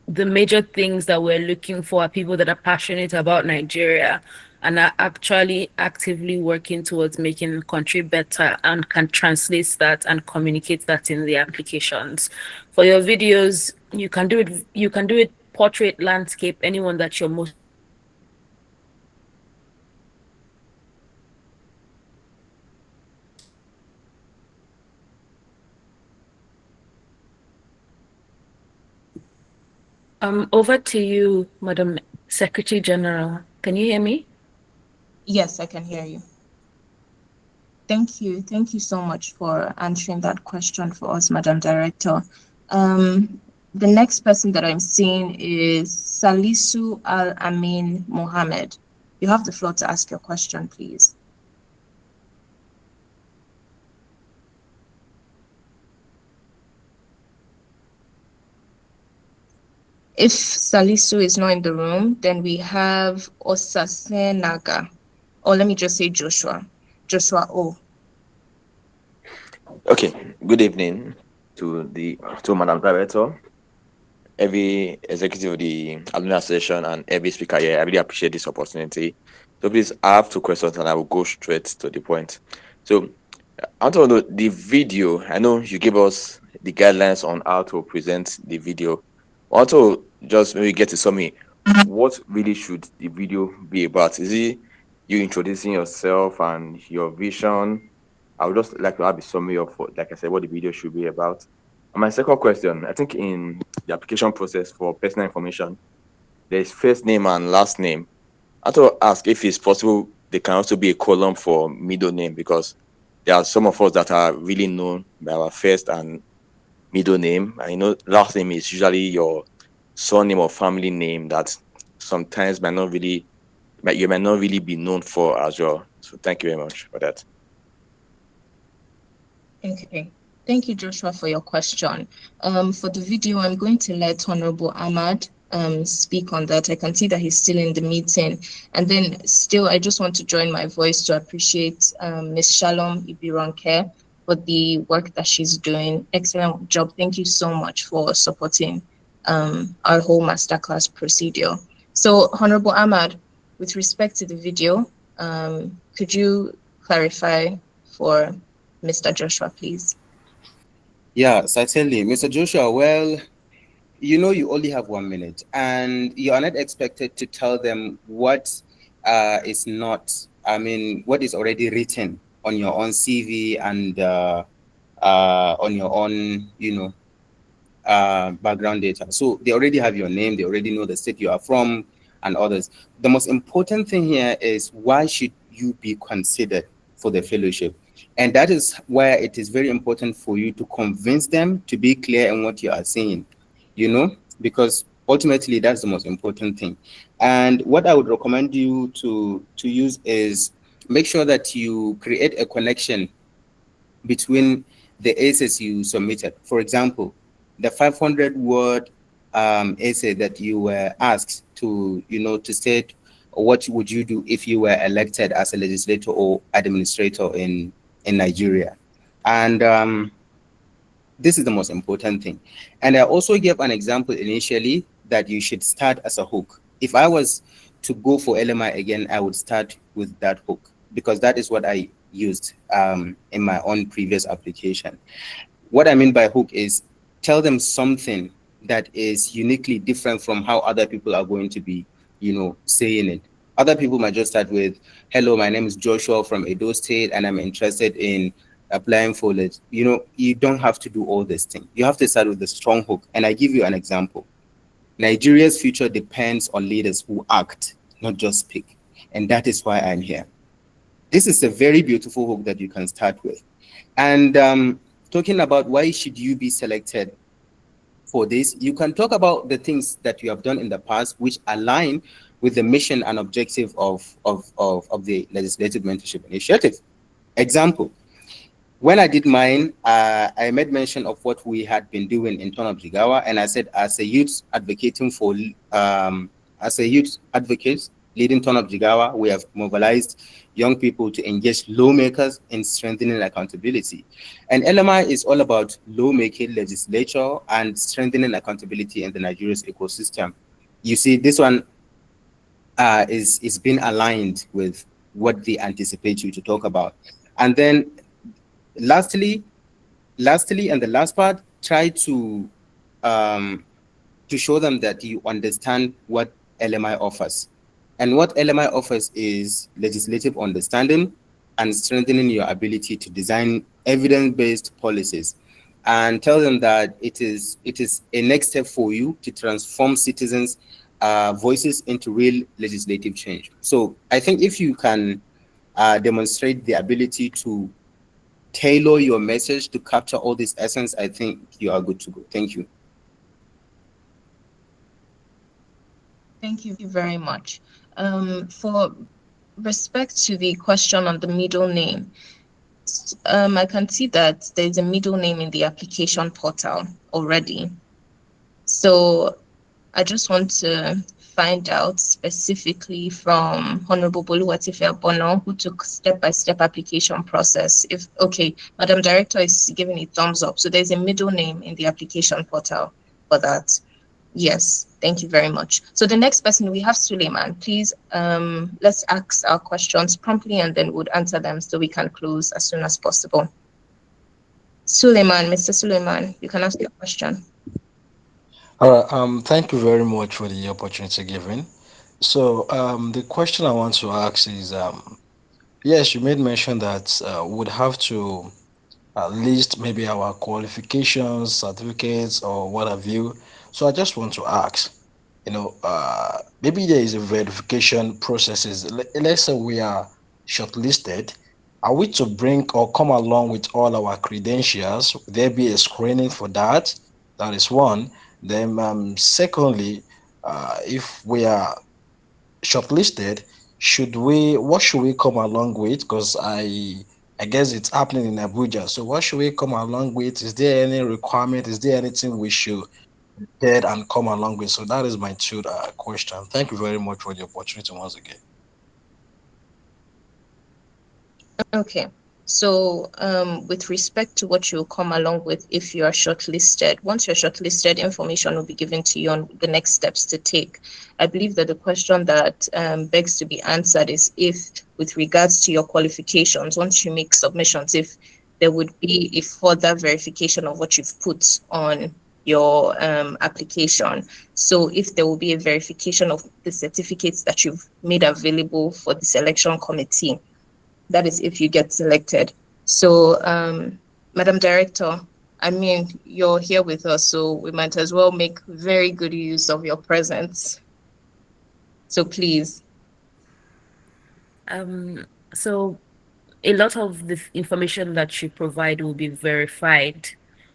major things that we're looking for are people that are passionate about Nigeria and are actually actively working towards making the country better and can translate that and communicate that in the applications. For your videos, you can do it portrait, landscape, anyone that you're most over to you, Madam Secretary General. Can you hear me? Yes, I can hear you. Thank you. Thank you so much for answering that question for us, Madam Director. The next person that I'm seeing is Salisu Al-Amin Mohammed. You have the floor to ask your question, please. If Salisu is not in the room, then we have Osase Naga. Or let me just say Joshua. Joshua O. Okay, good evening to Madam Director, every executive of the Alumni Association, and every speaker here. I really appreciate this opportunity. So please, I have two questions and I will go straight to the point. So I want to know the video. I know you gave us the guidelines on how to present the video. I want to just maybe get to summary. What really should the video be about? Is it you introducing yourself and your vision? I would just like to have a summary of, like I said, what the video should be about. And my second question, I think in the application process for personal information, there's first name and last name. I want to ask if it's possible there can also be a column for middle name, because there are some of us that are really known by our first and middle name. I know last name is usually your surname or family name that sometimes you might not really be known for as well. So thank you very much for that. Okay. Thank you, Joshua, for your question. For the video, I'm going to let Honorable Ahmad speak on that. I can see that he's still in the meeting. And then still, I just want to join my voice to appreciate Ms. Shalom Ibironke for the work that she's doing. Excellent job. Thank you so much for supporting our whole masterclass procedure. So, Honorable Ahmad, with respect to the video, could you clarify for Mr. Joshua, please? Yeah, certainly. Mr. Joshua, well, you only have 1 minute and you are not expected to tell them what is not, what is already written on your own CV and on your own, background data. So they already have your name, they already know the state you are from and others. The most important thing here is why should you be considered for the fellowship? And that is where it is very important for you to convince them to be clear in what you are saying, because ultimately that's the most important thing. And what I would recommend you to use is make sure that you create a connection between the essays you submitted. For example, the 500-word essay that you were asked to, to state what would you do if you were elected as a legislator or administrator in Nigeria. And this is the most important thing. And I also gave an example initially that you should start as a hook. If I was to go for LMI again, I would start with that hook because that is what I used in my own previous application. What I mean by hook is tell them something that is uniquely different from how other people are going to be, saying it. Other people might just start with, hello, my name is Joshua from Edo State, and I'm interested in applying for it. You don't have to do all this thing. You have to start with a strong hook. And I give you an example. Nigeria's future depends on leaders who act, not just speak. And that is why I'm here. This is a very beautiful hook that you can start with. And talking about why should you be selected for this, you can talk about the things that you have done in the past which align with the mission and objective of the Legislative Mentorship Initiative. Example, when I did mine, I made mention of what we had been doing in Ton of Jigawa, and I said, as a youth advocating for, as a youth advocate leading Ton of Jigawa, we have mobilized young people to engage lawmakers in strengthening accountability. And LMI is all about lawmaking, legislature, and strengthening accountability in the Nigeria's ecosystem. You see, this one is being aligned with what they anticipate you to talk about. And then lastly, and the last part, try to show them that you understand what LMI offers. And what LMI offers is legislative understanding and strengthening your ability to design evidence-based policies, and tell them that it is a next step for you to transform citizens' voices into real legislative change. So I think if you can demonstrate the ability to tailor your message to capture all this essence, I think you are good to go. Thank you. Thank you very much. For respect to the question on the middle name, I can see that there's a middle name in the application portal already. So I just want to find out specifically from Honorable Boluwatife Bono, who took step-by-step application process. If, okay, Madam Director is giving a thumbs up. So there's a middle name in the application portal for that. Yes, thank you very much. So the next person, we have Suleiman. Please, let's ask our questions promptly and then we'll answer them so we can close as soon as possible. Suleiman, Mr. Suleiman, you can ask your question. All right. Thank you very much for the opportunity given. So, the question I want to ask is, yes, you made mention that we would have to list maybe our qualifications, certificates, or what have you. So, I just want to ask, maybe there is a verification processes. Let's say we are shortlisted. Are we to bring or come along with all our credentials? Will there be a screening for that? That is one. Then, secondly, if we are shortlisted, what should we come along with? Because I guess it's happening in Abuja. So, what should we come along with? Is there any requirement? Is there anything we should get and come along with? So, that is my two question. Thank you very much for the opportunity once again. Okay. So, with respect to what you'll come along with if you are shortlisted, once you're shortlisted, information will be given to you on the next steps to take. I believe that the question that begs to be answered is if, with regards to your qualifications, once you make submissions, if there would be a further verification of what you've put on your application. So if there will be a verification of the certificates that you've made available for the selection committee. That is if you get selected. So, Madam Director, I mean, you're here with us, so we might as well make very good use of your presence. So please. So a lot of the information that you provide will be verified.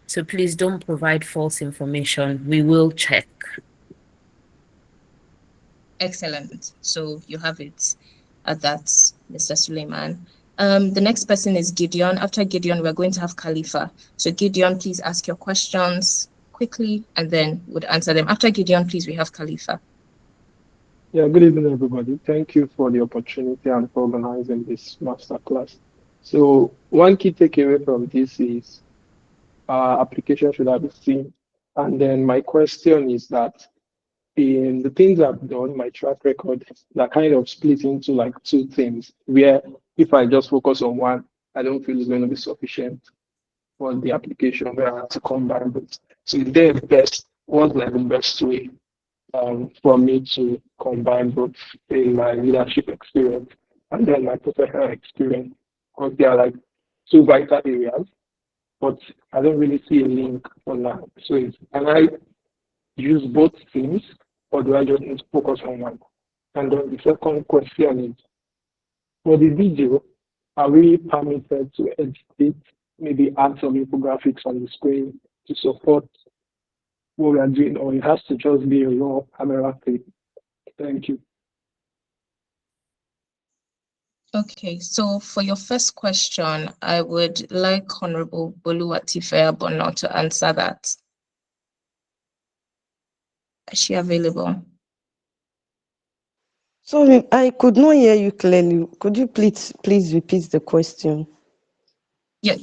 So please don't provide false information. We will check. Excellent. So you have it at that, Mr. Suleiman. The next person is Gideon. After Gideon, we're going to have Khalifa. So Gideon, please ask your questions quickly and then would answer them. After Gideon, please, we have Khalifa. Yeah, good evening, everybody. Thank you for the opportunity and for organizing this masterclass. So one key takeaway from this is our application should have been seen. And then my question is that in the things I've done, my track record, that kind of split into like two things, where if I just focus on one, I don't feel it's going to be sufficient for the application where I have to combine both. So is there the best, what's like the best way for me to combine both in my leadership experience and then my professional experience? Because they are like two vital areas, but I don't really see a link for now. So can I use both things, or do I just need to focus on one? And then the second question is, for the video, are we permitted to edit, maybe add some infographics on the screen to support what we are doing, or it has to just be a raw camera clip? Thank you. Okay, so for your first question, I would like Honorable Boluwatife Abono to answer that. Is she available? Sorry, I could not hear you clearly. Could you please repeat the question? Yeah,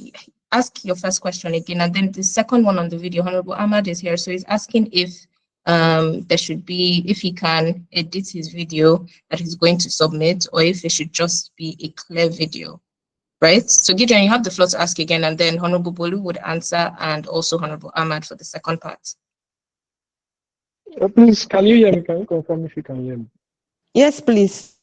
ask your first question again, and then the second one on the video, Honorable Ahmad is here, so he's asking if there should be, if he can edit his video that he's going to submit, or if it should just be a clear video, right? So Gideon, you have the floor to ask again, and then Honorable Bolu would answer, and also Honorable Ahmad for the second part. Please, can you hear me? Can you confirm if you can hear me? Yes, please.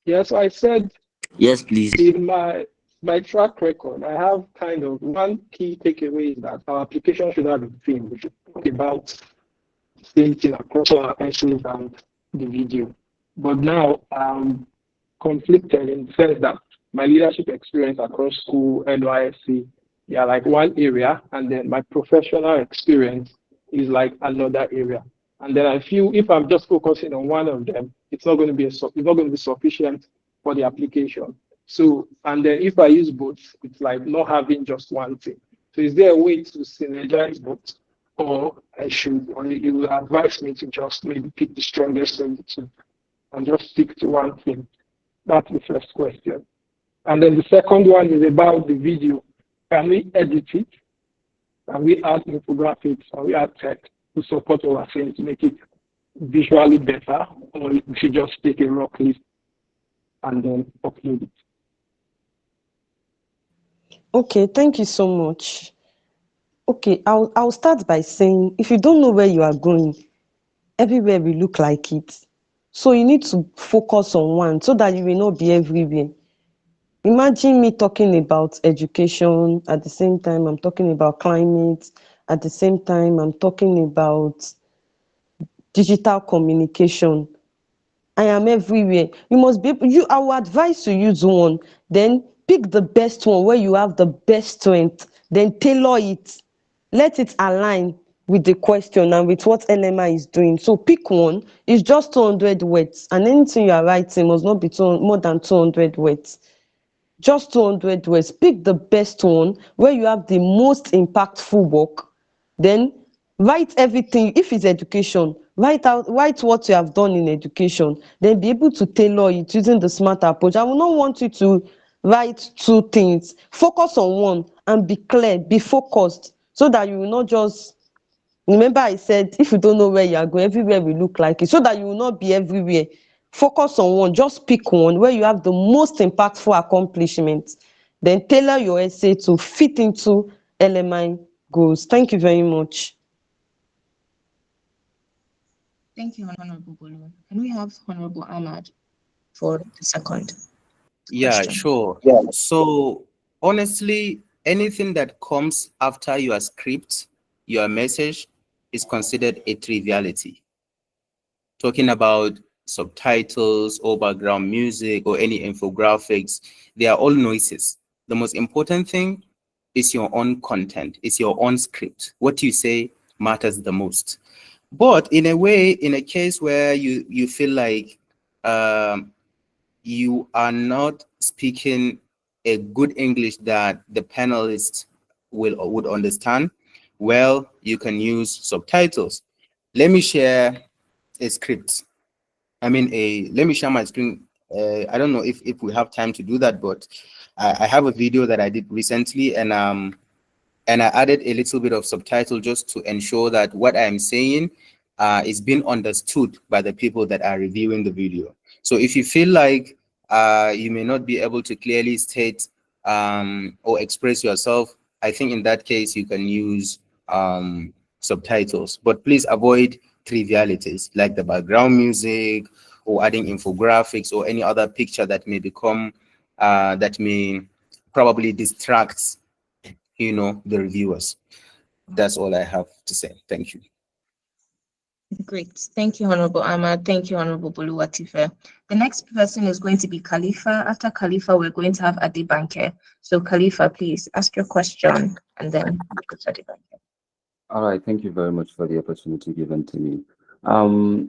Yes, I said Yes, please. in my track record, I have kind of one key takeaway is that our application should have a theme. We should talk about the same thing across our essays and the video. But now I'm conflicted in the sense that my leadership experience across school, NYSC, they are like one area, and then my professional experience is like another area. And then I feel if I'm just focusing on one of them, it's not going to be sufficient for the application. So, and then if I use both, it's like not having just one thing. So is there a way to synergize both? Or you will advise me to just maybe pick the strongest of the two and just stick to one thing? That's the first question. And then the second one is about the video. Can we edit it? Can we add infographics? Can we add text to support what we're saying to make it visually better? Or we should just take a raw clip and then upload it? Okay, thank you so much. Okay, I'll start by saying if you don't know where you are going, everywhere will look like it. So you need to focus on one so that you will not be everywhere. Imagine me talking about education, at the same time I'm talking about climate, at the same time I'm talking about digital communication. I am everywhere. You must be I will advise you use one, then pick the best one where you have the best strength, then tailor it. Let it align with the question and with what LMI is doing. So pick one. It's just 200 words, and anything you are writing must not be more than 200 words. Just 200 words. Pick the best one where you have the most impactful work. Then write everything. If it's education, write what you have done in education. Then be able to tailor it using the SMART approach. I will not want you to write two things. Focus on one and be clear, be focused, so that you will not just, remember I said, if you don't know where you are going, everywhere will look like it, so that you will not be everywhere. Focus on one, just pick one where you have the most impactful accomplishment. Then tailor your essay to fit into LMI goals. Thank you very much. Thank you, Honorable Bolu. Can we have Honorable Ahmad for the second Yeah, question? sure. So honestly, anything that comes after your script, your message, is considered a triviality. Talking about subtitles or background music or any infographics, they are all noises. The most important thing is your own content, it's your own script. What you say matters the most. But in a way, in a case where you feel like you are not speaking a good English that the panelists would understand, well, you can use subtitles. Let me share a script. Let me share my screen. I don't know if we have time to do that, but I have a video that I did recently, and I added a little bit of subtitle just to ensure that what I'm saying is being understood by the people that are reviewing the video. So if you feel like you may not be able to clearly state or express yourself, I think in that case you can use subtitles. But please avoid trivialities like the background music or adding infographics or any other picture that may become that may probably distract the reviewers. That's all I have to say. Thank you. Great. Thank you, Honorable Ahmad. Thank you, Honorable Boluwatife. The next person is going to be Khalifa. After Khalifa, we're going to have Adebanke. So Khalifa, please ask your question and then we'll go to Adebanke. All right, thank you very much for the opportunity given to me.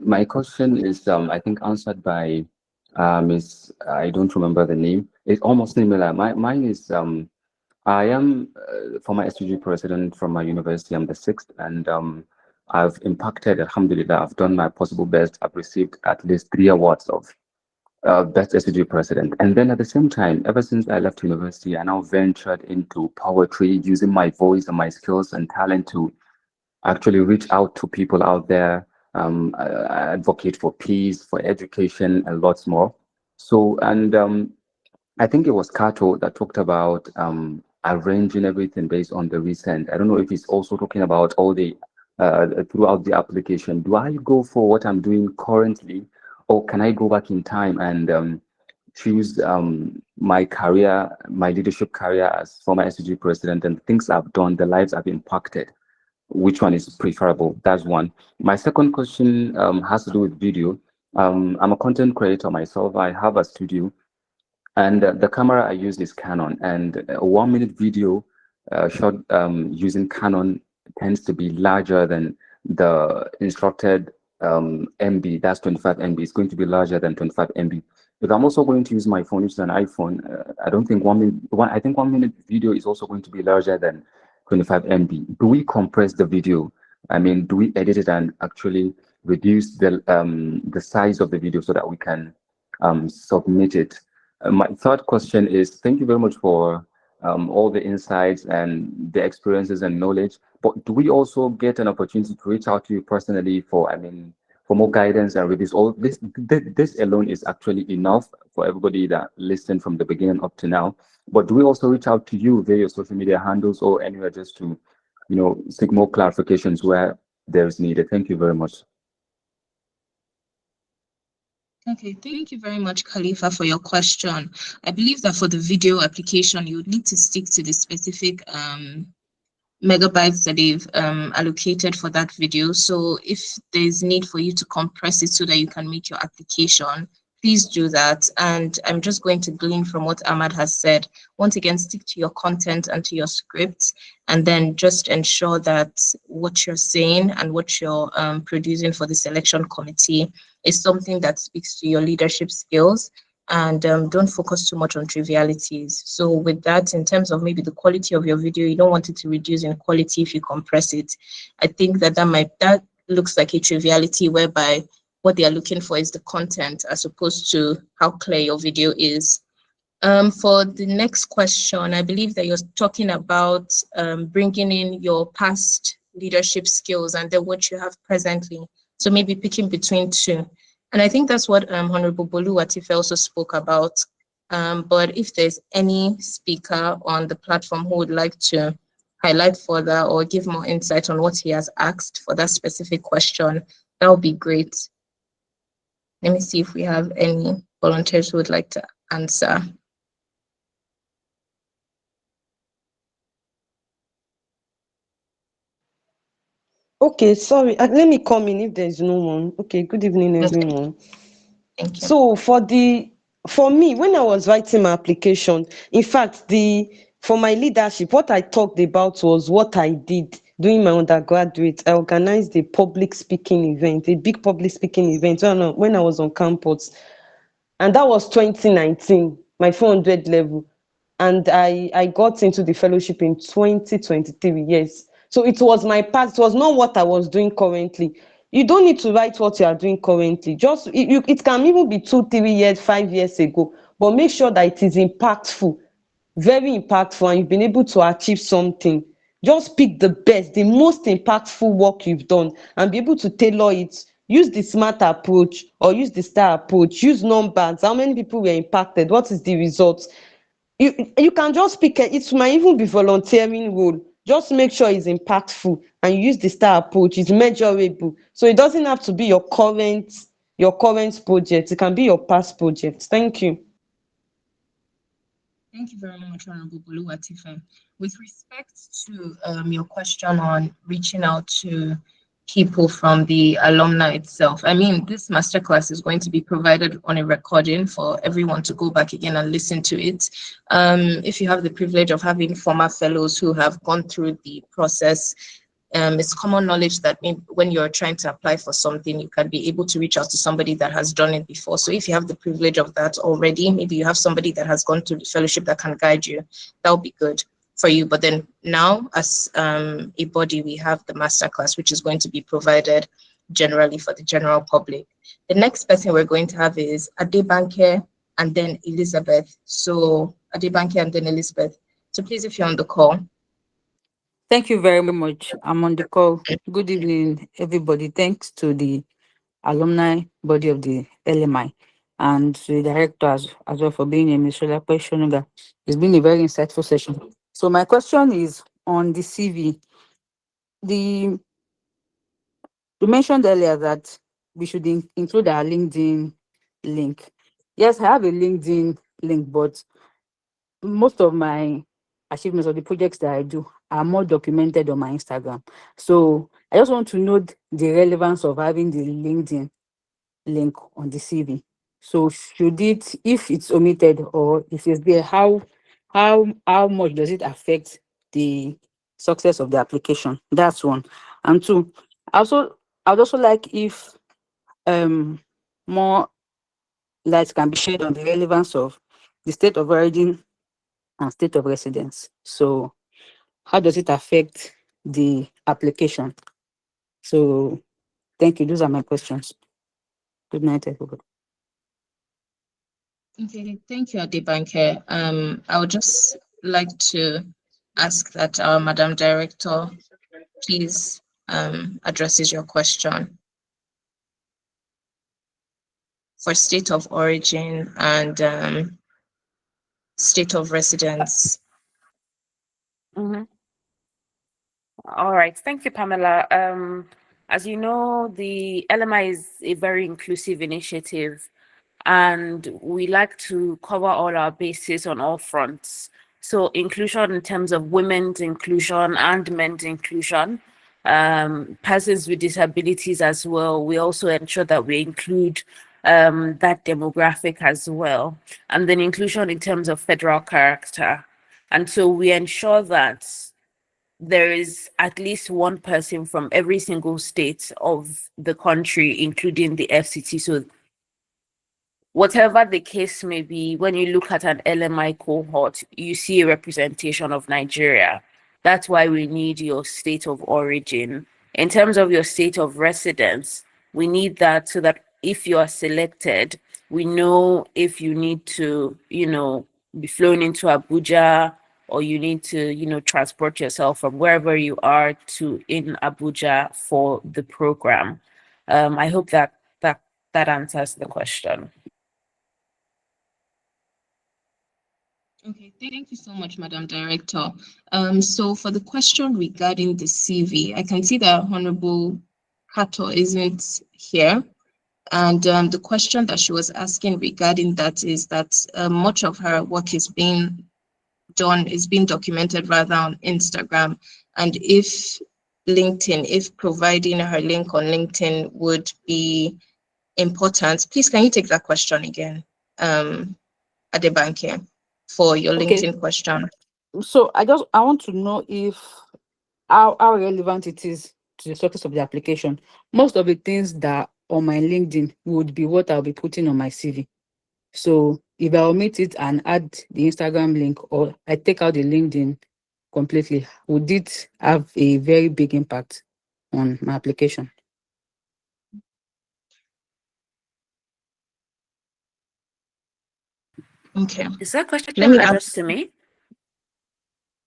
My question is, I think, answered by is I don't remember the name. It's almost similar. Mine is I am former SUG president from my university. I'm the sixth, and I've impacted. Alhamdulillah, I've done my possible best. I've received at least 3 awards of best SUG president. And then at the same time, ever since I left university, I now ventured into poetry, using my voice and my skills and talent to actually reach out to people out there, advocate for peace, for education, and lots more. So, and I think it was Kato that talked about arranging everything based on the recent. I don't know if he's also talking about all the throughout the application. Do I go for what I'm doing currently, or can I go back in time and choose my career, my leadership career as former SUG president, and things I've done, the lives I've impacted? Which one is preferable? That's one. My second question has to do with video. I'm a content creator myself. I have a studio, and the camera I use is Canon, and a 1 minute video shot using Canon tends to be larger than the instructed MB. That's 25 MB. It's going to be larger than 25 MB. If I'm also going to use my phone, which is an iPhone, I don't think 1 minute. I think 1 minute video is also going to be larger than 25 MB. Do we compress the video? I mean, do we edit it and actually reduce the size of the video so that we can submit it? My third question is, thank you very much for all the insights and the experiences and knowledge, but do we also get an opportunity to reach out to you personally for, I mean, for more guidance and reviews? All this alone is actually enough for everybody that listened from the beginning up to now. But do we also reach out to you via your social media handles or anywhere just to, you know, seek more clarifications where there's needed? Thank you very much. Okay, thank you very much, Khalifa, for your question. I believe that for the video application, you would need to stick to the specific megabytes that they've allocated for that video. So if there's need for you to compress it so that you can make your application, please do that. And I'm just going to glean from what Ahmad has said. Once again, stick to your content and to your scripts, and then just ensure that what you're saying and what you're producing for the selection committee is something that speaks to your leadership skills, and don't focus too much on trivialities. So with that, in terms of maybe the quality of your video, you don't want it to reduce in quality if you compress it. I think that looks like a triviality whereby what they are looking for is the content as opposed to how clear your video is. For the next question, I believe that you're talking about bringing in your past leadership skills and then what you have presently. So maybe picking between two. And I think that's what Honorable Bolu Atife also spoke about. But if there's any speaker on the platform who would like to highlight further or give more insight on what he has asked for that specific question, that would be great. Let me see if we have any volunteers who would like to answer. Okay, sorry. Let me come in if there's no one. Okay, good evening, everyone. Thank you. So for me, when I was writing my application, in fact, for my leadership, what I talked about was what I did during my undergraduate. I organized a public speaking event, a big public speaking event when I was on campus. And that was 2019, my 400 level. And I got into the fellowship in 2023, yes. So it was my past, it was not what I was doing currently. You don't need to write what you are doing currently. Just it can even be 2, 3 years, 5 years ago, but make sure that it is impactful, very impactful, and you've been able to achieve something. Just pick the best, the most impactful work you've done, and be able to tailor it. Use the SMART approach or use the STAR approach. Use numbers. How many people were impacted? What is the result? You can just pick it might even be volunteering role. Just make sure it's impactful and use the STAR approach. It's measurable. So it doesn't have to be your current project. It can be your past project. Thank you. Thank you very much, Honorable Bolu Atife. With respect to your question on reaching out to people from the alumni itself, I mean, this masterclass is going to be provided on a recording for everyone to go back again and listen to it. If you have the privilege of having former fellows who have gone through the process, It's common knowledge that when you're trying to apply for something, you can be able to reach out to somebody that has done it before. So if you have the privilege of that already, maybe you have somebody that has gone through the fellowship that can guide you, that would be good for you. But then now, as a body, we have the masterclass, which is going to be provided generally for the general public. The next person we're going to have is Adebanke and then Elizabeth. So Adebanke and then Elizabeth. So please, if you're on the call. Thank you very much. I'm on the call. Good evening, everybody. Thanks to the alumni body of the LMI and to the director as well for being a Mr. Questioning. It's been a very insightful session. So my question is on the CV. You mentioned earlier that we should include our LinkedIn link. Yes, I have a LinkedIn link, but most of my achievements or the projects that I do are more documented on my Instagram. So I just want to know the relevance of having the LinkedIn link on the CV. So should it, if it's omitted or if it's there, how much does it affect the success of the application? That's one. And two, I'd also like if more light can be shed on the relevance of the state of origin and state of residence. So how does it affect the application? So thank you. Those are my questions. Good night, everybody. Okay, thank you, Adebanke. I would just like to ask that our Madam Director please addresses your question for state of origin and state of residence. Mhm. All right. Thank you, Pamela. As you know, the LMI is a very inclusive initiative, and we like to cover all our bases on all fronts. So inclusion in terms of women's inclusion and men's inclusion, persons with disabilities as well. We also ensure that we include that demographic as well. And then inclusion in terms of federal character. And so we ensure that there is at least one person from every single state of the country, including the FCT. So whatever the case may be, when you look at an LMI cohort, you see a representation of Nigeria. That's why we need your state of origin. In terms of your state of residence, we need that so that if you are selected, we know if you need to, be flown into Abuja, or you need to, transport yourself from wherever you are to in Abuja for the program. I hope that answers the question. Okay, thank you so much, Madam Director. So for the question regarding the CV, I can see that Honorable Kato isn't here. And the question that she was asking regarding that is that much of her work is being documented rather on Instagram. And if providing her link on LinkedIn would be important, please can you take that question again, Adebanke, for your LinkedIn question? So I want to know if how relevant it is to the success of the application. Most of the things that on my LinkedIn would be what I'll be putting on my CV. So if I omit it and add the Instagram link, or I take out the LinkedIn completely, would it have a very big impact on my application? Okay. Is that question Let me addressed to me?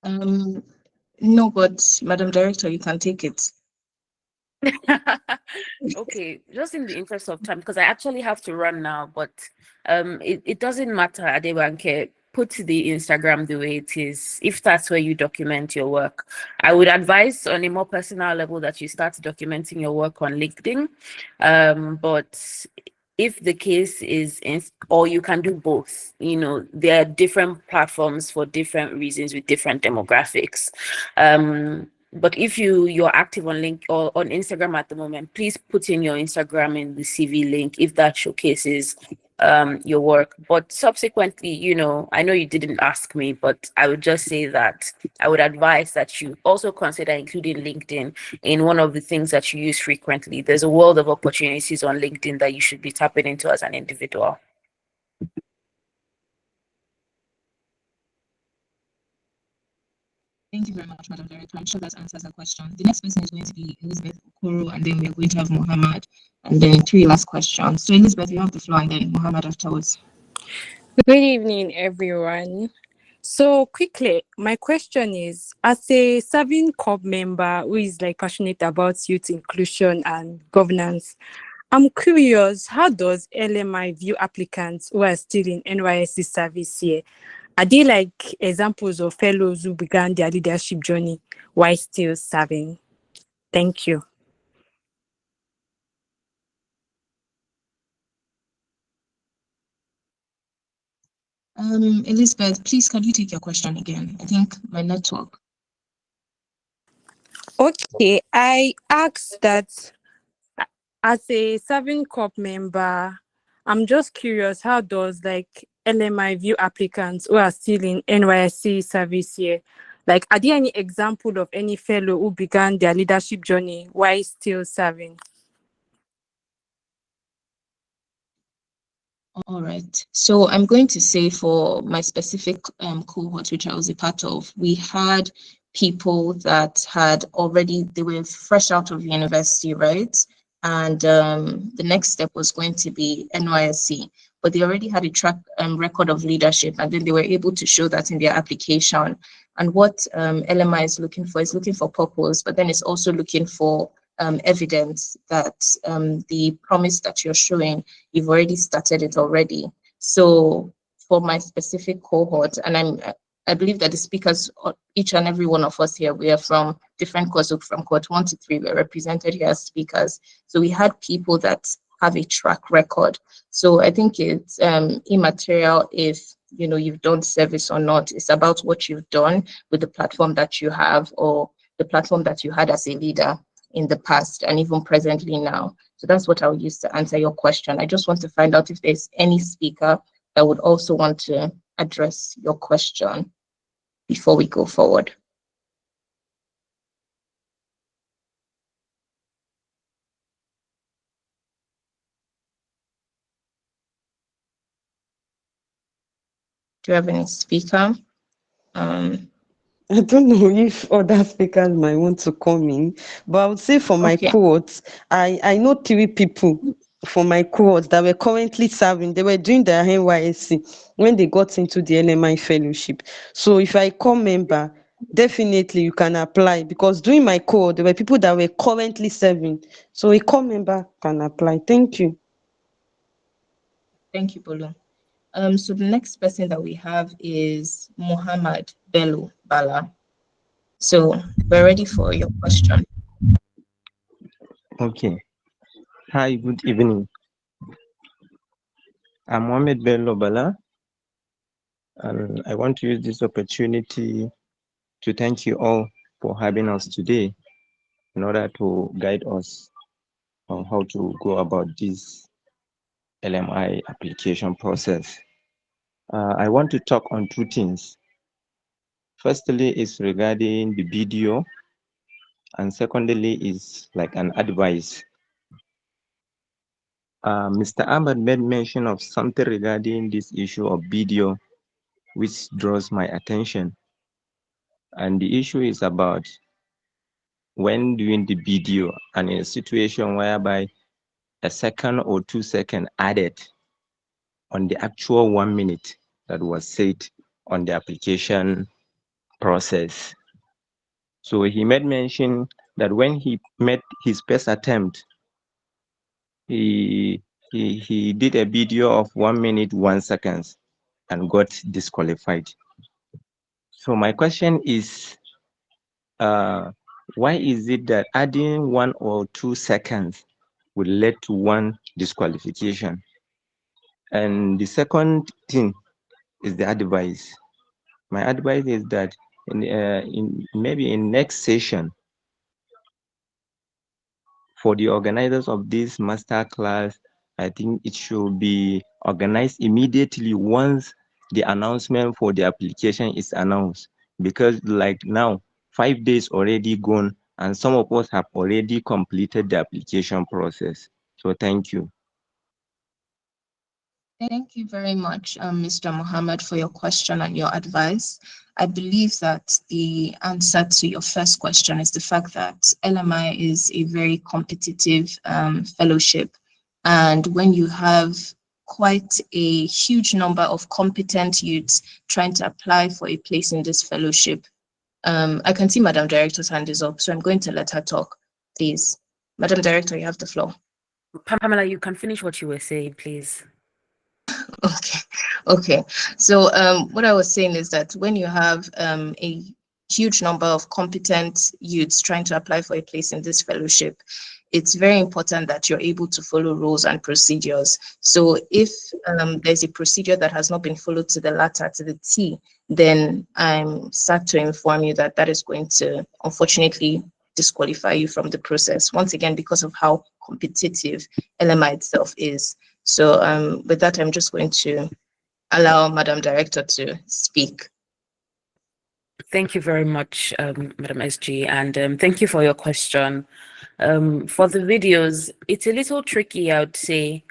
No, but Madam Director, you can take it. Okay, just in the interest of time, because I actually have to run now, but it doesn't matter, Adebanke. Put the Instagram the way it is. If that's where you document your work, I would advise on a more personal level that you start documenting your work on LinkedIn. But if the case is or you can do both, there are different platforms for different reasons with different demographics. But if you're active on link or on Instagram at the moment, please put in your Instagram in the CV link if that showcases your work. But subsequently, I know you didn't ask me, but I would just say that I would advise that you also consider including LinkedIn in one of the things that you use frequently. There's a world of opportunities on LinkedIn that you should be tapping into as an individual. Thank you very much, Madam Director. I'm sure that answers the question. The next person is going to be Elizabeth Okoro, and then we're going to have Mohammed, and then 3 last questions. So, Elizabeth, you have the floor, and then Mohammed afterwards. Good evening, everyone. So quickly, my question is, as a serving corp member who is like passionate about youth inclusion and governance, I'm curious, how does LMI view applicants who are still in NYSC service here? Are they like examples of fellows who began their leadership journey while still serving? Thank you. Elizabeth, please, can you take your question again? I think my network. Okay, I asked that as a serving corp member, I'm just curious, how does like LMI view applicants who are still in NYSC service here? Like, are there any example of any fellow who began their leadership journey while still serving? All right. So I'm going to say for my specific cohort, which I was a part of, we had people that they were fresh out of university, right? And the next step was going to be NYSC, but they already had a track record of leadership, and then they were able to show that in their application. And what LMI is looking for purpose, but then it's also looking for evidence that the promise that you're showing, you've already started it already. So for my specific cohort, and I believe that the speakers, each and every one of us here, we are from different cohorts, so from cohort 1 to 3, we're represented here as speakers. So we had people that have a track record. So I think it's immaterial if you've done service or not. It's about what you've done with the platform that you have, or the platform that you had as a leader in the past and even presently now. So that's what I'll use to answer your question. I just want to find out if there's any speaker that would also want to address your question before we go forward. Do you have any speaker? I don't know if other speakers might want to come in, but I would say for my cohorts, I know 3 people from my cohorts that were currently serving. They were doing their NYSC when they got into the LMI fellowship. So if I come member, definitely you can apply, because during my cohort, there were people that were currently serving. So a core member can apply. Thank you. Thank you, Bolu. So the next person that we have is Mohammed Bello Bala. So we're ready for your question. Okay. Hi, good evening. I'm Mohamed Bello Bala, and I want to use this opportunity to thank you all for having us today in order to guide us on how to go about this LMI application process. I want to talk on 2 things. Firstly is regarding the video, and secondly is like an advice. Mr. Ahmad made mention of something regarding this issue of video, which draws my attention. And the issue is about when doing the video and in a situation whereby a second or 2 seconds added on the actual 1 minute that was said on the application process. So he made mention that when he made his first attempt, he did a video of 1 minute, 1 second and got disqualified. So my question is, why is it that adding 1 or 2 seconds will lead to 1 disqualification? And the second thing is the advice. My advice is that maybe in next session, for the organizers of this master class, I think it should be organized immediately once the announcement for the application is announced, because like now 5 days already gone and some of us have already completed the application process. So thank you. Thank you very much, Mr. Mohammed, for your question and your advice. I believe that the answer to your first question is the fact that LMI is a very competitive fellowship. And when you have quite a huge number of competent youths trying to apply for a place in this fellowship, I can see Madam Director's hand is up, so I'm going to let her talk, please. Madam Director, you have the floor. Pamela, you can finish what you were saying, please. Okay. So what I was saying is that when you have a huge number of competent youths trying to apply for a place in this fellowship, it's very important that you're able to follow rules and procedures. So if there's a procedure that has not been followed to the letter, to the T, then I'm sad to inform you that that is going to unfortunately disqualify you from the process, once again, because of how competitive LMI itself is. So with that, I'm just going to allow Madam Director to speak. Thank you very much, Madam SG, and thank you for your question. For the videos, it's a little tricky, I would say,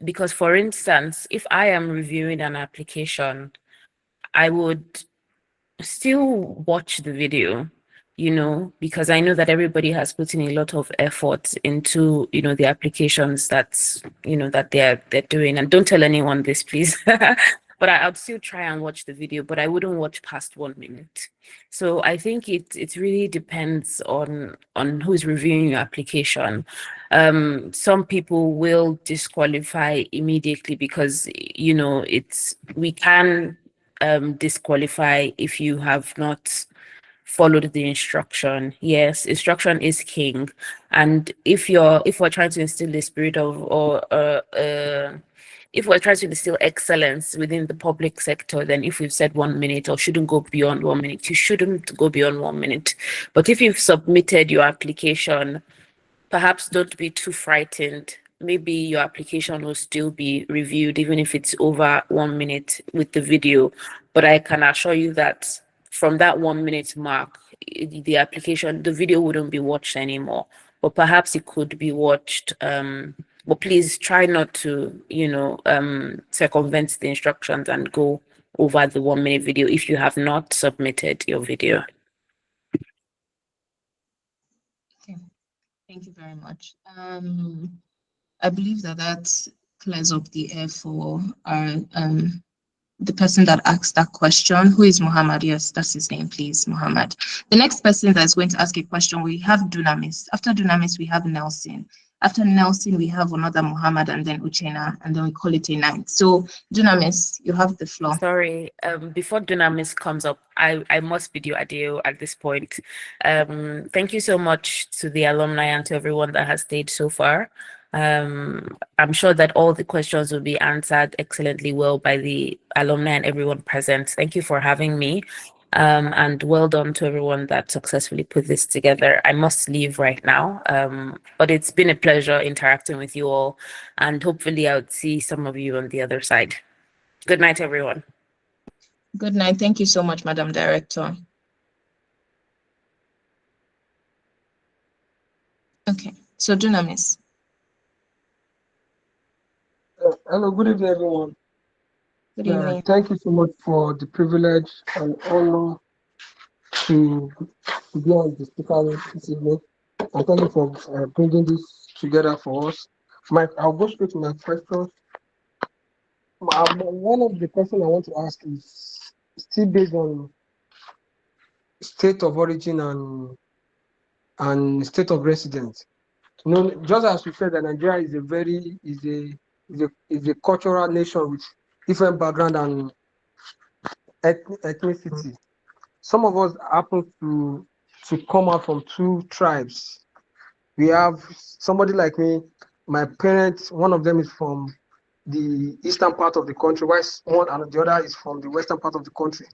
because, for instance, if I am reviewing an application, I would still watch the video, because I know that everybody has put in a lot of effort into, the applications that they're doing. And don't tell anyone this, please. But I would still try and watch the video, but I wouldn't watch past 1 minute. So I think it really depends on who's reviewing your application. Some people will disqualify immediately because we can disqualify if you have not followed the instruction. Yes, instruction is king. And if we're trying to instill the spirit of, or if we're trying to instill excellence within the public sector, then if we've said 1 minute or shouldn't go beyond 1 minute, you shouldn't go beyond 1 minute. But if you've submitted your application, perhaps don't be too frightened. Maybe your application will still be reviewed, even if it's over 1 minute with the video. But I can assure you that from that 1 minute mark, the video wouldn't be watched anymore. But perhaps it could be watched. But please try not to, circumvent the instructions and go over the 1 minute video if you have not submitted your video. Okay, thank you very much. I believe that clears up the air for our the person that asked that question. Who is Muhammad? Yes, that's his name, please, Muhammad. The next person that's going to ask a question, we have Dunamis. After Dunamis, we have Nelson. After Nelson, we have another Muhammad, and then Uchena, and then we call it a night. So Dunamis, you have the floor. Sorry, before Dunamis comes up, I must bid you adieu at this point. Thank you so much to the alumni and to everyone that has stayed so far. I'm sure that all the questions will be answered excellently well by the alumni and everyone present. Thank you for having me. And well done to everyone that successfully put this together. I must leave right now, but it's been a pleasure interacting with you all, and hopefully I'll see some of you on the other side. Good night, everyone. Good night. Thank you so much, Madam Director. Okay, so Dunamis. Hello, good evening, everyone. Good evening. Thank you so much for the privilege and honor to be on the speaker this evening. And thank you for bringing this together for us. I'll go straight to my questions. One of the questions I want to ask is still based on state of origin and state of residence. Just as we said that Nigeria is a cultural nation with different background and ethnicity. Some of us happen to come out from two tribes. We have somebody like me. My parents, one of them is from the eastern part of the country, while one and the other is from the western part of the country.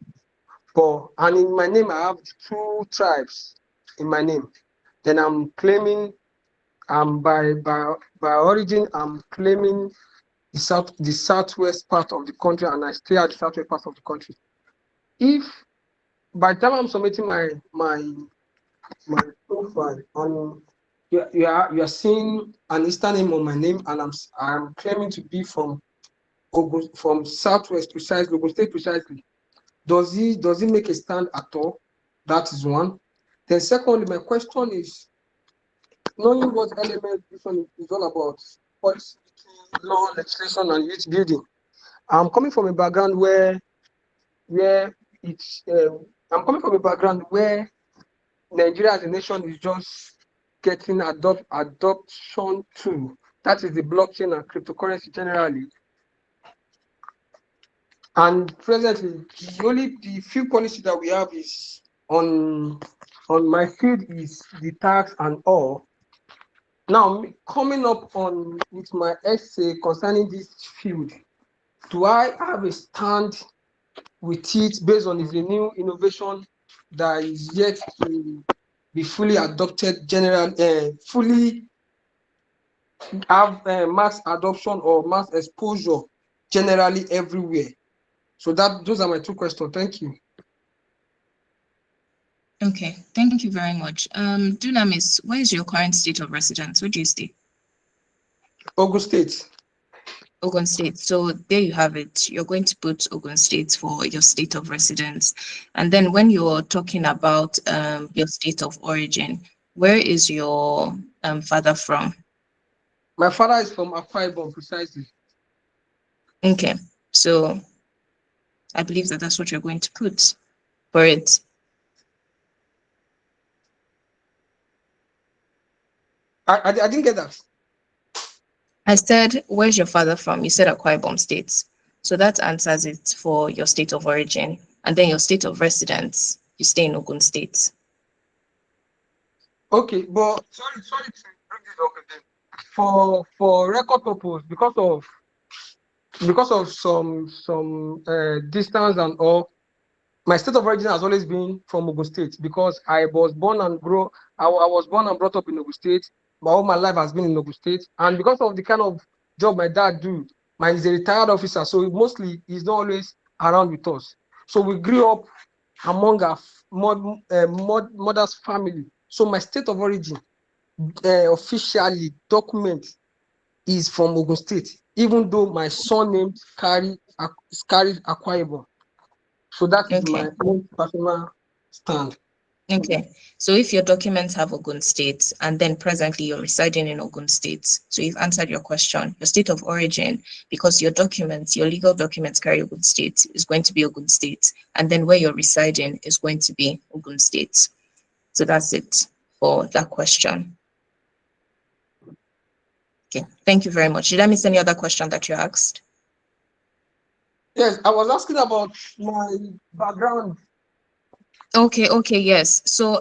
And in my name, I have two tribes in my name. Then I'm claiming By origin, I'm claiming the southwest part of the country, and I stay at the southwest part of the country. If by the time I'm submitting my profile, and you are seeing an Eastern name on my name, and I'm claiming to be from southwest precisely, Ogun State precisely. Does it make a stand at all? That is one. Then secondly, my question is, knowing what LMI is all about, policy, law, legislation, and youth building. I'm coming from a background where it's I'm coming from a background where Nigeria as a nation is just getting adoption to, that is the blockchain and cryptocurrency generally. And presently, the few policy that we have is on my field is the tax and all. Now, coming up with my essay concerning this field, do I have a stand with it based on the new innovation that is yet to be fully adopted, fully have mass adoption or mass exposure generally everywhere? So those are my two questions. Thank you. Okay, thank you very much. Dunamis, where is your current state of residence? Where do you stay? Ogun State. Ogun State. So there you have it. You're going to put Ogun State for your state of residence. And then when you're talking about your state of origin, where is your father from? My father is from Akwa Ibom, precisely. Okay, so I believe that that's what you're going to put for it. I didn't get that. I said, where's your father from? You said Akwa Ibom State. So that answers it for your state of origin. And then your state of residence, you stay in Ogun State. Okay, but sorry to bring this up again. For record purpose, because of some distance and all, my state of origin has always been from Ogun State, because I was born and brought up in Ogun State. All my life has been in Ogun State, and because of the kind of job my dad do, is a retired officer, so mostly he's not always around with us. So we grew up among our mother's family. So my state of origin, officially document, is from Ogun State, even though my surname carries Akwa Ibom. So that is my own personal stand. Okay, so if your documents have Ogun State and then presently you're residing in Ogun State, so you've answered your question. Your state of origin, because your legal documents carry Ogun State, is going to be Ogun State, and then where you're residing is going to be Ogun State. So that's it for that question. Okay, thank you very much. Did I miss any other question that you asked? Yes, I was asking about my background. Okay, yes. So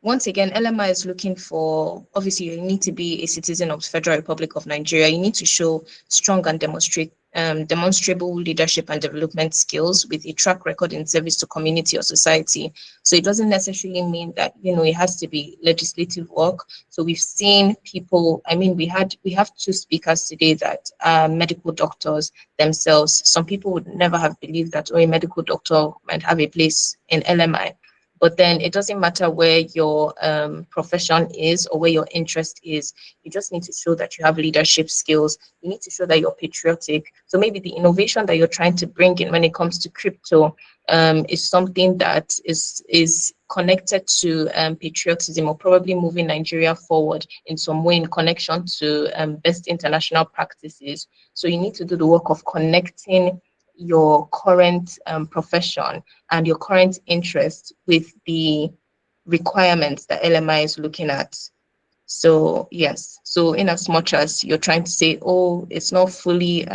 once again, LMI is looking for, obviously you need to be a citizen of the Federal Republic of Nigeria. You need to show strong and demonstrable leadership and development skills with a track record in service to community or society. So it doesn't necessarily mean that, it has to be legislative work. So we've seen people, we have two speakers today that are medical doctors themselves. Some people would never have believed that a medical doctor might have a place in LMI. But then it doesn't matter where your profession is or where your interest is. You just need to show that you have leadership skills. You need to show that you're patriotic. So maybe the innovation that you're trying to bring in when it comes to crypto is something that is connected to patriotism, or probably moving Nigeria forward in some way in connection to best international practices. So you need to do the work of connecting your current profession and your current interest with the requirements that LMI is looking at. So yes, so in as much as you're trying to say, oh, it's not fully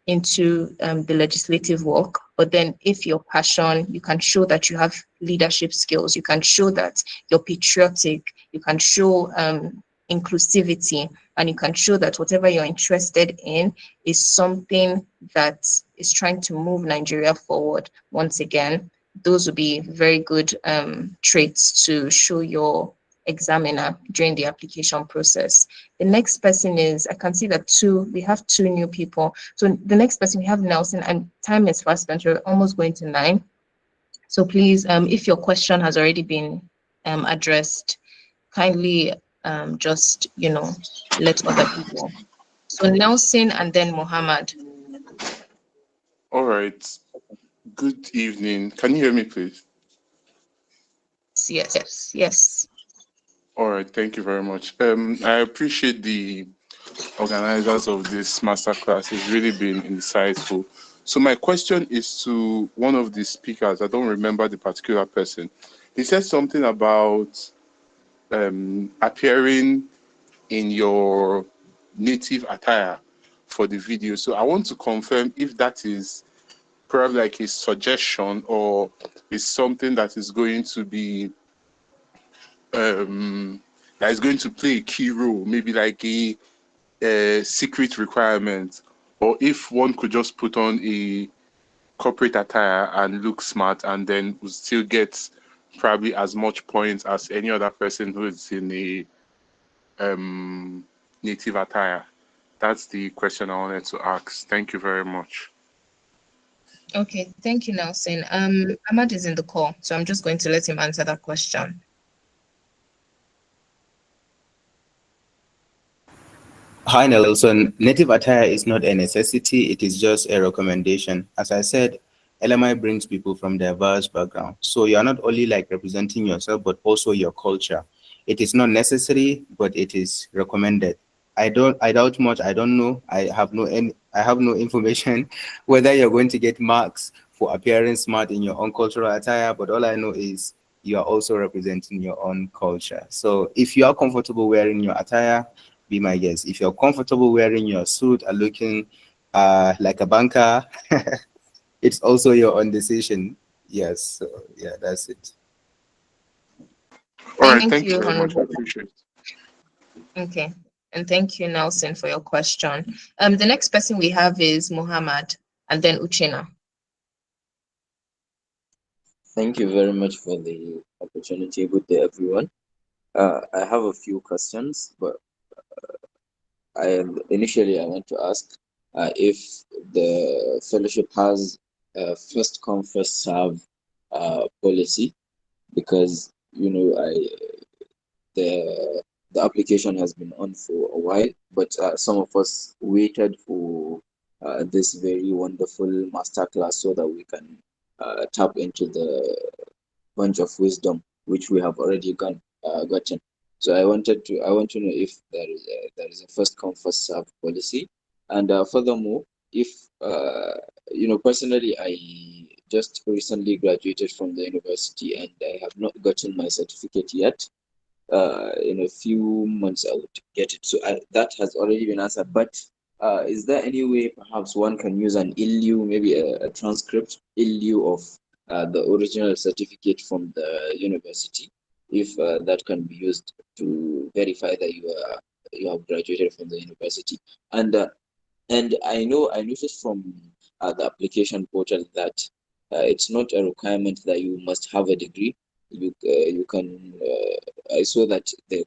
into the legislative work, but then if your passion, you can show that you have leadership skills, you can show that you're patriotic, you can show inclusivity, and you can show that whatever you're interested in is something that is trying to move Nigeria forward. Once again, those would be very good traits to show your examiner during the application process. The next person is, I can see that we have two new people. So the next person we have Nelson, and time is fast spent. We're almost going to 9. So please, if your question has already been addressed, kindly just, let other people. So Nelson and then Mohammed. All right. Good evening. Can you hear me, please? Yes. All right. Thank you very much. I appreciate the organizers of this masterclass. It's really been insightful. So my question is to one of the speakers. I don't remember the particular person. He said something about appearing in your native attire for the video. So I want to confirm if that is probably like a suggestion or is something that is going to be that is going to play a key role, maybe like a secret requirement, or if one could just put on a corporate attire and look smart and then will still get probably as much points as any other person who is in a native attire. That's the question I wanted to ask. Thank you very much. Okay, thank you, Nelson. Ahmad is in the call, so I'm just going to let him answer that question. Hi, Nelson. Native attire is not a necessity. It is just a recommendation. As I said, LMI brings people from diverse backgrounds. So you're not only like representing yourself, but also your culture. It is not necessary, but it is recommended. I doubt much. I don't know. I have no information whether you're going to get marks for appearing smart in your own cultural attire, but all I know is you are also representing your own culture. So if you are comfortable wearing your attire, be my guest. If you're comfortable wearing your suit and looking like a banker, it's also your own decision. Yes, so yeah, that's it. All right, thank you very much. I appreciate it. Okay, and thank you, Nelson, for your question. The next person we have is Mohammed, and then Uchenna. Thank you very much for the opportunity. Good day, everyone. I have a few questions, but initially I want to ask if the fellowship has a first come first serve policy, because the application has been on for a while, but some of us waited for this very wonderful masterclass so that we can tap into the bunch of wisdom which we have already gotten. So I want to know if there is a first come first serve policy, and furthermore, if personally, I just recently graduated from the university and I have not gotten my certificate yet. In a few months I would get it. So that has already been answered. But is there any way perhaps one can use an ILU, maybe a transcript ILU of the original certificate from the university, if that can be used to verify that you have graduated from the university? And I noticed from the application portal that it's not a requirement that you must have a degree. You can. I saw that the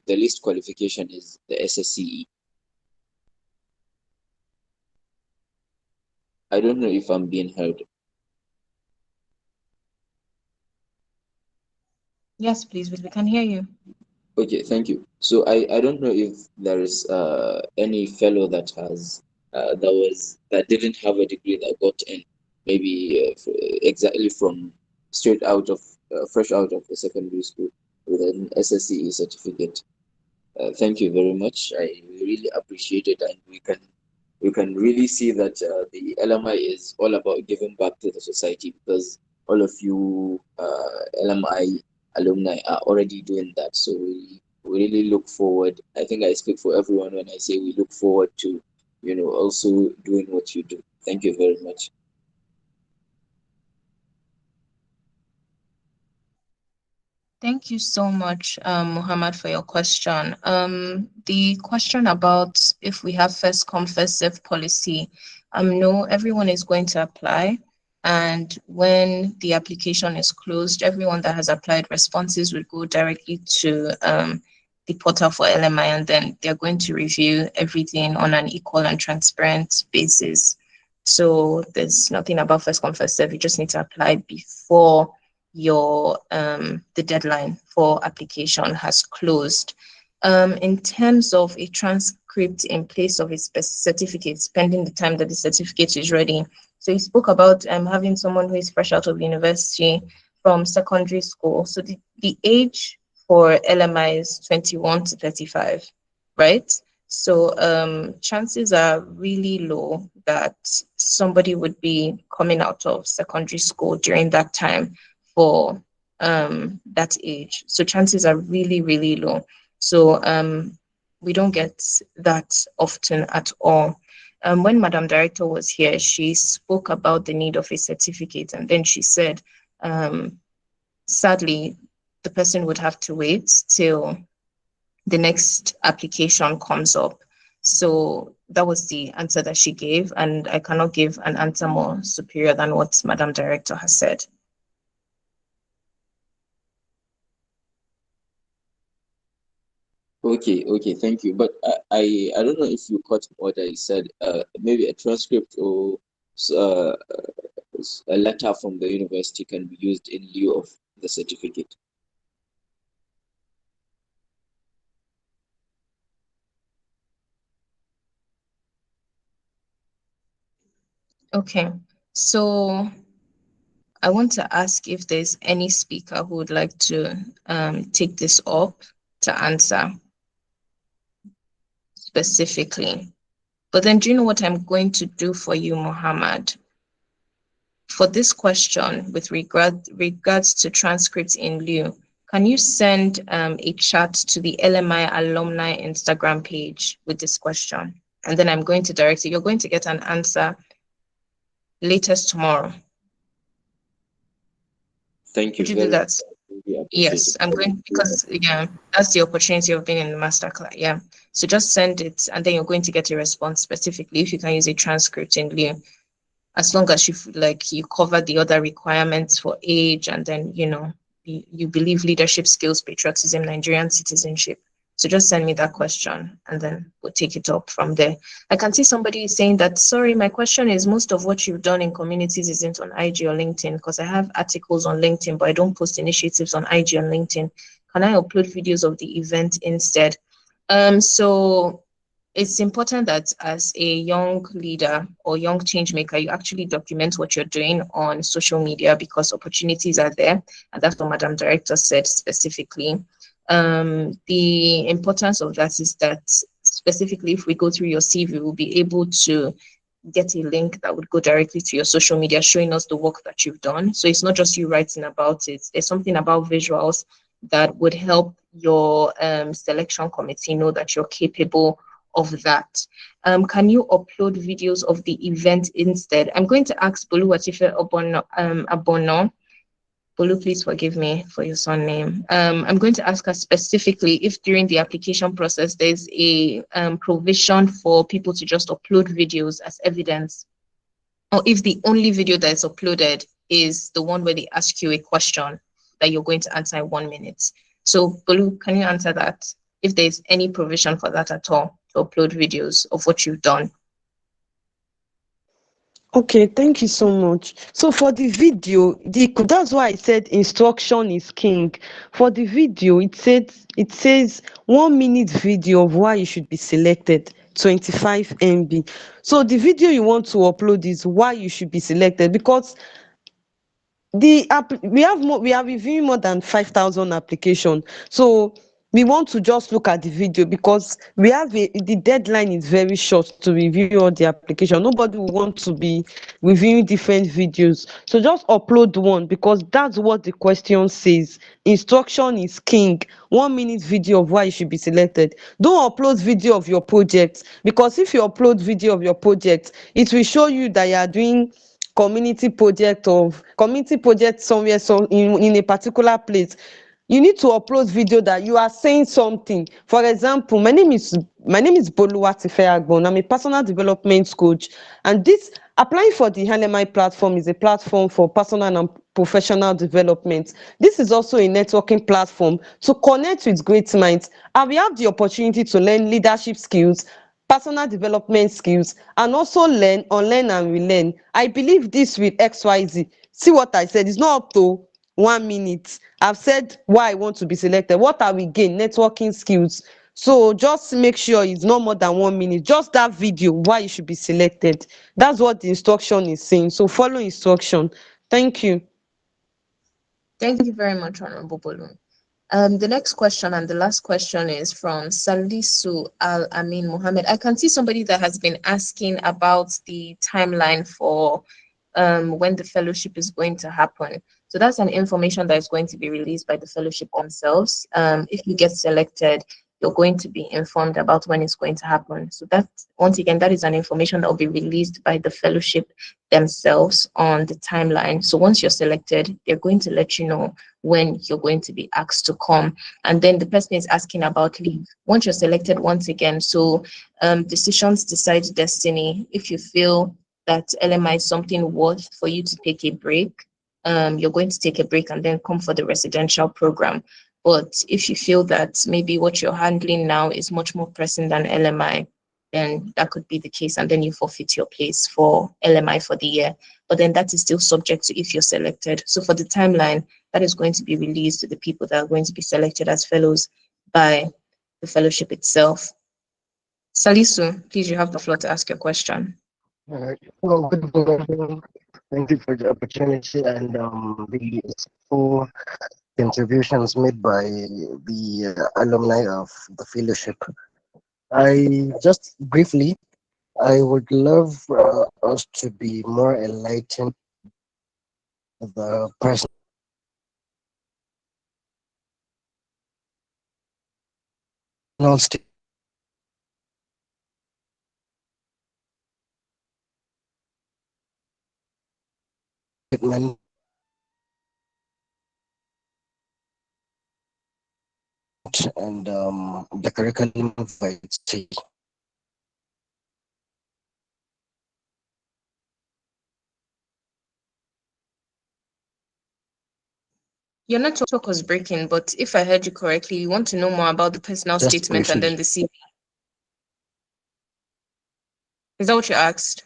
least qualification is the SSCE. I don't know if I'm being heard. Yes, please, we can hear you. Okay, thank you. So I don't know if there is any fellow that has that didn't have a degree that got in, maybe exactly from straight out of fresh out of the secondary school with an SSCE certificate. Thank you very much. I really appreciate it, and we can really see that the LMI is all about giving back to the society, because all of you LMI alumni are already doing that. So we really look forward. I think I speak for everyone when I say we look forward to, also doing what you do. Thank you very much. Thank you so much, Muhammad, for your question. The question about if we have first come first serve policy, no, everyone is going to apply. And when the application is closed, everyone that has applied responses will go directly to the portal for LMI, and then they're going to review everything on an equal and transparent basis. So there's nothing about first come, first serve. You just need to apply before your the deadline for application has closed. In terms of a transcript in place of a certificate, pending the time that the certificate is ready. So you spoke about having someone who is fresh out of university from secondary school. So the age for LMI is 21 to 35, right? So chances are really low that somebody would be coming out of secondary school during that time for that age. So chances are really, really low. So we don't get that often at all. When Madam Director was here, she spoke about the need of a certificate, and then she said, sadly, the person would have to wait till the next application comes up. So that was the answer that she gave, and I cannot give an answer more superior than what Madam Director has said. Okay, thank you. But I don't know if you caught what I said. Maybe a transcript or a letter from the university can be used in lieu of the certificate. Okay, so I want to ask if there's any speaker who would like to take this up to answer specifically. But then do you know what I'm going to do for you, Mohammed? For this question with regards to transcripts in lieu, can you send a chat to the LMI Alumni Instagram page with this question? And then I'm going to direct you. You're going to get an answer latest tomorrow. Thank you. Could you do that? Yes, I'm going, because yeah, that's the opportunity of being in the masterclass. Yeah. So just send it, and then you're going to get a response specifically if you can use a transcript in lieu, as long as you cover the other requirements for age, and then you believe leadership skills, patriotism, Nigerian citizenship. So just send me that question, and then we'll take it up from there. I can see somebody saying that, sorry, my question is, most of what you've done in communities isn't on IG or LinkedIn, because I have articles on LinkedIn, but I don't post initiatives on IG and LinkedIn. Can I upload videos of the event instead? So it's important that as a young leader or young change maker, you actually document what you're doing on social media, because opportunities are there. And that's what Madam Director said specifically. The importance of that is that specifically if we go through your CV, we'll be able to get a link that would go directly to your social media showing us the work that you've done. So it's not just you writing about it. There's something about visuals that would help your selection committee know that you're capable of that. Can you upload videos of the event instead? I'm going to ask Bolu Atife Abono. Bolu, please forgive me for your son name. I'm going to ask her specifically if during the application process there's a provision for people to just upload videos as evidence, or if the only video that is uploaded is the one where they ask you a question that you're going to answer in 1 minute. So Bolu, can you answer that? If there's any provision for that at all, to upload videos of what you've done. Okay, thank you so much. So for the video, that's why I said instruction is king. For the video, it says 1 minute video of why you should be selected, 25 MB. So the video you want to upload is why you should be selected, because we are reviewing more than 5,000 applications. So we want to just look at the video, because the deadline is very short to review all the application. Nobody will want to be reviewing different videos. So just upload one, because that's what the question says. Instruction is king. 1 minute video of why you should be selected. Don't upload video of your project, because if you upload video of your project, it will show you that you are doing community project somewhere, so in a particular place. You need to upload video that you are saying something. For example, my name is Bolu Atife Agbon. I'm a personal development coach, and this Applying for the LMI platform is a platform for personal and professional development. This is also a networking platform to connect with great minds, and we have the opportunity to learn leadership skills, personal development skills, and also learn, unlearn and relearn. I believe this with XYZ. See what I said, it's not up to 1 minute. I've said why I want to be selected. What are we gain? Networking skills. So just make sure it's not more than 1 minute. Just that video why you should be selected. That's what the instruction is saying. So follow instruction. Thank you. Thank you very much, Honorable Bolu. The next question and the last question is from Salisu Al Amin Mohammed. I can see somebody that has been asking about the timeline for when the fellowship is going to happen. So that's an information that is going to be released by the fellowship themselves. If you get selected, you're going to be informed about when it's going to happen. So that, once again, that is an information that will be released by the fellowship themselves on the timeline. So once you're selected, they're going to let you know when you're going to be asked to come. And then the person is asking about leave. Once you're selected, once again, so decisions decide destiny. If you feel that LMI is something worth for you to take a break, you're going to take a break and then come for the residential program. But if you feel that maybe what you're handling now is much more pressing than LMI, then that could be the case, and then you forfeit your place for LMI for the year. But then that is still subject to if you're selected. So for the timeline, that is going to be released to the people that are going to be selected as fellows by the fellowship itself. Salisu, please, you have the floor to ask your question. Well, good evening, everyone. Thank you for the opportunity and the full contributions made by the alumni of the fellowship. I just briefly, I would love us to be more enlightened the personal statement. And the curriculum of IT. Your network was breaking, but if I heard you correctly, you want to know more about the personal Just statement and then briefly. the CV. Is that what you asked?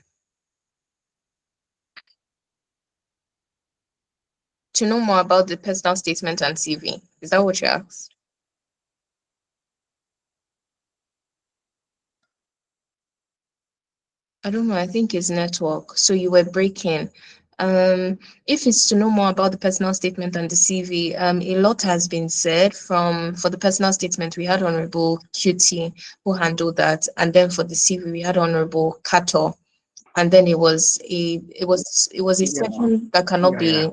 To know more about the personal statement and CV. Is that what you asked? I don't know. I think it's network. So you were breaking. If it's to know more about the personal statement and the CV, a lot has been said. For the personal statement, we had Honorable QT who handled that, and then for the CV, we had Honorable Kato, and then it was a session that cannot be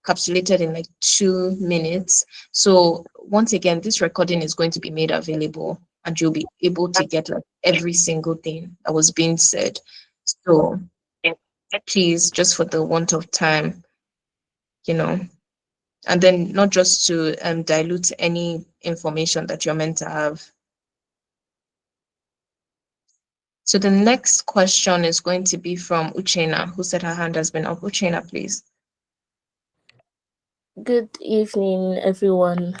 encapsulated in like 2 minutes. So once again, this recording is going to be made available, and you'll be able to get like every single thing that was being said. So please, just for the want of time, you know, and then not just to dilute any information that you're meant to have. So the next question is going to be from Uchena, who said her hand has been up. Uchena, please. Good evening, everyone.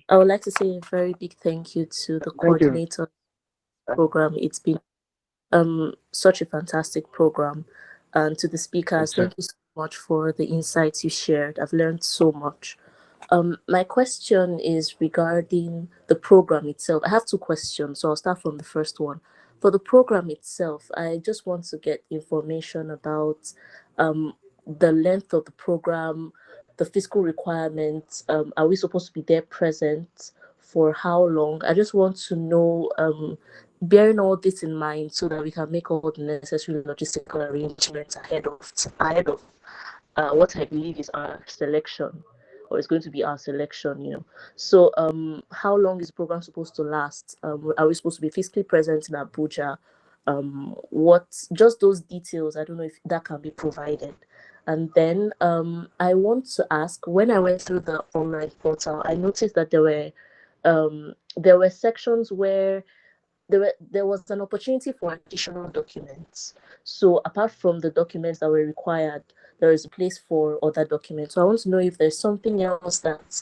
I would like to say a very big thank you to the Thank you. coordinator program. It's been such a fantastic program. And to the speakers, thank you so much for the insights you shared. I've learned so much. My question is regarding the program itself. I have two questions, so I'll start from the first one. For the program itself, I just want to get information about the length of the program, the fiscal requirements. Are we supposed to be there present for how long? I just want to know, bearing all this in mind, so that we can make all the necessary logistical arrangements ahead of what I believe is our selection, or is going to be our selection, you know. So how long is the program supposed to last? Are we supposed to be physically present in Abuja? What, just those details, I don't know if that can be provided. And then I want to ask, when I went through the online portal, I noticed that there were sections where there was an opportunity for additional documents. So apart from the documents that were required, there is a place for other documents. So I want to know if there's something else that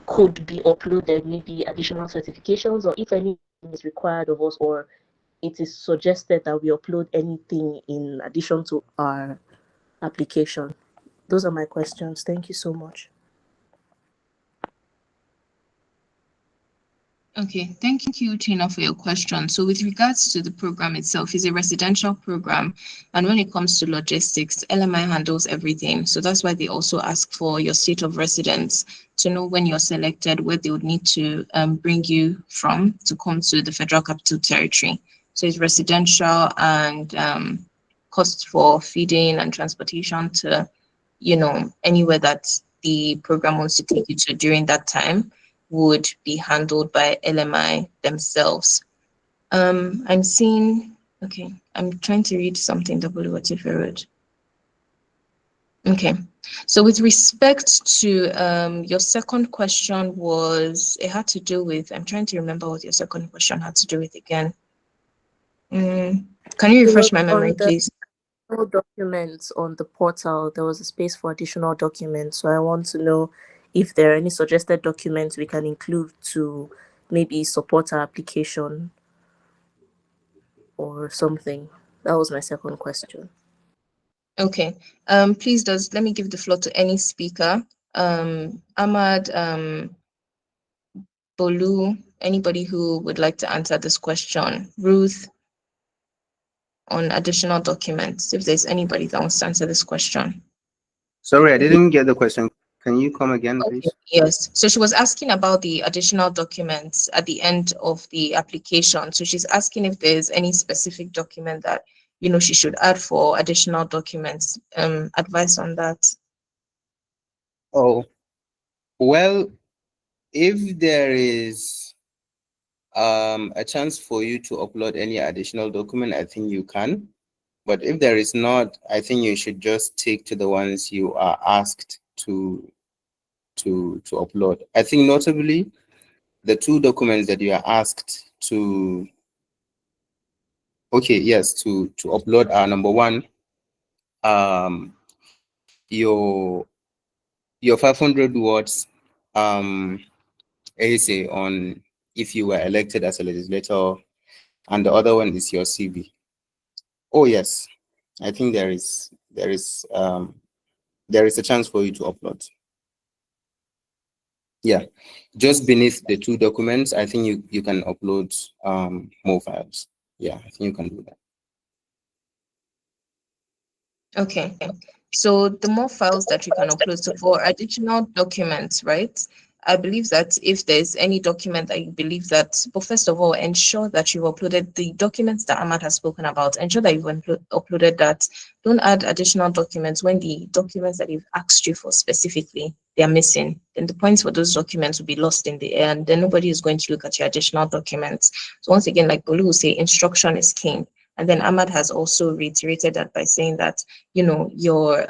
could be uploaded, maybe additional certifications, or if anything is required of us, or it is suggested that we upload anything in addition to our application. Those are my questions. Thank you so much. Okay, thank you, Tina, for your question. So with regards to the program itself, it's a residential program. And when it comes to logistics, LMI handles everything. So that's why they also ask for your state of residence to know when you're selected, where they would need to bring you from to come to the Federal Capital Territory. So it's residential, and costs for feeding and transportation to, anywhere that the program wants to take you to during that time would be handled by LMI themselves. I'm seeing, okay, I'm trying to read something what if I wrote. Okay, so with respect to your second question it had to do with, I'm trying to remember what your second question had to do with again. Can you refresh my memory, please? Documents on the portal, there was a space for additional documents. So I want to know if there are any suggested documents we can include to maybe support our application or something. That was my second question. Okay. Please let me give the floor to any speaker. Ahmad, Bolu, anybody who would like to answer this question. Ruth, on additional documents, if there's anybody that wants to answer this question. Sorry, I didn't get the question. Can you come again, please? Yes. So she was asking about the additional documents at the end of the application. So she's asking if there's any specific document that, she should add for additional documents. Advice on that. Oh, well, if there is a chance for you to upload any additional document, I think you can. But if there is not, I think you should just take to the ones you are asked to upload. I think notably, the two documents that you are asked to upload are, number one, your 500 words essay on if you were elected as a legislator, and the other one is your CV. Oh yes, I think there is a chance for you to upload. Yeah, just beneath the two documents, I think you can upload more files. Yeah, I think you can do that. Okay, so the more files that you can upload, so for additional documents, right? I believe that if there's any document that you believe that, but first of all, ensure that you've uploaded the documents that Ahmad has spoken about. Ensure that you've uploaded that. Don't add additional documents when the documents that you've asked you for specifically, they're missing. Then the points for those documents will be lost in the air, and then nobody is going to look at your additional documents. So once again, like Bolu will say, instruction is king. And then Ahmad has also reiterated that by saying that, your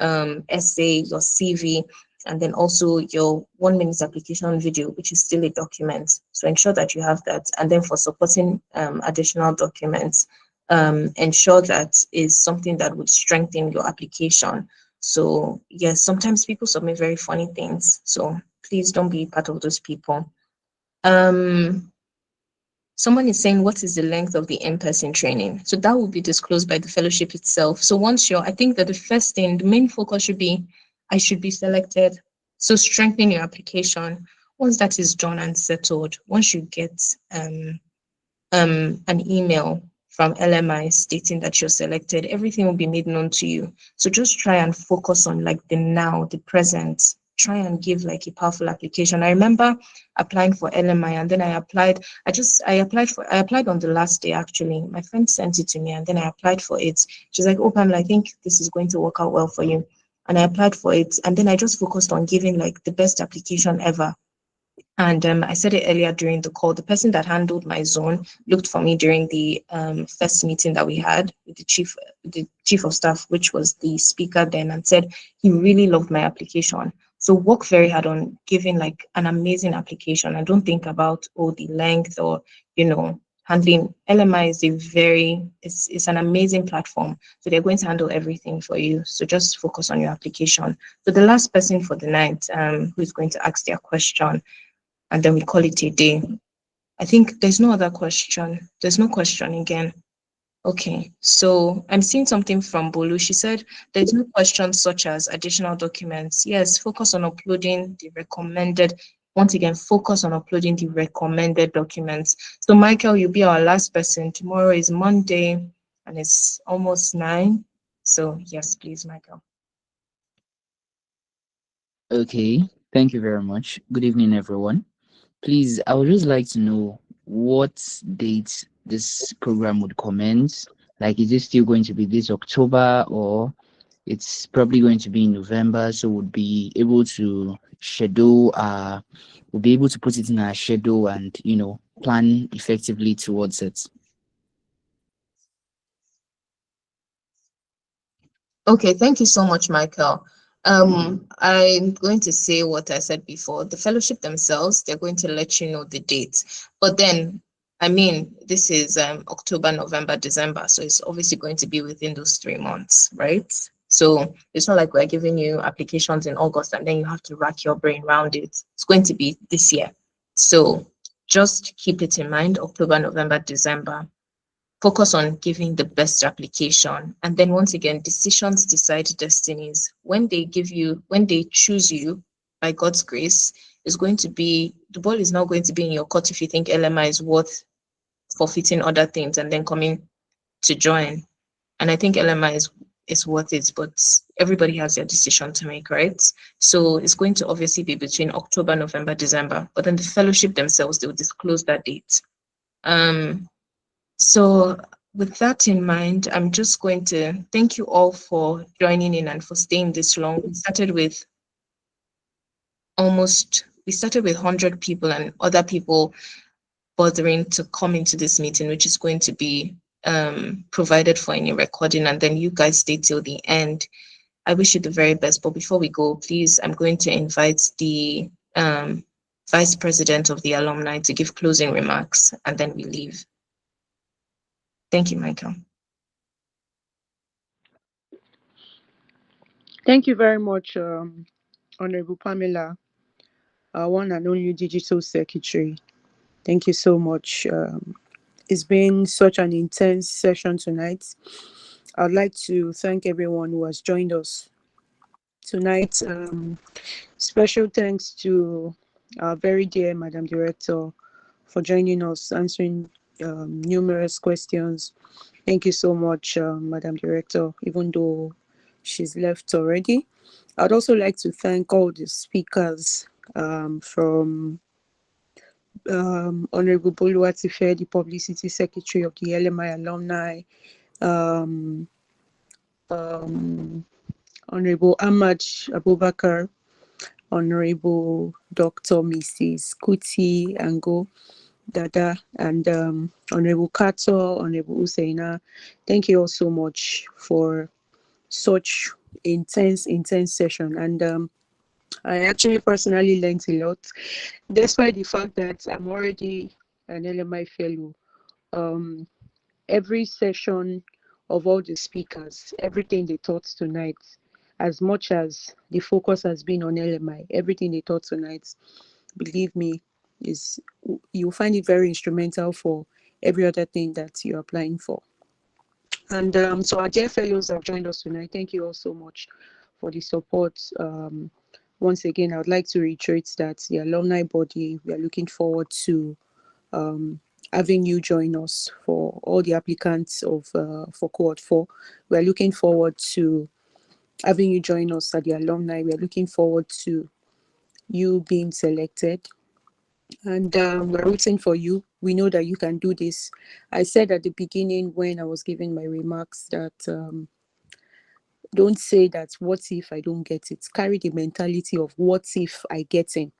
essay, your CV, and then also your 1 minute application video, which is still a document. So ensure that you have that. And then for supporting additional documents, ensure that is something that would strengthen your application. So yes, sometimes people submit very funny things. So please don't be part of those people. Someone is saying, what is the length of the in-person training? So that will be disclosed by the fellowship itself. So once I think that the first thing, the main focus should be, I should be selected. So strengthen your application. Once that is done and settled, once you get an email from LMI stating that you're selected, everything will be made known to you. So just try and focus on like the now, the present. Try and give like a powerful application. I remember applying for LMI, and then I applied on the last day actually. My friend sent it to me, and then I applied for it. She's like, oh Pamela, I think this is going to work out well for you. And I applied for it, and then I just focused on giving like the best application ever. And I said it earlier during the call, the person that handled my zone looked for me during the first meeting that we had with the chief of staff, which was the speaker then, and said he really loved my application. So work very hard on giving like an amazing application, and don't think about the length or handling. LMI is an amazing platform. So they're going to handle everything for you. So just focus on your application. So the last person for the night who is going to ask their question, and then we call it a day. I think there's no other question. There's no question again. Okay, so I'm seeing something from Bolu. She said there's no questions such as additional documents. Yes, focus on uploading the recommended. Once again, focus on uploading the recommended documents. So Michael, you'll be our last person. Tomorrow is Monday and it's almost 9. So yes, please, Michael. Okay, thank you very much. Good evening, everyone. Please, I would just like to know what date this program would commence. Like, is it still going to be this October, or it's probably going to be in November? So we'll be able to we'll be able to put it in our schedule and, plan effectively towards it. Okay, thank you so much, Michael. I'm going to say what I said before. The fellowship themselves, they're going to let you know the date. But then, I mean, this is October, November, December. So it's obviously going to be within those 3 months, right? So it's not like we're giving you applications in August and then you have to rack your brain around it. It's going to be this year. So just keep it in mind, October, November, December. Focus on giving the best application. And then once again, decisions decide destinies. When they choose you, by God's grace, the ball is not going to be in your court if you think LMI is worth forfeiting other things and then coming to join. And I think LMI is worth it, but everybody has their decision to make, right? So it's going to obviously be between October, November, December, but then the fellowship themselves, they will disclose that date. So with that in mind, I'm just going to thank you all for joining in and for staying this long. We started with 100 people and other people bothering to come into this meeting, which is going to be provided for in your recording, and then you guys stay till the end. I wish you the very best, but before we go, please, I'm going to invite the Vice President of the Alumni to give closing remarks, and then we leave. Thank you, Michael. Thank you very much, Honorable Pamela, our one and only Digital Secretary. Thank you so much. It's been such an intense session tonight. I'd like to thank everyone who has joined us tonight. Special thanks to our very dear Madam Director for joining us, answering numerous questions. Thank you so much, Madam Director, even though she's left already. I'd also like to thank all the speakers from Honorable Boluwatife, the Publicity Secretary of the LMI Alumni, Honorable Ahmad Abubakar, Honorable Dr. Mrs. Kuti Ango Dada, and Honorable Kato, Honorable Usaina. Thank you all so much for such intense session. And I actually personally learned a lot, despite the fact that I'm already an LMI fellow. Every session of all the speakers, everything they taught tonight, as much as the focus has been on LMI, everything they taught tonight, believe me, you'll find it very instrumental for every other thing that you're applying for. And so our dear fellows have joined us tonight. Thank you all so much for the support. Once again, I would like to reiterate that the alumni body, we are looking forward to having you join us for all the applicants for Cohort 4. We are looking forward to having you join us at the alumni. We are looking forward to you being selected. And we're rooting for you. We know that you can do this. I said at the beginning when I was giving my remarks that don't say that what if I don't get it. Carry the mentality of what if I get in.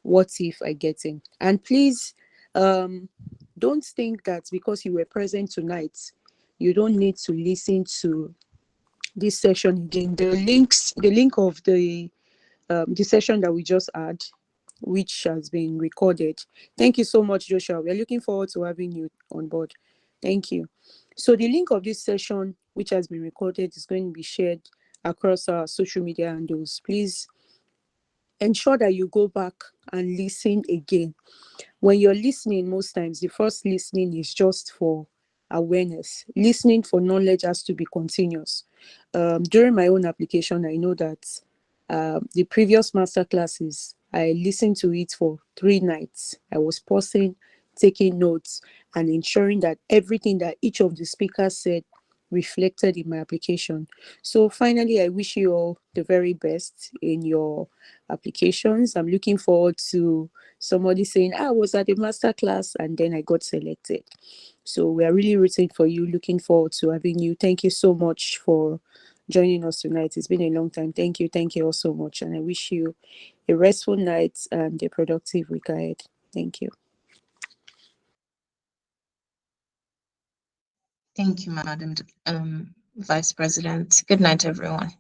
What if I get in? And please don't think that because you were present tonight, you don't need to listen to this session again. The link of the session that we just had which has been recorded. Thank you so much, Joshua. We're looking forward to having you on board. Thank you. So the link of this session, which has been recorded, is going to be shared across our social media handles. Please ensure that you go back and listen again. When you're listening, most times the first listening is just for awareness. Listening for knowledge has to be continuous. During my own application, I know that the previous master classes, I listened to it for 3 nights. I was pausing, taking notes, and ensuring that everything that each of the speakers said reflected in my application. So finally, I wish you all the very best in your applications. I'm looking forward to somebody saying, I was at a master class and then I got selected. So we are really rooting for you, looking forward to having you. Thank you so much for joining us tonight. It's been a long time. Thank you all so much. And I wish you a restful night and a productive week ahead. Thank you. Thank you, Madam Vice President. Good night, everyone.